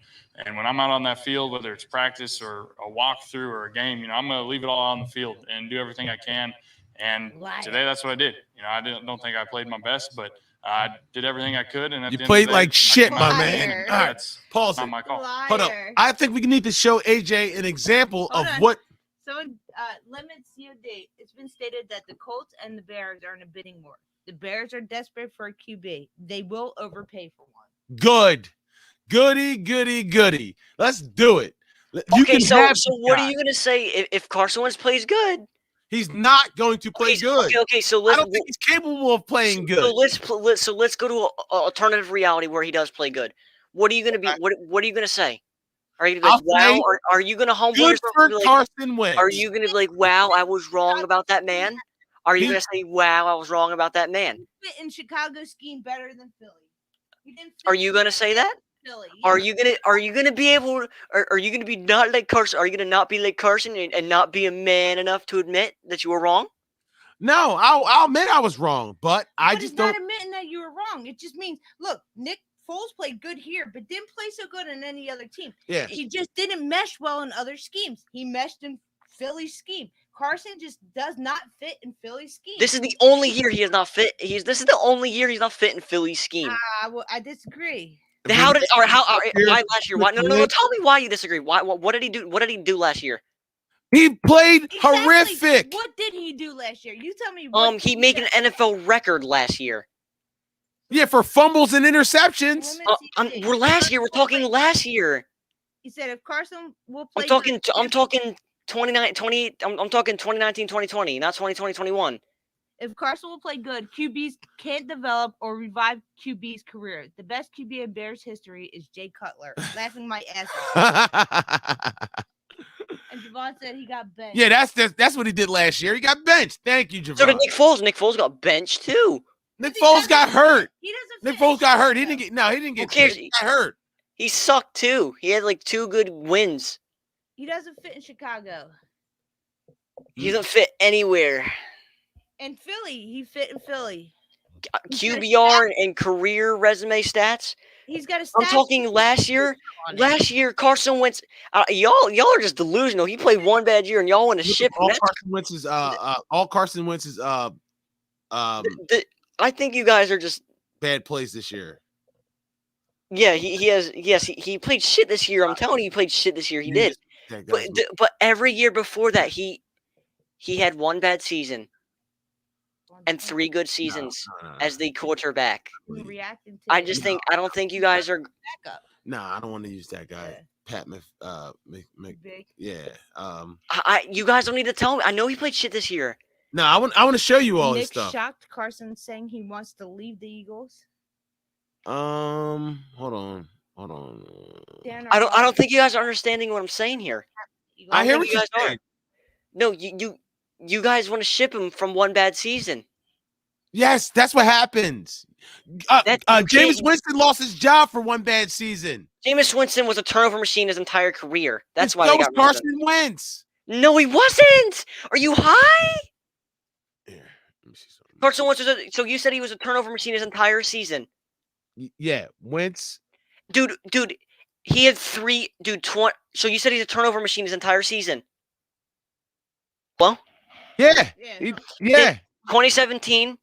when I'm out on that field, whether it's practice or a walkthrough or a game, I'm going to leave it all on the field and do everything I can. And today, that's what I did. I don't think I played my best, but I did everything I could. And at You the end played of the day, like shit, I my came out man. and All right, that's pause not it. my call. Hold up. I think we need to show AJ an example Hold of on. what. Someone limits COD. It's been stated that the Colts and the Bears are in a bidding war. The Bears are desperate for a QB. They will overpay for one. Good. Goody. Let's do it. You Okay, can so have what this are you guy. going to say if Carson Wentz plays good? He's not going to play good. Okay, so I let's. don't think he's capable of playing good. So let's go to a alternative reality where he does play good. What are you going to be? What are you going to say? Are you going to be like, I'll wow? say Or are you going to humble Good yourself? for and be like, Carson Wentz. are you going to be like, wow, I was wrong about that man? Are you going to say, wow, I was wrong about that man? Fit in Chicago's scheme better than Philly. He didn't fit Are you going to say that? Philly. Are you gonna be able? Are you gonna be not like Carson? Are you gonna not be like Carson and not be a man enough to admit that you were wrong? No, I'll admit I was wrong, but I But just it's not don't. admitting that you were wrong. It just means, look, Nick Foles played good here, but didn't play so good in any other team. Yeah. He just didn't mesh well in other schemes. He meshed in Philly's scheme. Carson just does not fit in Philly's scheme. This is the only year he is not fit. This is the only year he's not fit in Philly's scheme. I disagree. Why last year? Why? No. Tell me why you disagree. Why? What did he do? What did he do last year? He played Exactly. horrific. What did he do last year? You tell me. He made an NFL record last year. Yeah, for fumbles and interceptions. We're last year. We're talking last year. He said if Carson will play. I'm talking 2019, 2020, not 2020, 21. If Carson will play good, QBs can't develop or revive QB's career. The best QB in Bears history is Jay Cutler. Laughing my ass off. And Javon said he got benched. Yeah, that's what he did last year. He got benched. Thank you, Javon. So did Nick Foles. Nick Foles got benched too. Nick Foles got hurt. He doesn't. Nick Foles got hurt. He didn't get. Who cares? He got hurt. He sucked too. He had like 2 good wins. He doesn't fit in Chicago. He doesn't fit anywhere. And Philly, he fit in Philly. QBR and career resume stats. He's got a. I'm talking last year. Last year, Carson Wentz. Y'all are just delusional. He played one bad year, and y'all want to ship him. All Carson Wentz's I think you guys are just bad plays this year. Yeah, he has. Yes, he played shit this year. I'm telling you, he played shit this year. He did. But every year before that, he had one bad season. and 3 good seasons No. as the quarterback. Reacting to I it. just think I don't think you guys are. Backup. Nah, I don't want to use that guy. Yeah. Pat Big. yeah. You guys don't need to tell me. I know he played shit this year. No, I want to show you all his Nick stuff. shocked Carson saying he wants to leave the Eagles. Hold on. Dan I don't think you guys are understanding what I'm saying here. I hear think what you're saying. No, you guys want to ship him from one bad season. Yes, that's what happens. Jameis Winston lost his job for one bad season. Jameis Winston was a turnover machine his entire career. That's why that they was got rid of Carson him. Wentz. No, he wasn't. Are you high? Here, let me see something. Carson Wentz so you said he was a turnover machine his entire season. Yeah, Wentz. Dude, he had 3. So you said he's a turnover machine his entire season. Well, Yeah. 2017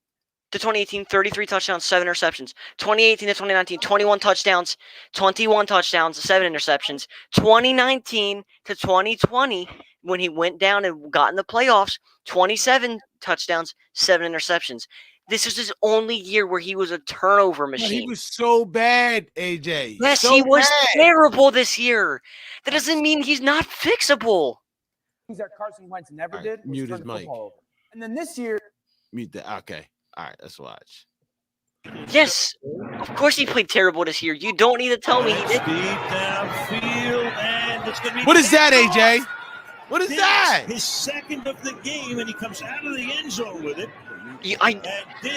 to 2018, 33 touchdowns, 7 interceptions. 2018 to 2019, 21 touchdowns, 21 touchdowns, 7 interceptions. 2019 to 2020, when he went down and got in the playoffs, 27 touchdowns, 7 interceptions. This is his only year where he was a turnover machine. He was so bad, AJ. Yes, so he was bad. terrible this year. That doesn't mean he's not fixable. Things that Carson Wentz never All right, did was mute turn his the mic. football over. And then this year, Mute that. Okay. All right, let's watch. Yes, of course he played terrible this year. You don't need to tell me he did. What is that, AJ? What is that? His second of the game, and he comes out of the end zone with it.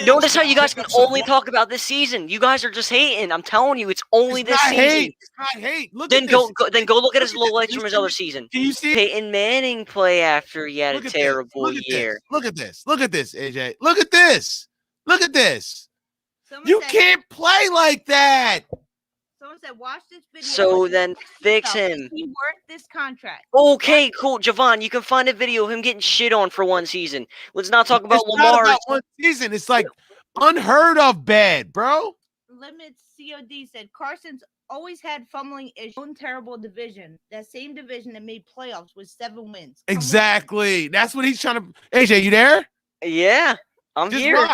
Notice how you guys can only talk about this season. You guys are just hating. I'm telling you, it's only this season. It's not hate. Look then at go this. go look at his lowlights from his other season. Can you see Peyton Manning play after he had a terrible year? Look at this, AJ. Look at this. You can't play like that. Someone said, watch this video. So then fix him. Is he worth this contract? Okay, cool. Javon, you can find a video of him getting shit on for one season. Let's not talk about It's Lamar. not about one season. It's like unheard of bad, bro. Limits COD said Carson's always had fumbling issues. Own terrible division. That same division that made playoffs with 7 wins. Exactly. That's what he's trying to. AJ, you there? Yeah, I'm Just here.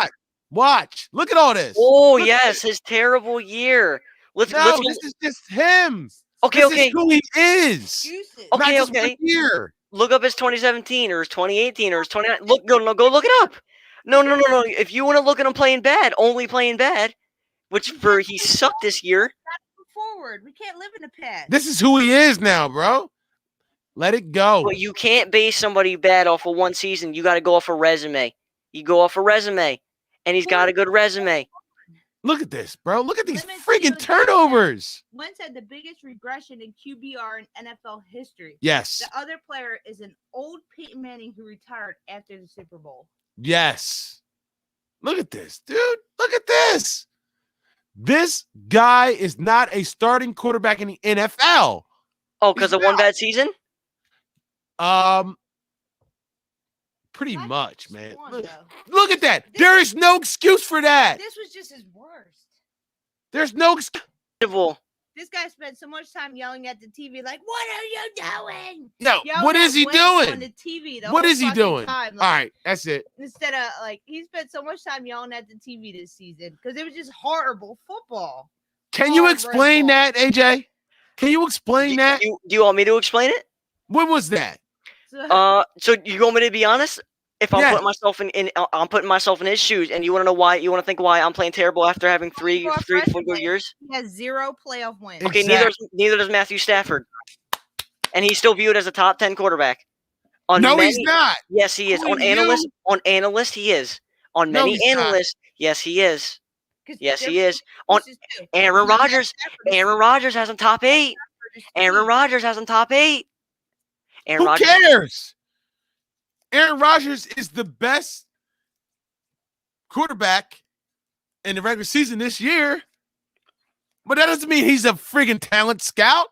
Watch. Look at all this. Oh, Look yes, his terrible year. Let's this is just him. Okay, this okay. is who he is. Okay, Not just okay. one year. Look up his 2017 or his 2018 or his 29. Go look it up. No. If you want to look at him playing bad, only playing bad, which he sucked this year. Forward. We can't live in the past. This is who he is now, bro. Let it go. But you can't base somebody bad off of one season. You got to go off a resume. You go off a resume, and he's got a good resume. Look at this, bro. Look at these freaking turnovers. Wentz had the biggest regression in QBR in NFL history. Yes. The other player is an old Peyton Manning who retired after the Super Bowl. Yes. Look at this, dude. Look at this. This guy is not a starting quarterback in the NFL. Oh, because of one bad season? Pretty much, man. Look at that. There is no excuse for that. This was just his worst. There's no excuse. This guy spent so much time yelling at the TV, like, "What are you doing?" No, Yelling what is at he Wentz doing? On the TV What whole is he fucking doing? time, All right, that's it. Instead of he spent so much time yelling at the TV this season because it was just horrible football. Can you explain that, AJ? Can you explain that? Do you want me to explain it? What was that? So you want me to be honest? If I'm putting myself I'm putting myself in his shoes, and you want to know why? You want to think why I'm playing terrible after having three to 4 good years? He has 0 playoff wins. Okay, neither does Matthew Stafford, and he's still viewed as a top 10 quarterback. No, he's not. Yes, he is. On analyst, he is. On many analysts, yes, he is. Yes, he is. On Aaron Rodgers has him top 8. Aaron Rodgers has him top 8. Who cares? Aaron Rodgers is the best quarterback in the regular season this year, but that doesn't mean he's a friggin' talent scout.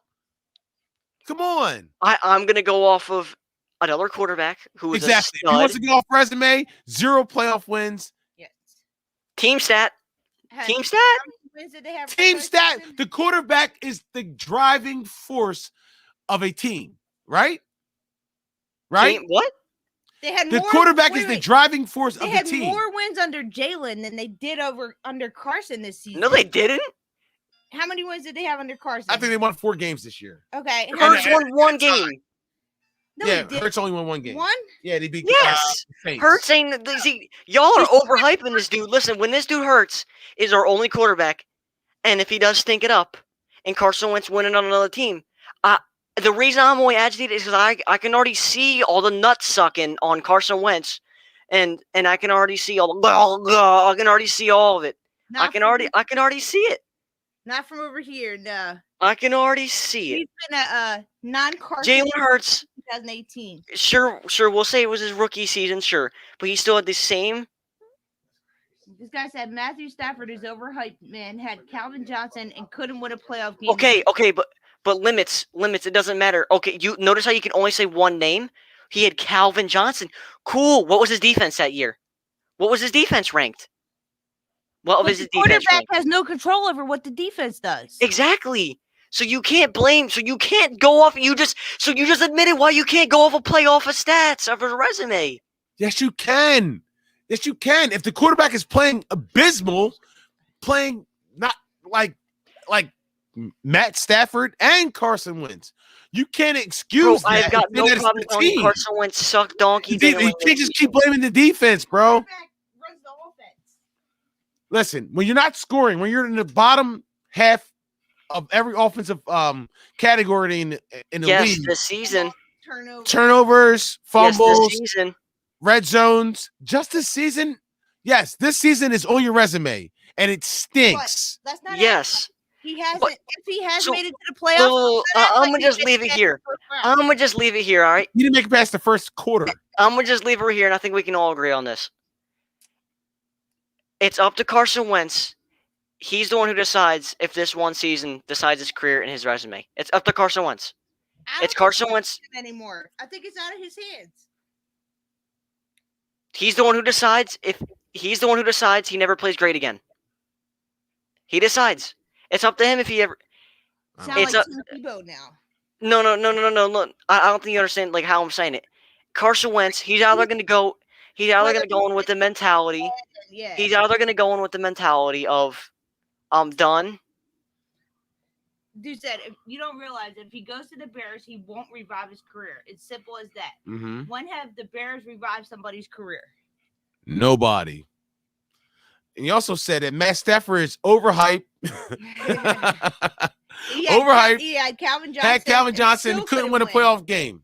Come on. I'm going to go off of another quarterback who is a stud. He wants to go off resume, 0 playoff wins. Yes. Team stat. Team stat. Wins did they have? Team stat. The quarterback is the driving force of a team, right? Right? What? They had The more, quarterback is the driving force They of the had team. more wins under Jalen than they did under Carson this season. No, they didn't. How many wins did they have under Carson? I think they won 4 games this year. Okay. Hurts won 1 game. No, yeah, Hurts only won 1 game. One? Yeah, they beat. Yes. Saints. Hurts ain't. See, y'all are overhyping this dude. Listen, when this dude Hurts is our only quarterback, and if he does stink it up, and Carson Wentz winning on another team, the reason I'm only agitated is because I can already see all the nuts sucking on Carson Wentz, and I can already see all the I can already see all of it. I can already see it. Not from over here, no. I can already see it. He's been a non-Carson. Jalen Hurts, 2018. Sure. We'll say it was his rookie season, sure, but he still had the same. This guy said Matthew Stafford is overhyped, man. Had Calvin Johnson and couldn't win a playoff game. Okay, but limits. It doesn't matter. Okay, you notice how you can only say one name. He had Calvin Johnson. Cool. What was his defense that year? What was his defense ranked? What was his defense ranked? Quarterback has no control over what the defense does. Exactly. So you can't blame. So you can't go off. You just admitted why you can't go off a playoff of stats of a resume. Yes, you can. Yes, you can. If the quarterback is playing abysmal, playing not like Matt Stafford and Carson Wentz, you can't excuse that. I've got no problem telling Carson Wentz suck donkey. You can't just keep blaming the defense, bro. Listen, when you're not scoring, when you're in the bottom half of every offensive category in the league, this season, turnovers, fumbles, this season. Red zones, just this season. Yes, this season is on your resume, and it stinks. That's not yes. He hasn't. If he has made it to the playoffs, I'm gonna just leave it here. I'm gonna just leave it here. All right. You didn't make it past the first quarter. I'm gonna just leave it here, and I think we can all agree on this. It's up to Carson Wentz. He's the one who decides if this one season decides his career and his resume. It's up to Carson Wentz. It's Carson Wentz anymore. I think it's out of his hands. He's the one who decides he never plays great again. He decides. It's up to him if he ever. Sound like Tim Tebow now. No. Look, I don't think you understand like how I'm saying it. Carson Wentz, he's either going to go. He's either going to go in with the mentality. Yeah. He's either going to go in with the mentality of, I'm done. Dude said, if you don't realize if he goes to the Bears, he won't revive his career. It's simple as that. Mm-hmm. When have the Bears revived somebody's career? Nobody. And he also said that Matt Stafford is overhyped. Overhyped. He had Calvin Johnson. Had Calvin Johnson, couldn't win a playoff game.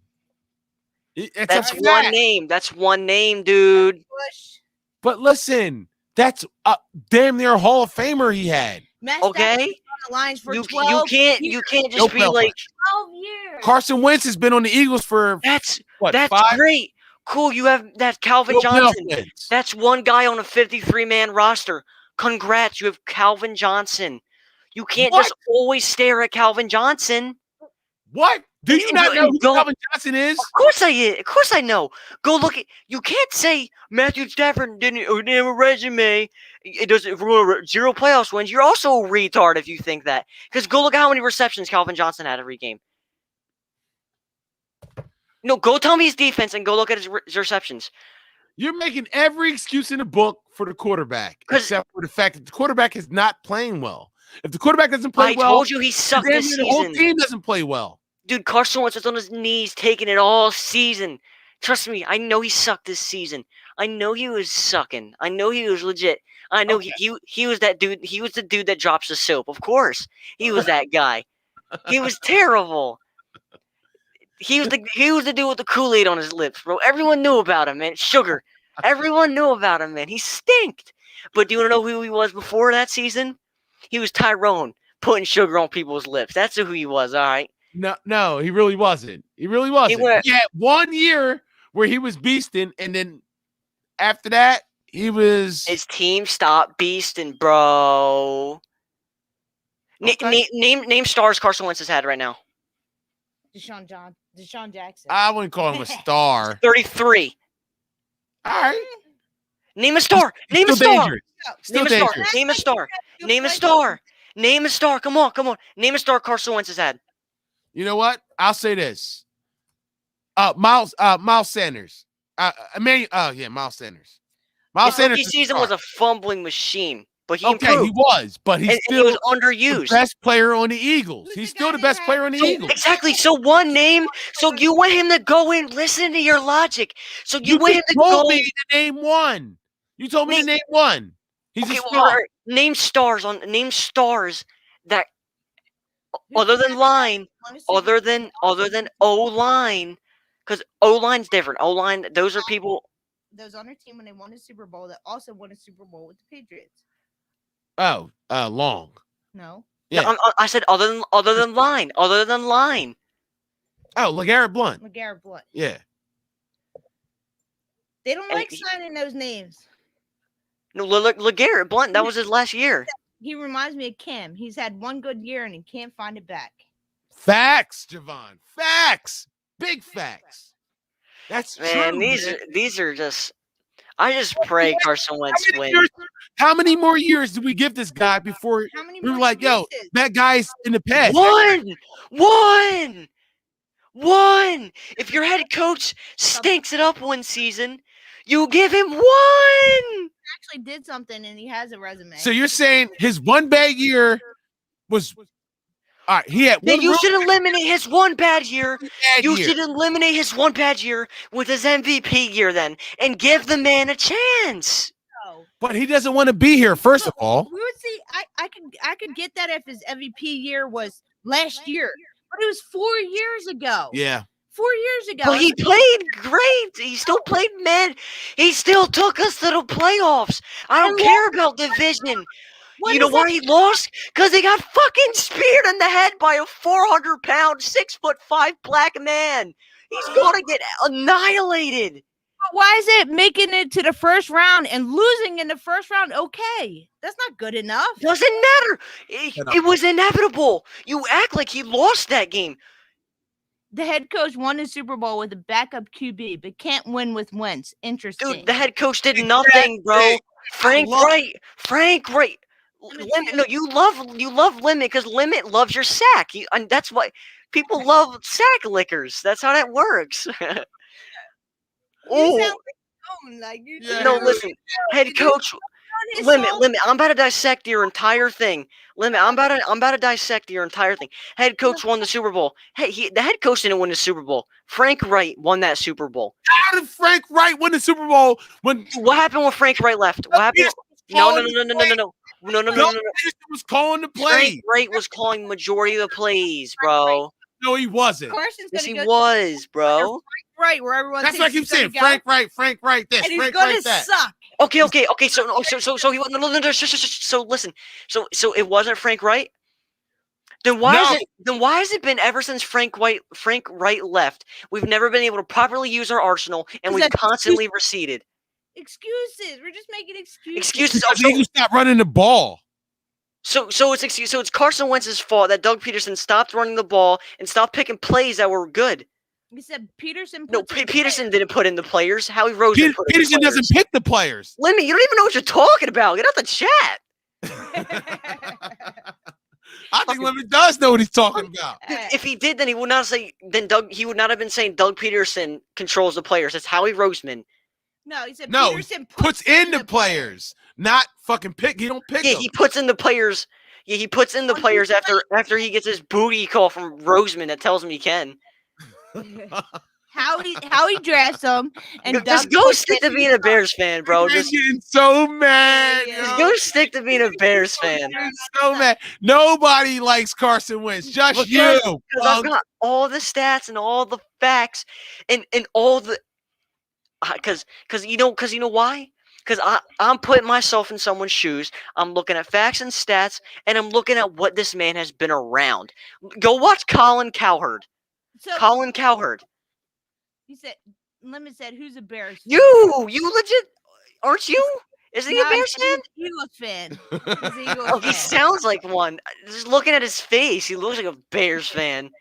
That's one name. That's one name, dude. But listen, that's a damn near Hall of Famer he had. Okay. The lines for you 12 can't just be like 12 years. Carson Wentz has been on the Eagles for that's 5? Great. Cool. You have that Calvin Johnson. That's one guy on a 53-man roster. Congrats. You have Calvin Johnson. You can't just always stare at Calvin Johnson. What? Do you not know who Calvin Johnson is? Of course I know. Go look at. You can't say Matthew Stafford didn't have a resume. It doesn't 0 playoffs wins. You're also a retard if you think that. Because go look at how many receptions Calvin Johnson had every game. No, go tell me his defense and go look at his receptions. You're making every excuse in the book for the quarterback, except for the fact that the quarterback is not playing well. If the quarterback doesn't play well, I told you he sucked this season. The whole team doesn't play well. Dude, Carson Wentz was on his knees taking it all season. Trust me, I know he sucked this season. I know he was sucking. I know he was legit. I know he was that dude. He was the dude that drops the soap. Of course, he was that guy. He was terrible. He was the dude with the Kool-Aid on his lips, bro. Everyone knew about him, man. Sugar. Everyone knew about him, man. He stinked. But do you want to know who he was before that season? He was Tyrone putting sugar on people's lips. That's who he was, all right? No, he really wasn't. He really wasn't. He had 1 year where he was beasting, and then after that, he was... His team stopped beasting, bro. Okay. Name stars Carson Wentz has had right now. Deshaun Jackson. I wouldn't call him a star. 33. All right. Name a star. Name a star. Name a star. Name a star. Name a star. Name a star. Come on. Name a star Carson Wentz has had. You know what? I'll say this. Miles Sanders. Miles Sanders. Miles His rookie Sanders season was a fumbling machine, but he okay, improved. he was, but he's and still he was the underused. best player on the Eagles. He's still the best player on the Eagles. Exactly. So one name. So you want him to go in. Listen to your logic. So you want him to told go. me to name one. You told me to name one. He's okay. a Well, star. all right. Name stars that other than line, other than O line, because O line's different. O line. Those are people. Those on their team when they won the Super Bowl that also won a Super Bowl with the Patriots. Oh, Long. No. Yeah. No, I said other than line. Oh, LeGarrette Blount. LeGarrette Blount. Yeah. They don't like signing those names. No, LeGarrette Blount. That was his last year. He reminds me of Cam. He's had one good year and he can't find it back. Facts, Javon. Facts. Big facts. That's Man, true. these are just. I just pray Carson Wentz wins. How many more years do we give this guy before we're like, yo, that guy's in the past? One. If your head coach stinks it up one season, you give him one. He actually did something and he has a resume. So you're saying his one bad year was all right. He had one. Then you should eliminate his one bad year. You should eliminate his one bad year with his MVP year then, and give the man a chance. But he doesn't want to be here. First of all, we would see. I could get that if his MVP year was last year, but it was 4 years ago. Yeah. 4 years ago. But he played great. He still played, man. He still took us to the playoffs. I don't care about division. You know why he lost? Because he got fucking speared in the head by a 400-pound, 6'5" black man. He's gonna get annihilated. But why is it making it to the first round and losing in the first round? Okay, that's not good enough. Doesn't matter. It was inevitable. You act like he lost that game. The head coach won the Super Bowl with a backup QB, but can't win with Wentz. Interesting. Dude, the head coach did nothing, bro. Frank Wright. No, you love Limit because Limit loves your sack. And that's why people love sack lickers. That's how that works. Listen, head coach. Limit. I'm about to dissect your entire thing. Limit. I'm about to dissect your entire thing. Head coach won the Super Bowl. Hey, the head coach didn't win the Super Bowl. Frank Wright won that Super Bowl. How did Frank Wright win the Super Bowl? What happened when Frank Wright left? What happened? No. Was calling the plays. Frank Wright was calling majority of the plays, bro. No, he wasn't. Yes, he was, bro. Right, where everyone. That's what I keep saying. Frank Wright this. And he's Frank gonna Wright that. suck. Okay. So he so listen. So it wasn't Frank Wright. Then why has it been ever since Frank Wright left? We've never been able to properly use our arsenal, and we've constantly receded. Excuses. We're just making excuses. Excuses. You stop running the ball. So it's Carson Wentz's fault that Doug Peterson stopped running the ball and stopped picking plays that were good. You said Peterson. No, Peterson didn't put in the players. Howie Roseman put in Peterson the players. doesn't pick the players. Lemmy, you don't even know what you're talking about. Get out the chat. I think Lemmy does know what he's talking about. If he did, then he would not say. He would not have been saying Doug Peterson controls the players. It's Howie Roseman. No, he said Peterson puts in the players, not fucking pick. He don't pick them. He puts in the players. Yeah, he puts in the players after he gets his booty call from Roseman that tells him he can. How he dressed them and just go stick to being a Bears fan, bro. Just getting so mad. Just go stick to being a Bears fan. So mad. Nobody likes Carson Wentz. Just you. Because I've got all the stats and all the facts and all the. Because you know why? Because I'm putting myself in someone's shoes. I'm looking at facts and stats, and I'm looking at what this man has been around. Go watch Colin Cowherd. Colin Cowherd. He said, Lemon said, who's a Bears fan? You legit, aren't you? Is he a Bears fan? Eagles fan. Oh, he sounds like one. Just looking at his face, he looks like a Bears fan.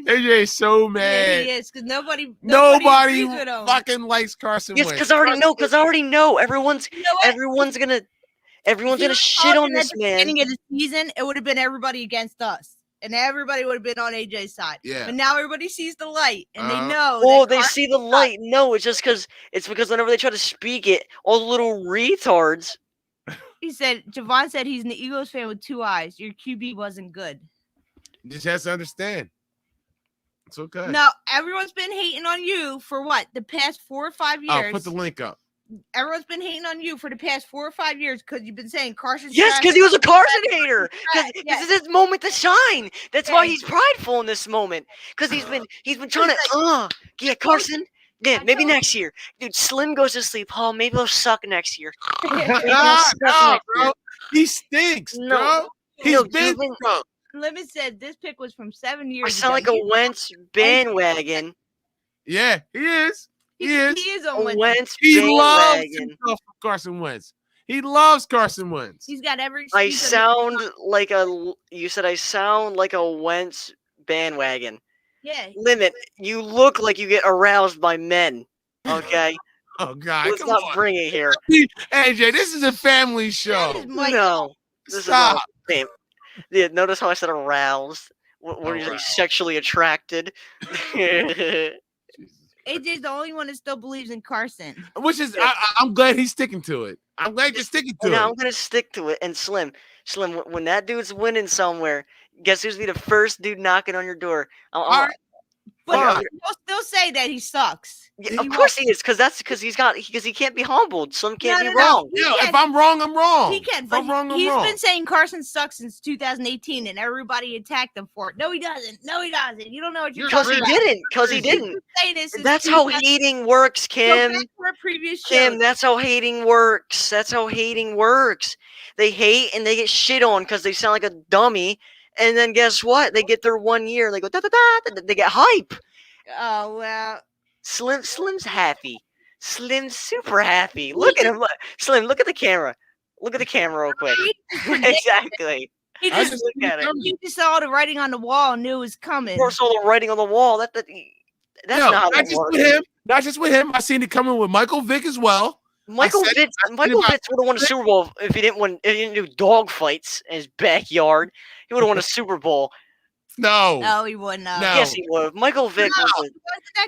AJ is so mad. Yeah, he is, because nobody fucking likes Carson Wentz. Yes, because I already know. Everyone's gonna shit on this man. Beginning of the season, it would have been everybody against us. and everybody would have been on AJ's side. Yeah. But now everybody sees the light, and they know. Oh, that they Carson see the light. No, it's because whenever they try to speak it, all the little retards. He said, Javon said he's an Eagles fan with 2 eyes. Your QB wasn't good. You just has to understand. It's okay. No, everyone's been hating on you for what? The past 4 or 5 years. Oh, put the link up. Everyone's been hating on you for the past 4 or 5 years because you've been saying Carson. Yes, because he was a Carson hater. Because this is his moment to shine. That's why he's prideful in this moment. Because he's been trying to yeah, Carson. Yeah, maybe next year. Dude, Slim goes to sleep. Oh, maybe he'll suck next year. No, bro. He stinks, bro. He's been drunk. Lemon said this pick was from 7 years I sound ago. like a Wentz bandwagon. Yeah, he is. He is on Wentz. He loves bandwagon. himself for Carson Wentz. He loves Carson Wentz. He's got every I excuse. sound like a. You said I sound like a Wentz bandwagon. Yeah. Limit. You look like you get aroused by men. Okay. Oh God! Let's not bring it here. AJ, this is a family show. No. This Stop. is not a Yeah, notice how I said aroused. We're usually sexually attracted. AJ's the only one that still believes in Carson. Which is, I'm glad he's sticking to it. I'm glad you're sticking to it. I'm gonna stick to it. And Slim, when that dude's winning somewhere, guess who's be the first dude knocking on your door? But he'll still say that he sucks. Yeah, of course he is, because he can't be humbled. Slim can't be wrong. Yeah, if I'm wrong, I'm wrong. He can. If I'm wrong, I'm he's wrong. been saying Carson sucks since 2018, and everybody attacked him for it. No, he doesn't. No, he doesn't. You don't know what you're talking about. Because he didn't. Say this since That's how 2000 hating works, Kim. Go back to our previous Kim, shows. that's how hating works. That's how hating works. They hate and they get shit on because they sound like a dummy. And then guess what? They get their 1 year. They go da da da. They get hype. Oh well. Slim's happy. Slim's super happy. Look at him. Slim, look at the camera. Look at the camera real quick. Exactly. He just look at it. You just saw the writing on the wall and knew it was coming. Of course, all the writing on the wall. That's not how it works. Not just with him. I seen it coming with Michael Vick as well. Michael Vick would have won a Super Bowl if he didn't do dog fights in his backyard. He would have won a Super Bowl. No, he wouldn't. No. Yes, he would. Michael Vick.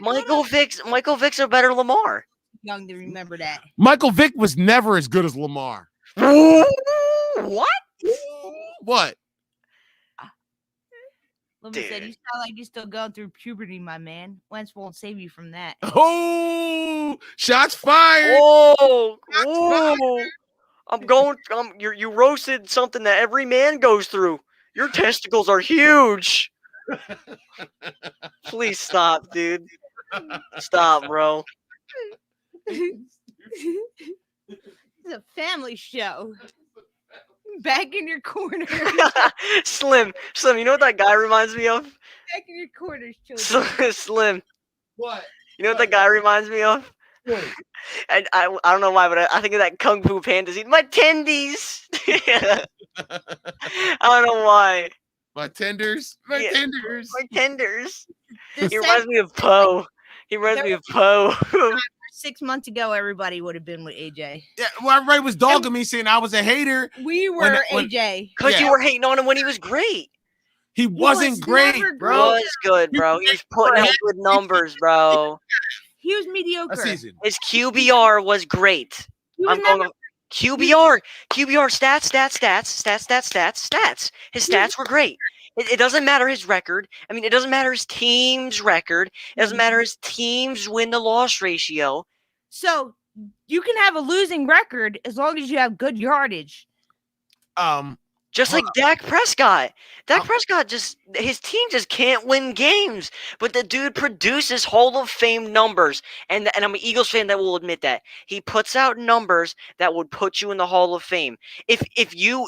Michael Vick's a better Lamar. Young to remember that. Michael Vick was never as good as Lamar. What? What? Let me say, you sound like you're still going through puberty, my man. Wentz won't save you from that. Oh, shots fired. Oh. You roasted something that every man goes through. Your testicles are huge. Please stop, dude. Stop, bro. It's a family show. Back in your corner. Slim, you know what that guy reminds me of? Back in your corners, children. Slim. What? You know what that guy reminds me of? And I don't know why, but I think of that Kung Fu Panda scene. My tendies. I don't know why. My tenders. My tenders. He reminds me of Poe. 6 months ago, everybody would have been with AJ. Yeah, well, Ray was dogging me, saying I was a hater. We were AJ. Because you were hating on him when he was great. He wasn't great, bro. He was good, bro. He was putting up good numbers, bro. He was mediocre. His QBR was great. I'm going QBR stats. His stats were great. It doesn't matter his record. I mean, it doesn't matter his team's record. It doesn't matter his team's win-to-loss ratio. So you can have a losing record as long as you have good yardage. Just like Dak Prescott. Dak Prescott his team just can't win games. But the dude produces Hall of Fame numbers. And I'm an Eagles fan that will admit that. He puts out numbers that would put you in the Hall of Fame. If you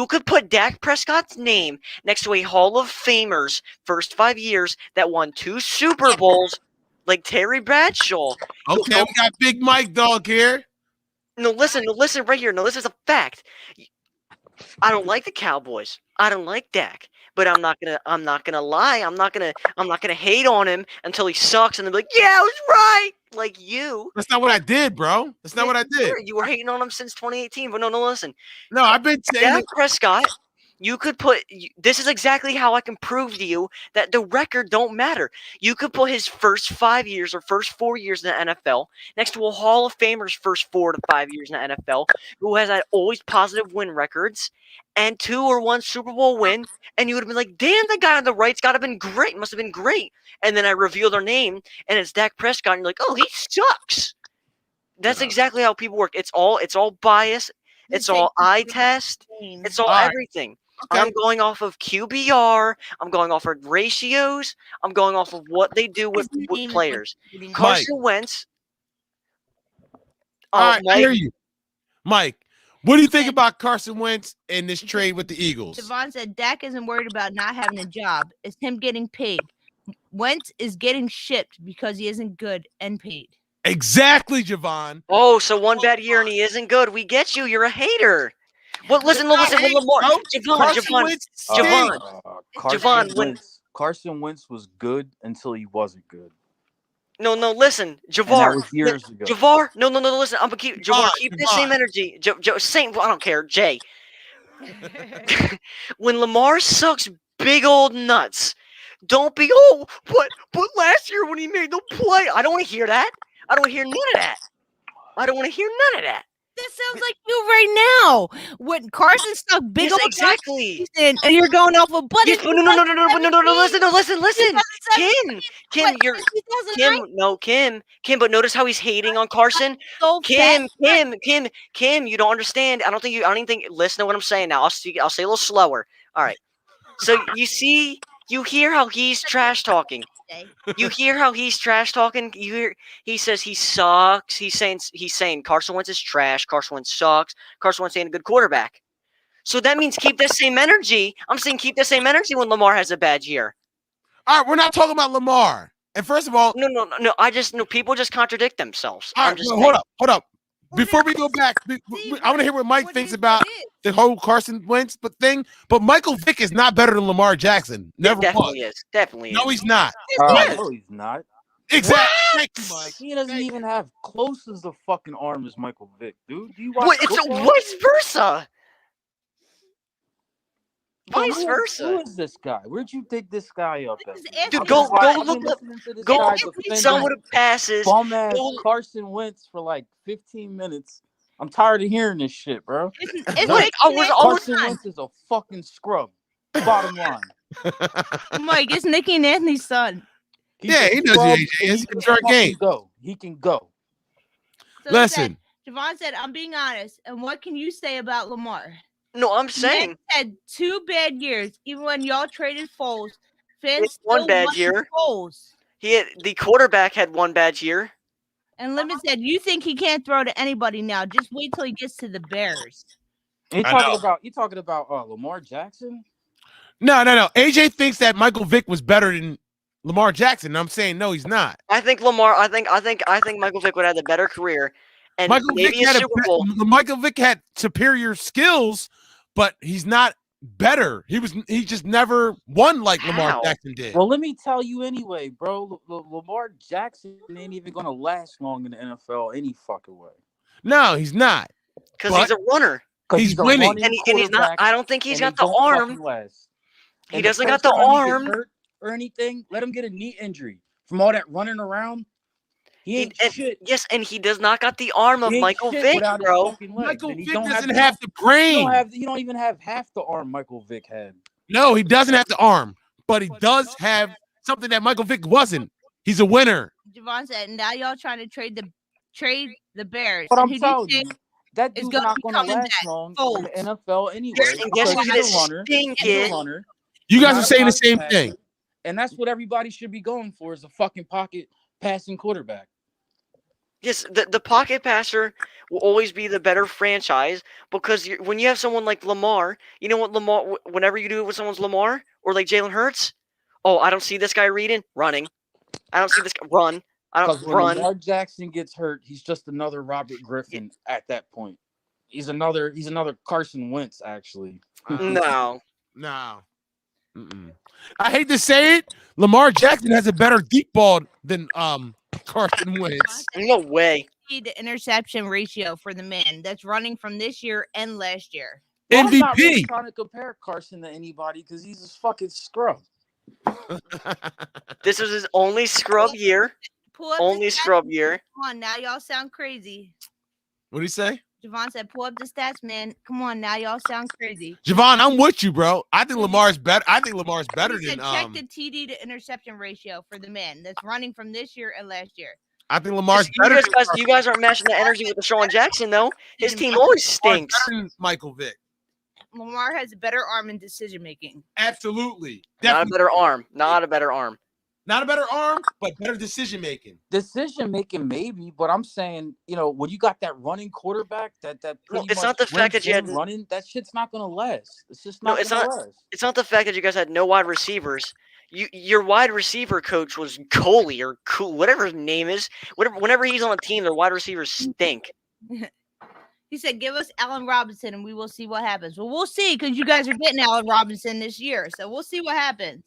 could put Dak Prescott's name next to a Hall of Famer's first 5 years that won 2 Super Bowls, like Terry Bradshaw. Okay, we got Big Mike Dog here. No, listen right here. No, this is a fact. I don't like the Cowboys. I don't like Dak. But I'm not gonna lie. I'm not gonna hate on him until he sucks and they'll be like, yeah, I was right. Like you. That's not what I did, bro. That's not what I did. You were hating on him since 2018. But no, listen. No, I've been saying Dak Prescott You could put this is exactly how I can prove to you that the record don't matter. You could put his first 5 years or first 4 years in the NFL next to a Hall of Famer's first 4 to 5 years in the NFL, who has had always positive win records and 2 or 1 Super Bowl win, and you would have been like, damn, the guy on the right's gotta have been great, must have been great. And then I reveal their name, and it's Dak Prescott, and you're like, oh, he sucks. That's exactly how people work. It's all bias. It's all eye test. It's all everything. Okay. I'm going off of QBR. I'm going off of ratios. I'm going off of what they do with players. Carson Wentz. All right, I hear you. Mike, what do you think about Carson Wentz and this trade with the Eagles? Devon said Dak isn't worried about not having a job. It's him getting paid. Wentz is getting shipped because he isn't good and paid. Exactly, Javon. Oh, so one bad year and he isn't good. We get you. You're a hater. Well, listen. Javon, Carson Wentz was good until he wasn't good. No, listen, Javar. Years ago. Javar, no, listen. I'm gonna keep Javar. Keep the same energy. Same. I don't care. Jay. When Lamar sucks big old nuts, don't be but last year when he made the play, I don't want to hear that. I don't want to hear none of that. That sounds like you right now. When Carson stuck big old exactly, and you're going off a buddy. Yes, no, listen. Kim, but notice how he's hating on Carson. Kim, you don't understand. I don't even think. Listen to what I'm saying now. I'll say a little slower. All right. So you hear how he's trash talking. You hear how he's trash talking. He says he sucks. He's saying Carson Wentz is trash. Carson Wentz sucks. Carson Wentz ain't a good quarterback. So that means keep that same energy. I'm saying keep the same energy when Lamar has a bad year. All right, we're not talking about Lamar. And first of all, no. People just contradict themselves. All right, hold up. Before we go back, I want to hear what Mike thinks about the whole Carson Wentz thing. But Michael Vick is not better than Lamar Jackson. Never definitely was. is. Definitely is. No, he's not. No, he's not. Exactly. Thank you, Mike. He doesn't even have close as the fucking arm as Michael Vick, dude. Do you watch? It's vice versa. Vice versa. Who is this guy? Where'd you dig this guy up at? Dude, go look up. Go someone who passes. Bum ass Carson Wentz for like 15 minutes. I'm tired of hearing this shit, bro. Carson Wentz is a fucking scrub. Bottom line. Mike, it's Nicky and Anthony's son. He knows AJ is. He can start game. He can go. So listen. Javon said, I'm being honest. And what can you say about Lamar? No, I'm saying he had 2 bad years. Even when y'all traded Foles, fans one bad year. Foles. The quarterback had 1 bad year. And Lemon said, "You think he can't throw to anybody now? Just wait till he gets to the Bears." You talking about Lamar Jackson? No. AJ thinks that Michael Vick was better than Lamar Jackson. I'm saying no, he's not. I think Michael Vick would have a better career. And Michael Vick had superior skills, but he's not better. He just never won like Lamar Jackson did. Well, let me tell you anyway, bro. Lamar Jackson ain't even gonna last long in the NFL any fucking way. No, he's not. Because he's a runner. He's winning, and he's not. I don't think he's got the arm. He doesn't got the arm or anything. Let him get a knee injury from all that running around. He ain't shit. Yes, and he does not got the arm of Michael Vick, bro. Michael Vick doesn't have the brain. You don't even have half the arm Michael Vick had. No, he doesn't have the arm, but he does have something that Michael Vick wasn't. He's a winner. Javon said, now y'all trying to trade the Bears. But I'm telling you, that dude's not going to last long in the NFL anyway. He's a runner. You guys are saying the same thing. And that's what everybody should be going for is a fucking pocket passing quarterback. Yes, the pocket passer will always be the better franchise because when you have someone like Lamar, you know what Lamar, whenever you do it with someone's Lamar or like Jalen Hurts, I don't see this guy running. I don't see this guy run. I don't run. When Lamar Jackson gets hurt, he's just another Robert Griffin at that point. He's another Carson Wentz, actually. No. Mm-mm. I hate to say it, Lamar Jackson has a better deep ball than Carson Wentz. No way. The interception ratio for the man that's running from this year and last year. Well, I'm not really MVP. trying to compare Carson to anybody because he's a fucking scrub. This was his only scrub year. Pull up Only the scrub stats. year. Come on, now y'all sound crazy. What did he say? Javon said, pull up the stats, man. Come on, now y'all sound crazy. Javon, I'm with you, bro. I think Lamar's better. I think Lamar's better He said, than check the TD to interception ratio for the man that's running from this year and last year. I think Lamar's better. You guys aren't matching the energy with Deshaun Jackson, though. His team always stinks. Michael Vick. Lamar has a better arm in decision making. Absolutely. Not a better arm. Not a better arm. Not a better arm, but better decision making. Decision making, maybe, but I'm saying, when you got that running quarterback, that pretty it's much not the fact that you had running, that shit's not gonna last. It's just not. It's not the fact that you guys had no wide receivers. Your wide receiver coach was Coley or whatever his name is. Whenever he's on a team, their wide receivers stink. He said, give us Allen Robinson and we will see what happens. Well, we'll see because you guys are getting Allen Robinson this year. So we'll see what happens.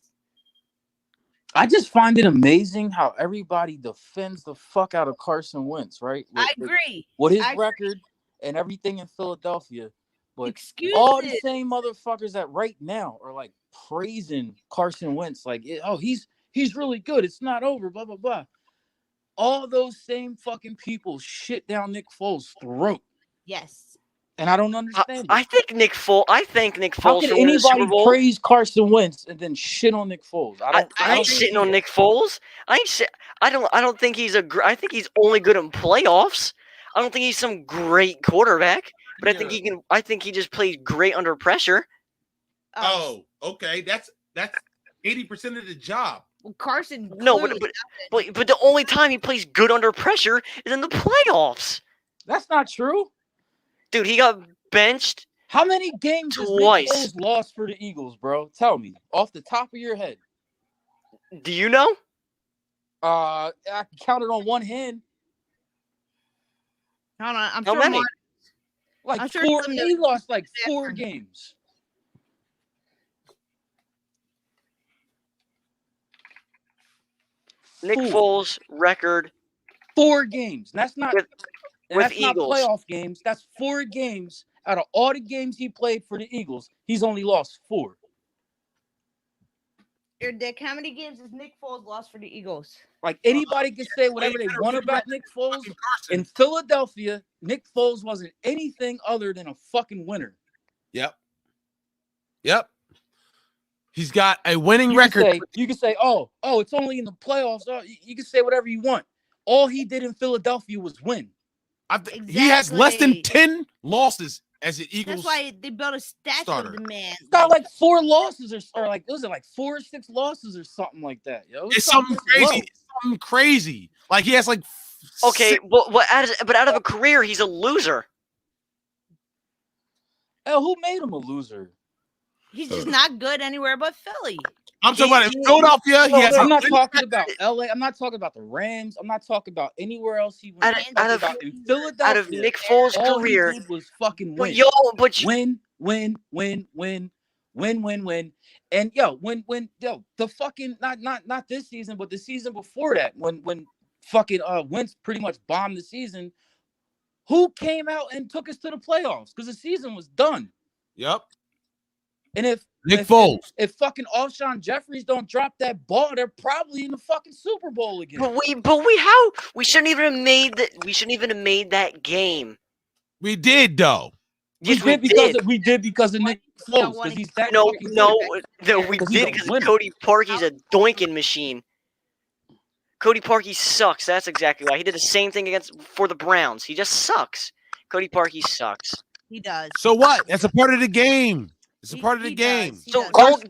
I just find it amazing how everybody defends the fuck out of Carson Wentz, right? I agree. With his record and everything in Philadelphia. But the same motherfuckers that right now are like praising Carson Wentz, like, he's really good. It's not over, blah, blah, blah. All those same fucking people shit down Nick Foles' throat. Yes. And I don't understand. I think Nick Foles. How can anybody praise Carson Wentz and then shit on Nick Foles? I ain't shitting on Nick Foles. I don't think he's I think he's only good in playoffs. I don't think he's some great quarterback, but I think he just plays great under pressure. Oh, okay. That's 80% of the job. Well, Carson. No, but the only time he plays good under pressure is in the playoffs. That's not true. Dude, he got benched. How many games twice has Nick Foles lost for the Eagles, bro? Tell me, off the top of your head. Do you know? I counted on one hand. Hold on, I'm How sure many? Like four. He lost like 4 games. Nick Foles record 4 games. That's not with Eagles. Not playoff games. That's 4 games out of all the games he played for the Eagles. He's only lost 4. Dick, how many games has Nick Foles lost for the Eagles? Like anybody can say whatever they want about Nick Foles. In Philadelphia, Nick Foles wasn't anything other than a fucking winner. Yep. He's got a winning record. You can say, oh, it's only in the playoffs. Oh, you can say whatever you want. All he did in Philadelphia was win. He has less than 10 losses as an Eagles. That's why they built a statue of the man. He's got like 4 losses or like, was it like 4 or 6 losses or something like that? Yo, it's something crazy. It's something crazy. Like he has like. Okay, but out of a career, he's a loser. Hell, who made him a loser? He's just not good anywhere but Philly. I'm talking about in Philadelphia. I'm not talking about LA. I'm not talking about the Rams. I'm not talking about anywhere else he went. In Philadelphia, out of Nick Foles' all career, he did was fucking win. Win. And the fucking not this season, but the season before that, when fucking Wentz pretty much bombed the season. Who came out and took us to the playoffs? Because the season was done. Yep. And if Foles, if fucking Alshon Jeffries don't drop that ball, they're probably in the fucking Super Bowl again. We shouldn't even have made that. We shouldn't even have made that game. We did though. Yes, we did because of Nick Foles. Because he's that. No, we did because Cody Parkey's a doinking machine. Cody Parkey sucks. That's exactly why he did the same thing for the Browns. He just sucks. Cody Parkey sucks. He does. So what? That's a part of the game. It's a part of the game. So don't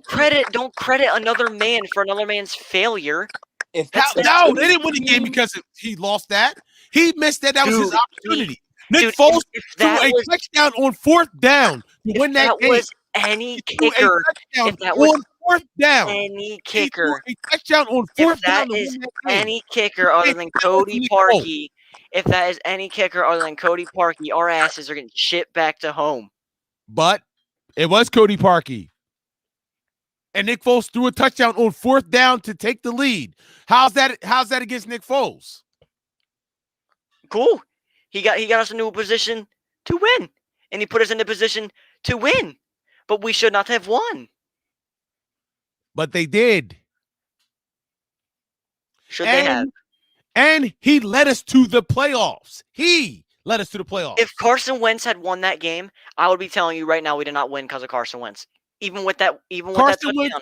credit another man for another man's failure. They didn't win the game because he lost that. He missed that. That was his opportunity. Nick Foles threw a touchdown on 4th down to win that game. Was any kicker, if that was 4th down, any kicker, a touchdown on 4th down. If that is any kicker other than Cody Parkey, if that is any kicker other than Cody Parkey, our asses are getting shipped back to home. But it was Cody Parkey. And Nick Foles threw a touchdown on 4th down to take the lead. How's that against Nick Foles? Cool. He got us into a position to win, and he put us in a position to win. But we should not have won. But they did. Should they have? And he led us to the playoffs. He led us to the playoffs. If Carson Wentz had won that game, I would be telling you right now we did not win because of Carson Wentz. Even with that Carson Wentz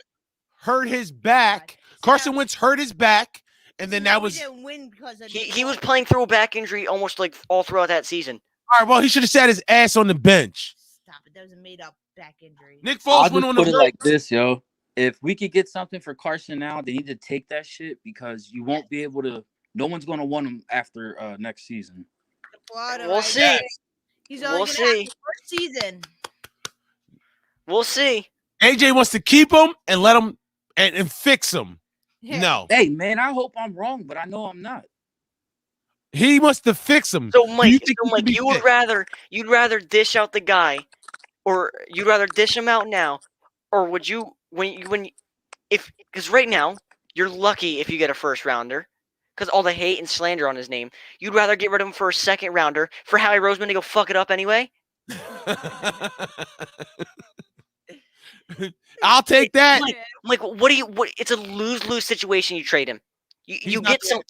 hurt his back. Carson Wentz hurt his back, and then that was didn't win because of he was playing through a back injury almost like all throughout that season. All right, well, he should have sat his ass on the bench. Stop it. That was a made-up back injury. Nick Foles I'll went just on put the it like this, yo. If we could get something for Carson now, they need to take that shit because you won't be able to. No one's going to want him after next season. We'll see. He's only We'll gonna have see. the first season. We'll see. AJ wants to keep him and let him and fix him. Yeah. No. Hey, man, I hope I'm wrong, but I know I'm not. He wants to fix him. So Do Mike, think he can be you'd rather dish out the guy, or you'd rather dish him out now, or would you because right now you're lucky if you get a first rounder, because all the hate and slander on his name. You'd rather get rid of him for a second rounder for Howie Roseman to go fuck it up anyway. I'll take that. Mike, what? It's a lose-lose situation. You trade him. You not get some.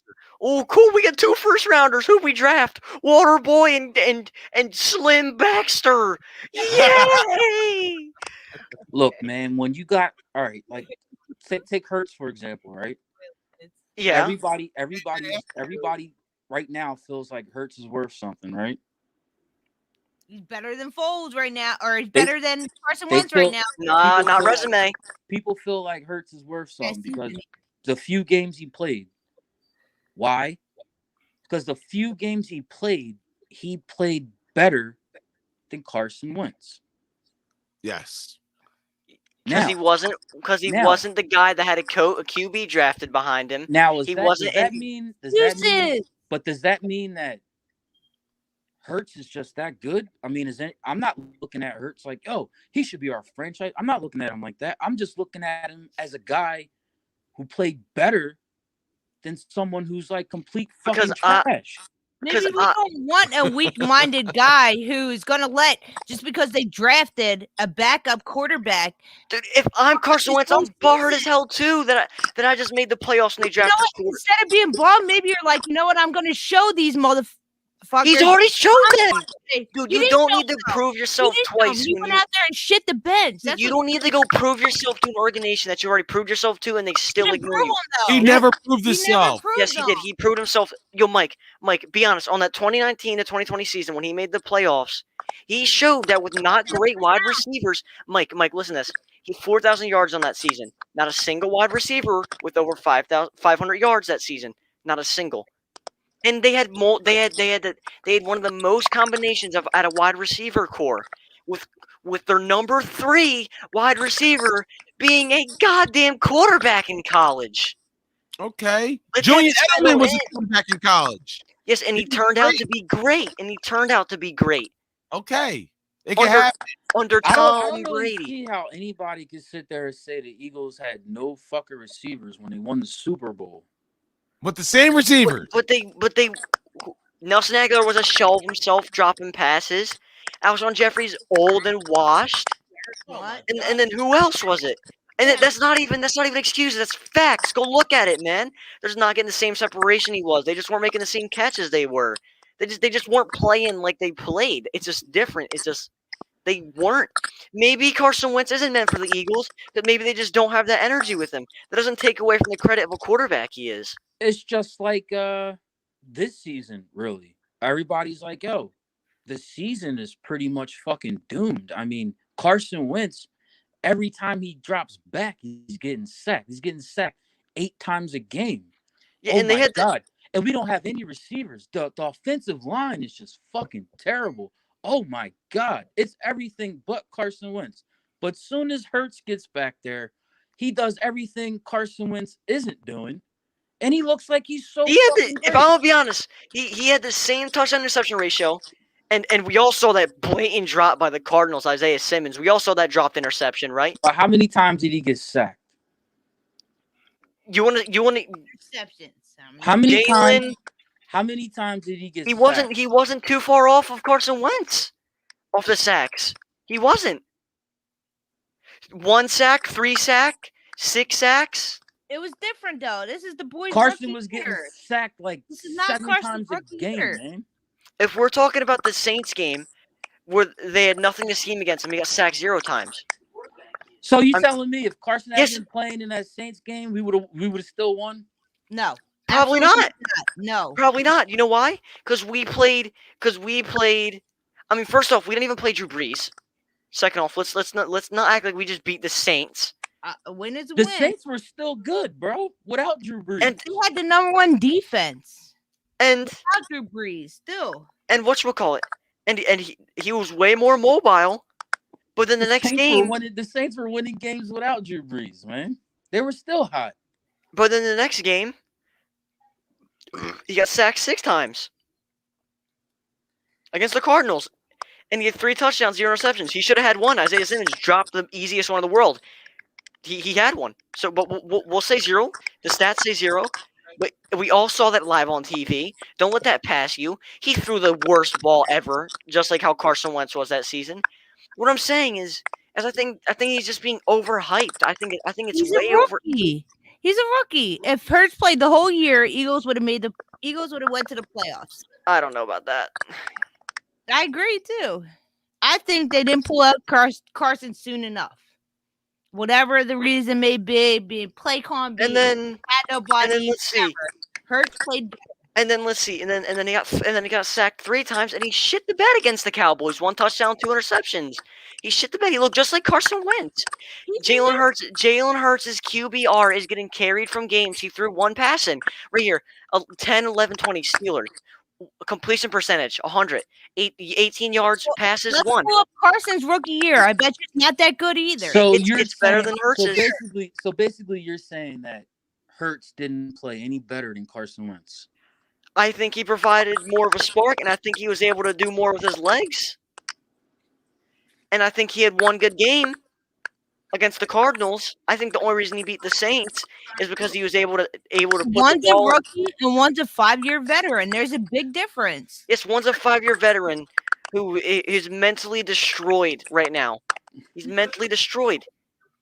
Oh, cool! We got 2 first rounders. Who we draft? Waterboy and Slim Baxter. Yay! Look, man, when you got all right, like take Hurts for example, right? Yeah. Everybody right now feels like Hurts is worth something, right? He's better than Foles right now, or he's better than Carson they Wentz right now. Nah, not feel resume. Like, people feel like Hurts is worth something because the few games he played. Why? Because the few games he played better than Carson Wentz. Yes. Because he wasn't the guy that had a QB drafted behind him. Now, he wasn't. Does that mean that Hurts is just that good? I mean, I'm not looking at Hurts like, oh, he should be our franchise. I'm not looking at him like that. I'm just looking at him as a guy who played better than someone who's like complete fucking trash. Maybe we don't want a weak-minded guy who's gonna let just because they drafted a backup quarterback. Dude, if I'm Carson Wentz, I'm bummed as hell too that I just made the playoffs and they drafted. Instead of being bummed, maybe you're like, you know what? I'm gonna show these motherfuckers. He's already shown them. Dude, you don't need to prove yourself twice. You went out there and shit the bench. You don't need to go prove yourself to an organization that you already proved yourself to, and they still ignore you. He never proved himself. Yes, he did. He proved himself. Yo, Mike, be honest. On that 2019 to 2020 season, when he made the playoffs, he showed that with not great wide receivers. Mike, listen to this. He had 4,000 yards on that season. Not a single wide receiver with over 500 yards that season. Not a single. And they had one of the most combinations at a wide receiver core, with their number 3 wide receiver being a goddamn quarterback in college. Okay, Julian Edelman was a quarterback in college. Yes, and he turned out to be great. Okay, it can happen under Tom Brady. I don't see how anybody could sit there and say the Eagles had no fucking receivers when they won the Super Bowl. With the same receivers. But they Nelson Aguilar was a shell of himself dropping passes. Alshon Jeffrey's old and washed. And then who else was it? And that's not even excuses. That's facts. Go look at it, man. They're just not getting the same separation he was. They just weren't making the same catches they were. They just weren't playing like they played. It's just different. It's just they weren't. Maybe Carson Wentz isn't meant for the Eagles, but maybe they just don't have that energy with him. That doesn't take away from the credit of a quarterback he is. It's just like this season, really. Everybody's like, yo, the season is pretty much fucking doomed. I mean, Carson Wentz, every time he drops back, he's getting sacked. He's getting sacked 8 times a game. Yeah, and they had God. And we don't have any receivers. The offensive line is just fucking terrible. Oh, my God. It's everything but Carson Wentz. But soon as Hurts gets back there, he does everything Carson Wentz isn't doing. And he looks like he's so if I'm gonna be honest, he had the same touchdown interception ratio, and we all saw that blatant drop by the Cardinals, Isaiah Simmons. We all saw that dropped interception, right? But how many times did he get sacked? You want interceptions? How many times did he get? He wasn't too far off of Carson Wentz. off the sacks. He wasn't. 1 sack, 3 sack, 6 sacks. It was different though. This is the boys. Carson was getting sacked like this is not 7 Carson's times a rookie game, year. man. If we're talking about the Saints game, where they had nothing to scheme against him, he got sacked 0 times. So you telling me if Carson had been playing in that Saints game, we would have still won? No, probably not. No, probably not. You know why? Because we played. I mean, first off, we didn't even play Drew Brees. Second off, let's not act like we just beat the Saints. A win is a The win. Saints were still good, bro, without Drew Brees. And they had the #1 defense. And without Drew Brees, still. And whatchamacallit? And he was way more mobile. But then the next game, the Saints were winning games without Drew Brees, man. They were still hot. But then the next game, he got sacked 6 times against the Cardinals, and he had 3 touchdowns, 0 interceptions. He should have had 1. Isaiah Simmons dropped the easiest one in the world. He had 1. So, but we'll say 0. The stats say 0. But we all saw that live on TV. Don't let that pass you. He threw the worst ball ever, just like how Carson Wentz was that season. What I'm saying is I think he's just being overhyped. I think it's way over. He's a rookie. If Hurts played the whole year, Eagles would have went to the playoffs. I don't know about that. I agree too. I think they didn't pull out Carson soon enough. Whatever the reason may be, being play con, and then had nobody. And then let's see. Hurts played. And then let's see. And then he got sacked 3 times, and he shit the bed against the Cowboys. 1 touchdown, 2 interceptions. He shit the bed. He looked just like Carson Wentz. Jalen Hurts' QBR is getting carried from games. He threw 1 pass in right here. 10, 11, 20 Steelers. Completion percentage 100. 18 yards passes. Let's 1. pull up Carson's rookie year. I bet you it's not that good either. So it's better than Hurts'. So basically, you're saying that Hurts didn't play any better than Carson Wentz. I think he provided more of a spark, and I think he was able to do more with his legs. And I think he had 1 good game against the Cardinals. I think the only reason he beat the Saints is because he was able to put one's the ball a rookie and one's a 5-year veteran. There's a big difference. Yes, one's a 5-year veteran who is mentally destroyed right now. He's mentally destroyed.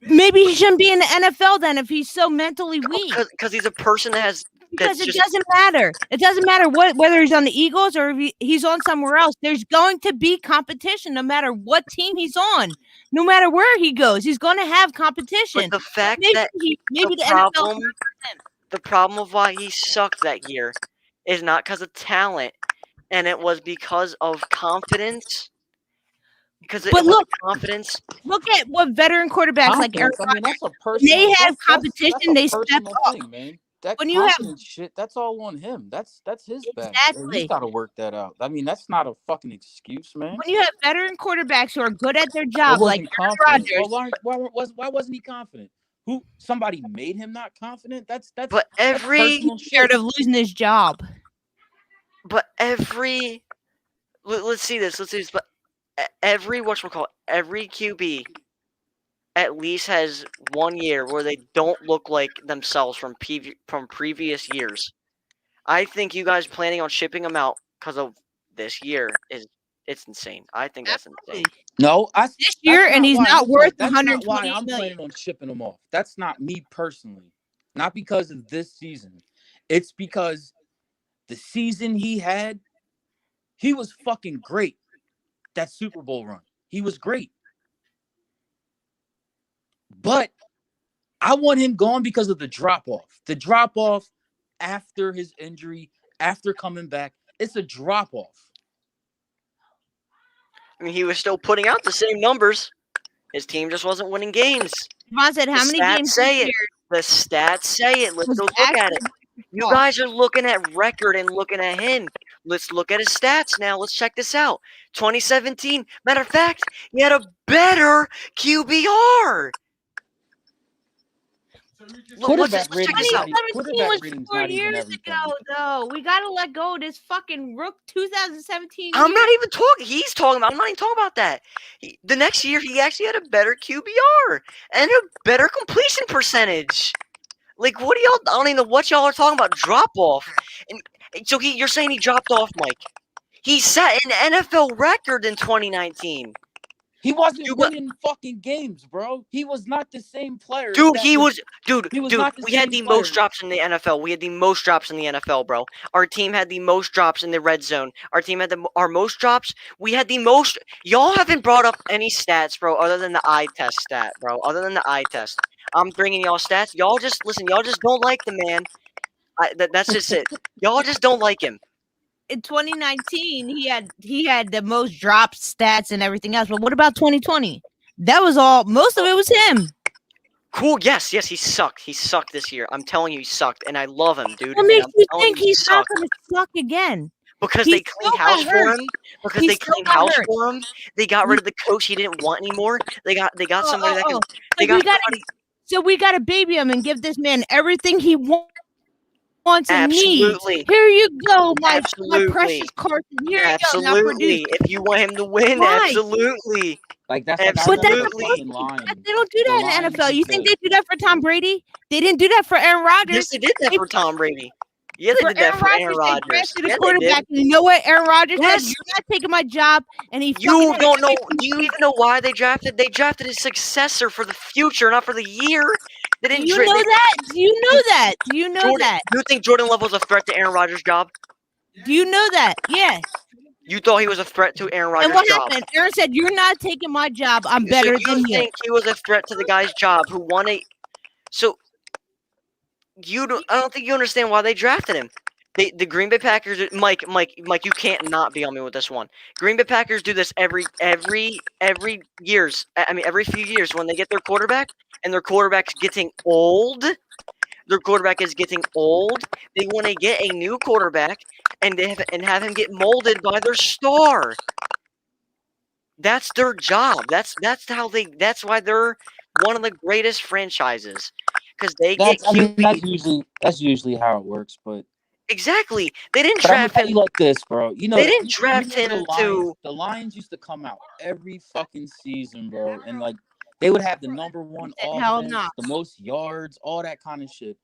Maybe he shouldn't be in the NFL then if he's so mentally weak. Because he's a person that has. Because it doesn't matter. It doesn't matter whether he's on the Eagles or if he's on somewhere else. There's going to be competition no matter what team he's on. No matter where he goes, he's going to have competition. But the fact the problem of why he sucked that year is not because of talent, and it was because of confidence. Confidence. Look at what veteran quarterbacks like Aaron Rodgers. They have competition. They step up. Man. That when you have shit, that's all on him. That's his bad. Exactly. He's got to work that out. I mean, that's not a fucking excuse, man. When you have veteran quarterbacks who are good at their job, like Aaron Rodgers. Well, why wasn't he confident? Somebody made him not confident? That's. But every scared of losing his job. But let's see this. But every every QB at least has 1 year where they don't look like themselves from previous years. I think you guys planning on shipping them out because of this year it's insane. I think that's insane. No, this year, and he's not worth 120 million. I'm million. planning on shipping him off. That's not me personally. Not because of this season. It's because the season he had, he was fucking great. That Super Bowl run, he was great. But I want him gone because of the drop-off. The drop-off after his injury, after coming back, it's a drop-off. I mean, he was still putting out the same numbers. His team just wasn't winning games. Devon said, how many games say it? The stats say it. Let's go look at it. You guys are looking at record and looking at him. Let's look at his stats now. Let's check this out. 2017. Matter of fact, he had a better QBR. Quarterback rating 2017 was 4 years ago, though. We gotta let go of this fucking rook 2017. I'm not even talking. He's talking about. I'm not even talking about that. The next year, he actually had a better QBR and a better completion percentage. Like, what are y'all? I don't even know what y'all are talking about. Drop off, and so you're saying he dropped off, Mike. He set an NFL record in 2019. He wasn't winning fucking games, bro. He was not the same player. Dude, He was not the we had same the player. most drops in the NFL. We had the most drops in the NFL, bro. Our team had the most drops in the red zone. Our team had our most drops. We had the most. Y'all haven't brought up any stats, bro, other than the eye test stat, bro. Other than the eye test. I'm bringing y'all stats. Y'all just listen. Y'all just don't like the man. That's just it. Y'all just don't like him. In 2019, he had the most dropped stats and everything else. But what about 2020? That was all. Most of it was him. Cool. Yes. He sucked. He sucked this year. I'm telling you, he sucked, and I love him, dude. What makes you think he's not going to suck again? Because they cleaned house for him. Because they cleaned house for him. They got rid of the coach he didn't want anymore. They got somebody that can. They got somebody. So we got to baby him and give this man everything he wants and needs. Absolutely. Here you go, my precious Carson. Here you go. Now Absolutely. If you want him to win, absolutely. Like that's absolutely. They don't do that in the NFL. You think they do that for Tom Brady? They didn't do that for Aaron Rodgers. Yes, they did that for Tom Brady. Yeah, they did that for Aaron Rodgers. They drafted a quarterback. And you know what? Aaron Rodgers said, "You're not taking my job," and he. You don't know. Do you even know why they drafted? They drafted his successor for the future, not for the year. They didn't. Do you know that? Do you know that? Do you know that? Do you think Jordan Love was a threat to Aaron Rodgers' job? Do you know that? Yes. You thought he was a threat to Aaron Rodgers' job. And what job. happened? Aaron said, "You're not taking my job. I'm better than you." You think he was a threat to the guy's job who won a? So you don't. I don't think you understand why they drafted him. The Green Bay Packers, Mike, you can't not be on me with this one. Green Bay Packers do this every years. I mean, every few years when they get their quarterback and their quarterback's getting old. Their quarterback is getting old. They want to get a new quarterback and have him get molded by their star. That's their job. That's why they're one of the greatest franchises because they get. That's usually how it works, but. Exactly. They didn't draft him like this, bro. You know, they didn't draft him to. The Lions used to come out every fucking season, bro, and like they would have the number one offense, the most yards, all that kind of shit.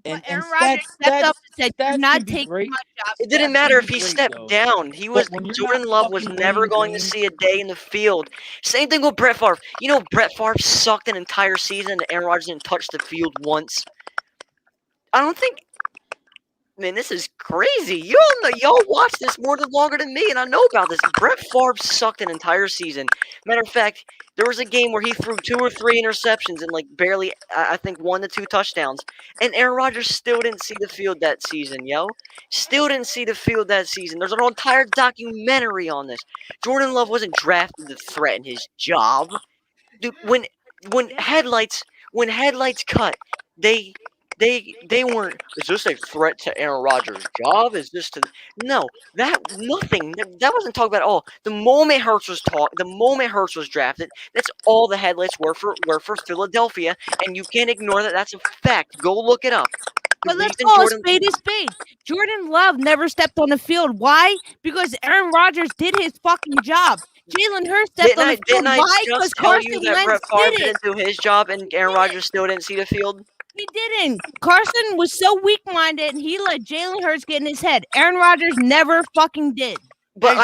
And Aaron Rodgers stepped up and said, "You're not taking my job." It didn't matter if he stepped down. He was Jordan Love was never going to see a day in the field. Same thing with Brett Favre. You know, Brett Favre sucked an entire season, and Aaron Rodgers didn't touch the field once. I don't think. Man, this is crazy. Y'all watch this longer than me, and I know about this. Brett Favre sucked an entire season. Matter of fact, there was a game where he threw 2 or 3 interceptions and like barely, I think, 1 to 2 touchdowns. And Aaron Rodgers still didn't see the field that season, yo. Still didn't see the field that season. There's an entire documentary on this. Jordan Love wasn't drafted to threaten his job. Dude, when headlights cut, they weren't. Is this a threat to Aaron Rodgers' job? Is this to no? Nothing. That wasn't talked about at all. The moment Hurts was drafted, that's all the headlights were for Philadelphia, and you can't ignore that. That's a fact. Go look it up. But let's call a spade a spade. Jordan Love never stepped on the field. Why? Because Aaron Rodgers did his fucking job. Jalen Hurts stepped on the field. Why? Because Carson Wentz did do his job, and Aaron Rodgers still didn't see the field. He didn't. Carson was so weak-minded, and he let Jalen Hurts get in his head. Aaron Rodgers never fucking did. But AJ,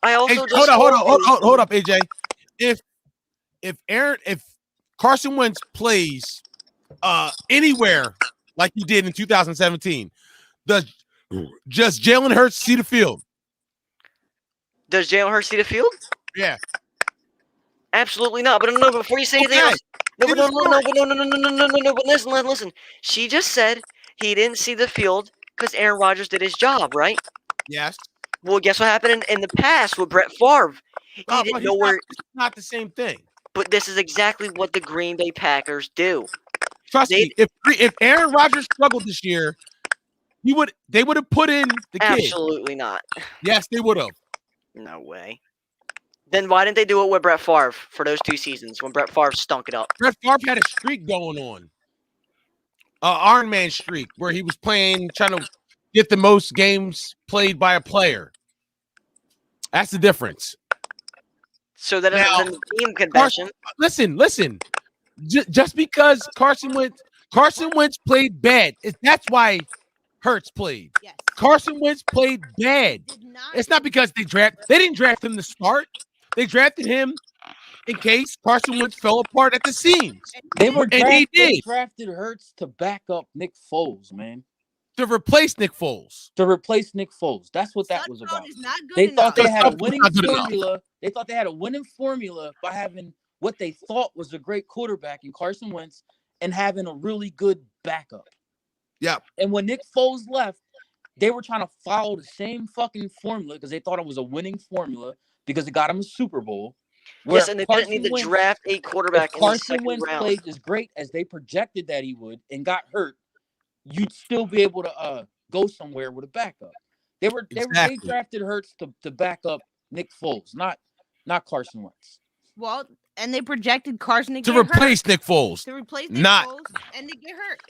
I also just hold up, AJ. If Carson Wentz plays anywhere like he did in 2017, does just Jalen Hurts see the field? Does Jalen Hurts see the field? Yeah. Absolutely not. But no, before you say anything else. No, but listen. She just said he didn't see the field because Aaron Rodgers did his job, right? Yes. Well, guess what happened in the past with Brett Favre? He didn't know where. It's not the same thing. But this is exactly what the Green Bay Packers do. Trust me, if Aaron Rodgers struggled this year, they would have put in the kid. Absolutely not. Yes, they would have. No way. Then why didn't they do it with Brett Favre for those 2 seasons when Brett Favre stunk it up? Brett Favre had a streak going on. Iron Man streak where he was trying to get the most games played by a player. That's the difference. So that isn't the team convention. Listen. Just because Carson Wentz played bad, that's why Hurts played. Yes. Carson Wentz played bad. It's not because they didn't draft him to start. They drafted him in case Carson Wentz fell apart at the seams. They did. drafted Hurts to back up Nick Foles, man. To replace Nick Foles. That's what that was about. They thought they had a winning formula. They thought they had a winning formula by having what they thought was a great quarterback in Carson Wentz and having a really good backup. Yeah. And when Nick Foles left, they were trying to follow the same fucking formula because they thought it was a winning formula because it got them a Super Bowl. Yes, and they didn't need to draft a quarterback in the second round. Carson Wentz played as great as they projected that he would and got hurt, you'd still be able to go somewhere with a backup. They drafted Hurts to back up Nick Foles, not Carson Wentz. Well, and they projected Carson to replace Nick Foles. To replace Nick Foles and to get hurt.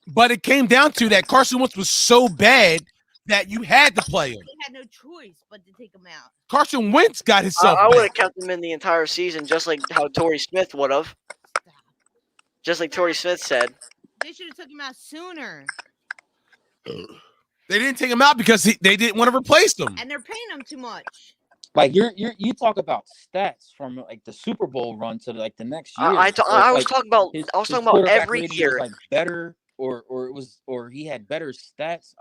But it came down to that Carson Wentz was so bad that you had to play him. They had no choice but to take him out. Carson Wentz got himself. I would have kept him in the entire season, just like how Torrey Smith would have. Just like Torrey Smith said. They should have took him out sooner. They didn't take him out because they didn't want to replace him. And they're paying him too much. Like you talk about stats from like the Super Bowl run to like the next year. I was talking about every year. Was, like, better or he had better stats.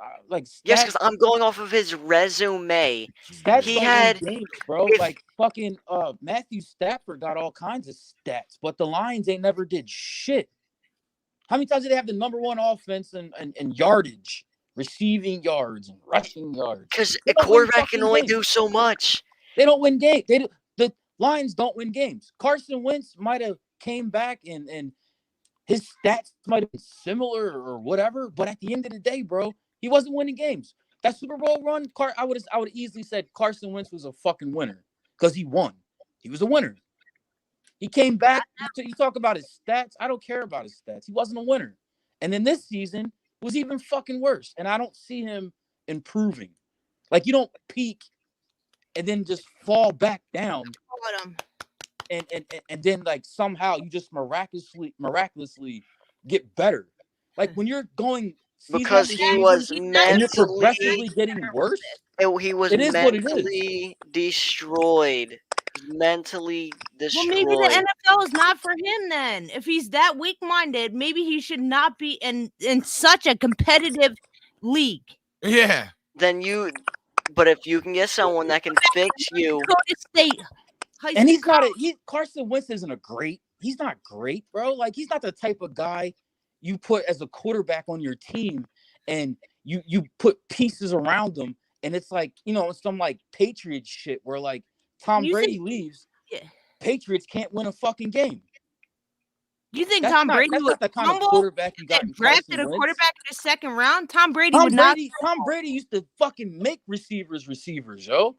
Yes, because I'm going off of his resume. Stats he had games, bro. Like fucking Matthew Stafford got all kinds of stats, but the Lions ain't never did shit. How many times did they have the number one offense and yardage, receiving yards and rushing yards? Because a quarterback can only do so much. They don't win games. The Lions don't win games. Carson Wentz might have came back and his stats might have been similar or whatever, but at the end of the day, bro, he wasn't winning games. That Super Bowl run, I would easily said Carson Wentz was a fucking winner because he won. He was a winner. He came back. You talk about his stats. I don't care about his stats. He wasn't a winner. And then this season was even fucking worse. And I don't see him improving. Like, you don't peak and then just fall back down. And then like somehow you just miraculously get better. Like when you're going because he was mentally progressively getting worse. He was mentally destroyed. Mentally destroyed. Well, maybe the NFL is not for him then. If he's that weak-minded, maybe he should not be in such a competitive league. Yeah. But if you can get someone that can fix you, and Carson Wentz isn't he's not great, bro. Like he's not the type of guy you put as a quarterback on your team and you put pieces around him and it's like, some like Patriots shit where like Tom Brady leaves. Yeah. Patriots can't win a fucking game. You think Tom Brady would crumble and drafted a quarterback in the second round? Tom Brady would not. Tom Brady used to fucking make receivers, yo.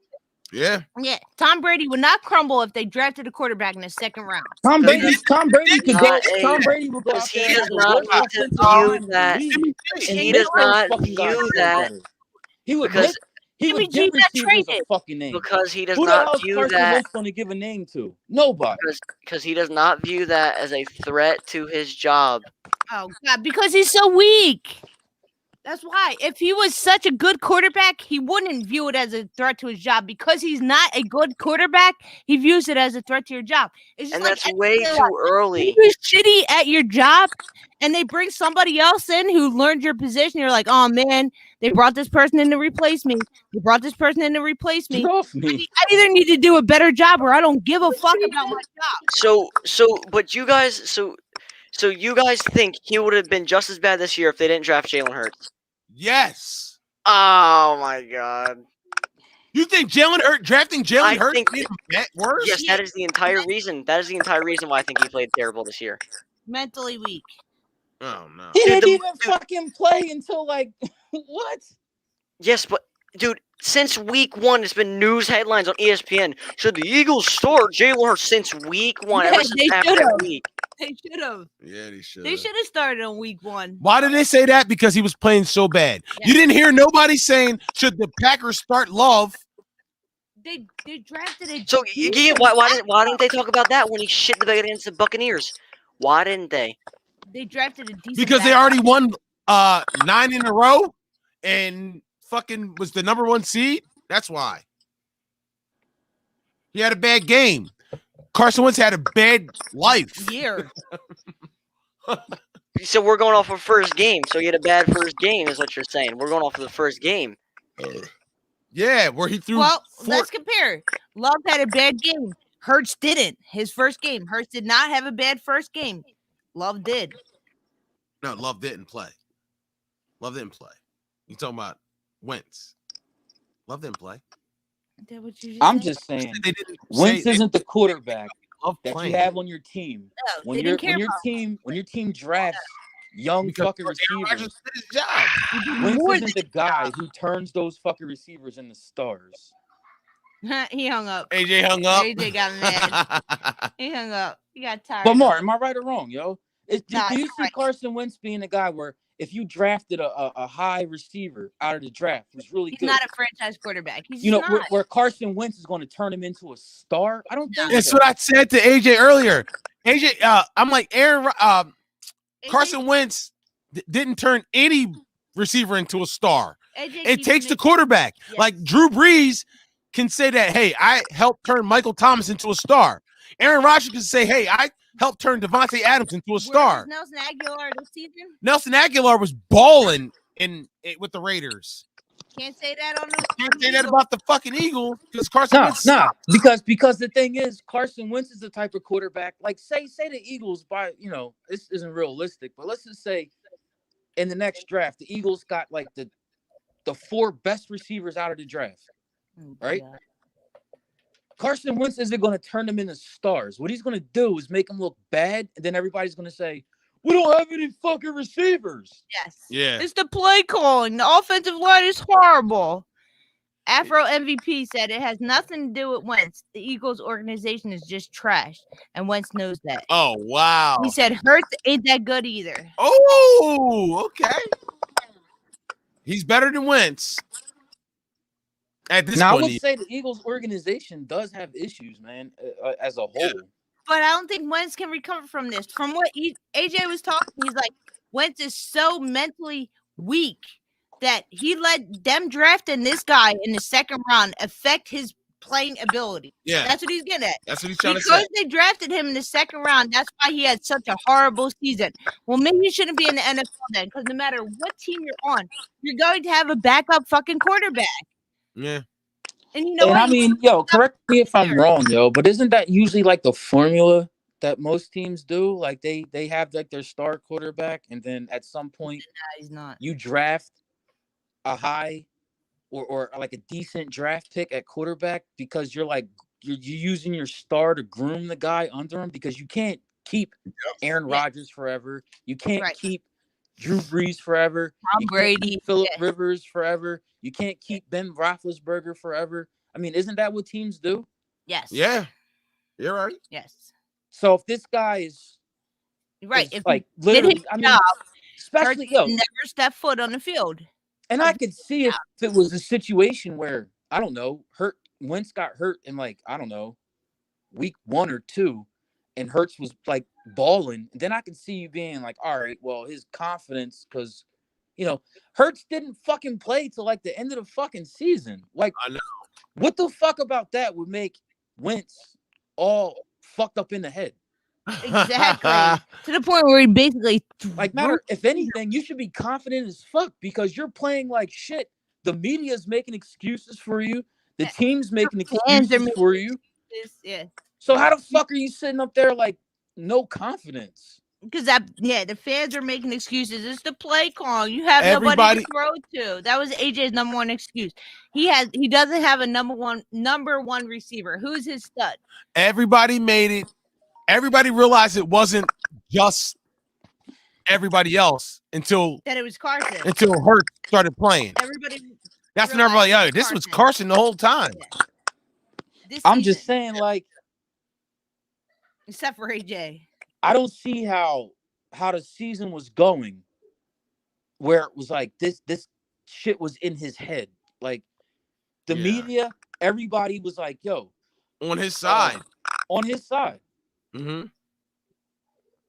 Yeah. Yeah. Tom Brady would not crumble if they drafted a quarterback in the second round. Tom Brady could go. Tom Brady would go out there. He does not view that. He does not view that. He would give receivers a fucking name. Because he does not view that. Who the hell is going to give a name to? Nobody. Because he does not view that as a threat to his job. Oh, God, because he's so weak. That's why. If he was such a good quarterback, he wouldn't view it as a threat to his job. Because he's not a good quarterback, he views it as a threat to your job. It's just and that's way too early. You're shitty at your job, and they bring somebody else in who learned your position. You're like, oh, man, they brought this person in to replace me. They brought this person in to replace me. I either need to do a better job or I don't give a fuck about my job. But you guys, so you guys think he would have been just as bad this year if they didn't draft Jalen Hurts? Yes. Oh my God. You think drafting Jalen Hurts made him worse? Yes, that is the entire reason. That is the entire reason why I think he played terrible this year. Mentally weak. Oh no. He didn't even fucking play until like what? Yes, but dude, since week 1, it's been news headlines on ESPN. Should the Eagles start Jalen Hurts since week 1? Yeah, they should have. They should have. Yeah, they should. They should have started on week 1. Why did they say that? Because he was playing so bad. Yeah. You didn't hear nobody saying, should the Packers start Love? They drafted a. So yeah, why didn't they talk about that when he shit the bed against the Buccaneers? Why didn't they? They drafted a decent. Because they already won 9 in a row, and fucking was the number 1 seed. That's why. He had a bad game. Carson Wentz had a bad life. Year. So we're going off of first game. So he had a bad first game, is what you're saying. We're going off of the first game. Yeah, where he threw. Well, let's compare. Love had a bad game. Hurts didn't. His first game. Hurts did not have a bad first game. Love did. No, Love didn't play. Love didn't play. You talking about Wentz? Love didn't play. I'm just saying, Wentz isn't the quarterback that you have on your team. No, When your team drafts young fucking receivers, Wentz isn't the guy who turns those fucking receivers into stars. He hung up. AJ hung up. AJ got mad. He hung up. He got tired. But Mark, am I right or wrong, yo? Do Nah, you you're see right. Carson Wentz being a guy where if you drafted a high receiver out of the draft who's really He's good, not a franchise quarterback. He's you know, just where, not. where Carson Wentz is going to turn him into a star? I don't think That's so. what I said to AJ earlier. AJ, I'm like Carson Wentz didn't turn any receiver into a star. It takes the quarterback. Yes. Like Drew Brees can say that, hey, I helped turn Michael Thomas into a star. Aaron Rodgers can say, hey, I helped turn Devontae Adams into a star. Where was Nelson Aguilar this season? Nelson Aguilar was balling with the Raiders. Can't say that on the. Can't say that about the fucking Eagles because Carson Wentz. Nah, because the thing is, Carson Wentz is the type of quarterback. Like say the Eagles this isn't realistic, but let's just say in the next draft, the Eagles got like the 4 best receivers out of the draft, right? Yeah. Carson Wentz isn't going to turn them into stars. What he's going to do is make them look bad, and then everybody's going to say, we don't have any fucking receivers. Yes. Yeah. It's the play calling. The offensive line is horrible. Afro MVP said it has nothing to do with Wentz. The Eagles organization is just trash, and Wentz knows that. Oh, wow. He said Hurts ain't that good either. Oh, okay. He's better than Wentz. At this Now, point, I would say the Eagles organization does have issues, man, as a whole. Yeah. But I don't think Wentz can recover from this. From what AJ was talking, he's like, Wentz is so mentally weak that he let them drafting this guy in the second round affect his playing ability. Yeah. That's what he's getting at. That's what he's trying to Because say. they drafted him in the second round, that's why he had such a horrible season. Well, maybe you shouldn't be in the NFL then, because no matter what team you're on, you're going to have a backup fucking quarterback. Yeah. And you know And what? I mean, correct me if I'm wrong, but isn't that usually like the formula that most teams do? Like they have like their star quarterback, and then at some point he's not. You draft a high or like a decent draft pick at quarterback because you're using your star to groom the guy under him, because you can't keep Aaron Rodgers forever. You can't keep Drew Brees forever. Tom Brady, Phillip Rivers forever. You can't keep Ben Roethlisberger forever. I mean, isn't that what teams do? Yes. Yeah. You're right. Yes. So if this guy is right, is if like he did literally, his I mean, job, especially Hurts never step foot on the field. and I could see if it was a situation where I don't know, Wentz got hurt in like I don't know, week 1 or 2, and Hurts was like balling. Then I could see you being like, all right, well, his confidence, because Hurts didn't fucking play till like the end of the fucking season. Like, I know. What the fuck about that would make Wentz all fucked up in the head? Exactly. To the point where he basically if anything, you should be confident as fuck because you're playing like shit. The media's making excuses for you. The team's making excuses for you. Yeah. So how the fuck are you sitting up there like no confidence? Because the fans are making excuses. It's the play call. You have nobody to throw to. That was AJ's number one excuse. He doesn't have a number one receiver. Who's his stud? Everybody made it. Everybody realized it wasn't just everybody else until that it was Carson. Until Hurts started playing. That's when everybody, this was Carson the whole time. Yeah. I'm just saying, like, except for AJ. I don't see how the season was going where it was like this shit was in his head. Like the media, everybody was like, yo. On his side. On his side. Mm-hmm.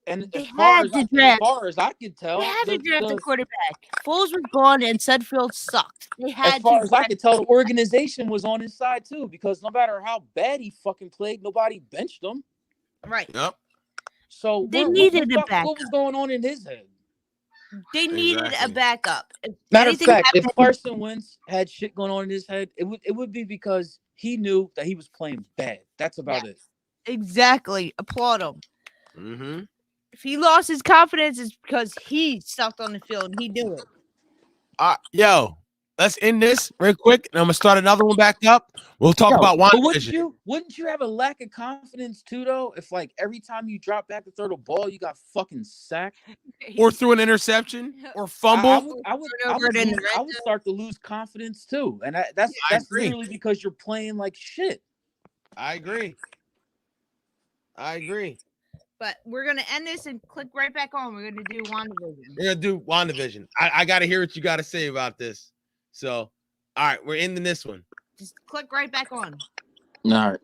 And They as far had as, to as draft. far as I could tell, They had to draft a the, quarterback. Foles was gone, and Sudfeld sucked. They as had far to as I draft. could tell, the organization was on his side too, because no matter how bad he fucking played, nobody benched him. Right. Yep. So They what needed the a fuck? backup. What was going on in his head? They needed a backup. If Matter of anything fact, if happened, Carson Wentz had shit going on in his head, it would be because he knew that he was playing bad. That's about it. exactly. Applaud him. Mm-hmm. If he lost his confidence, it's because he sucked on the field and he knew it. Yo, let's end this real quick, and I'm gonna start another one back up. We'll talk about But WandaVision. wouldn't you have a lack of confidence too, though? If like every time you drop back to throw the ball, you got fucking sacked, or threw an interception, or fumble. I would start to lose confidence too, and that's agree. literally because you're playing like shit. I agree. But we're gonna end this and click right back on. We're gonna do WandaVision. We're gonna do WandaVision. I gotta hear what you gotta say about this. So, all right, we're ending this one. Just click right back on. All right.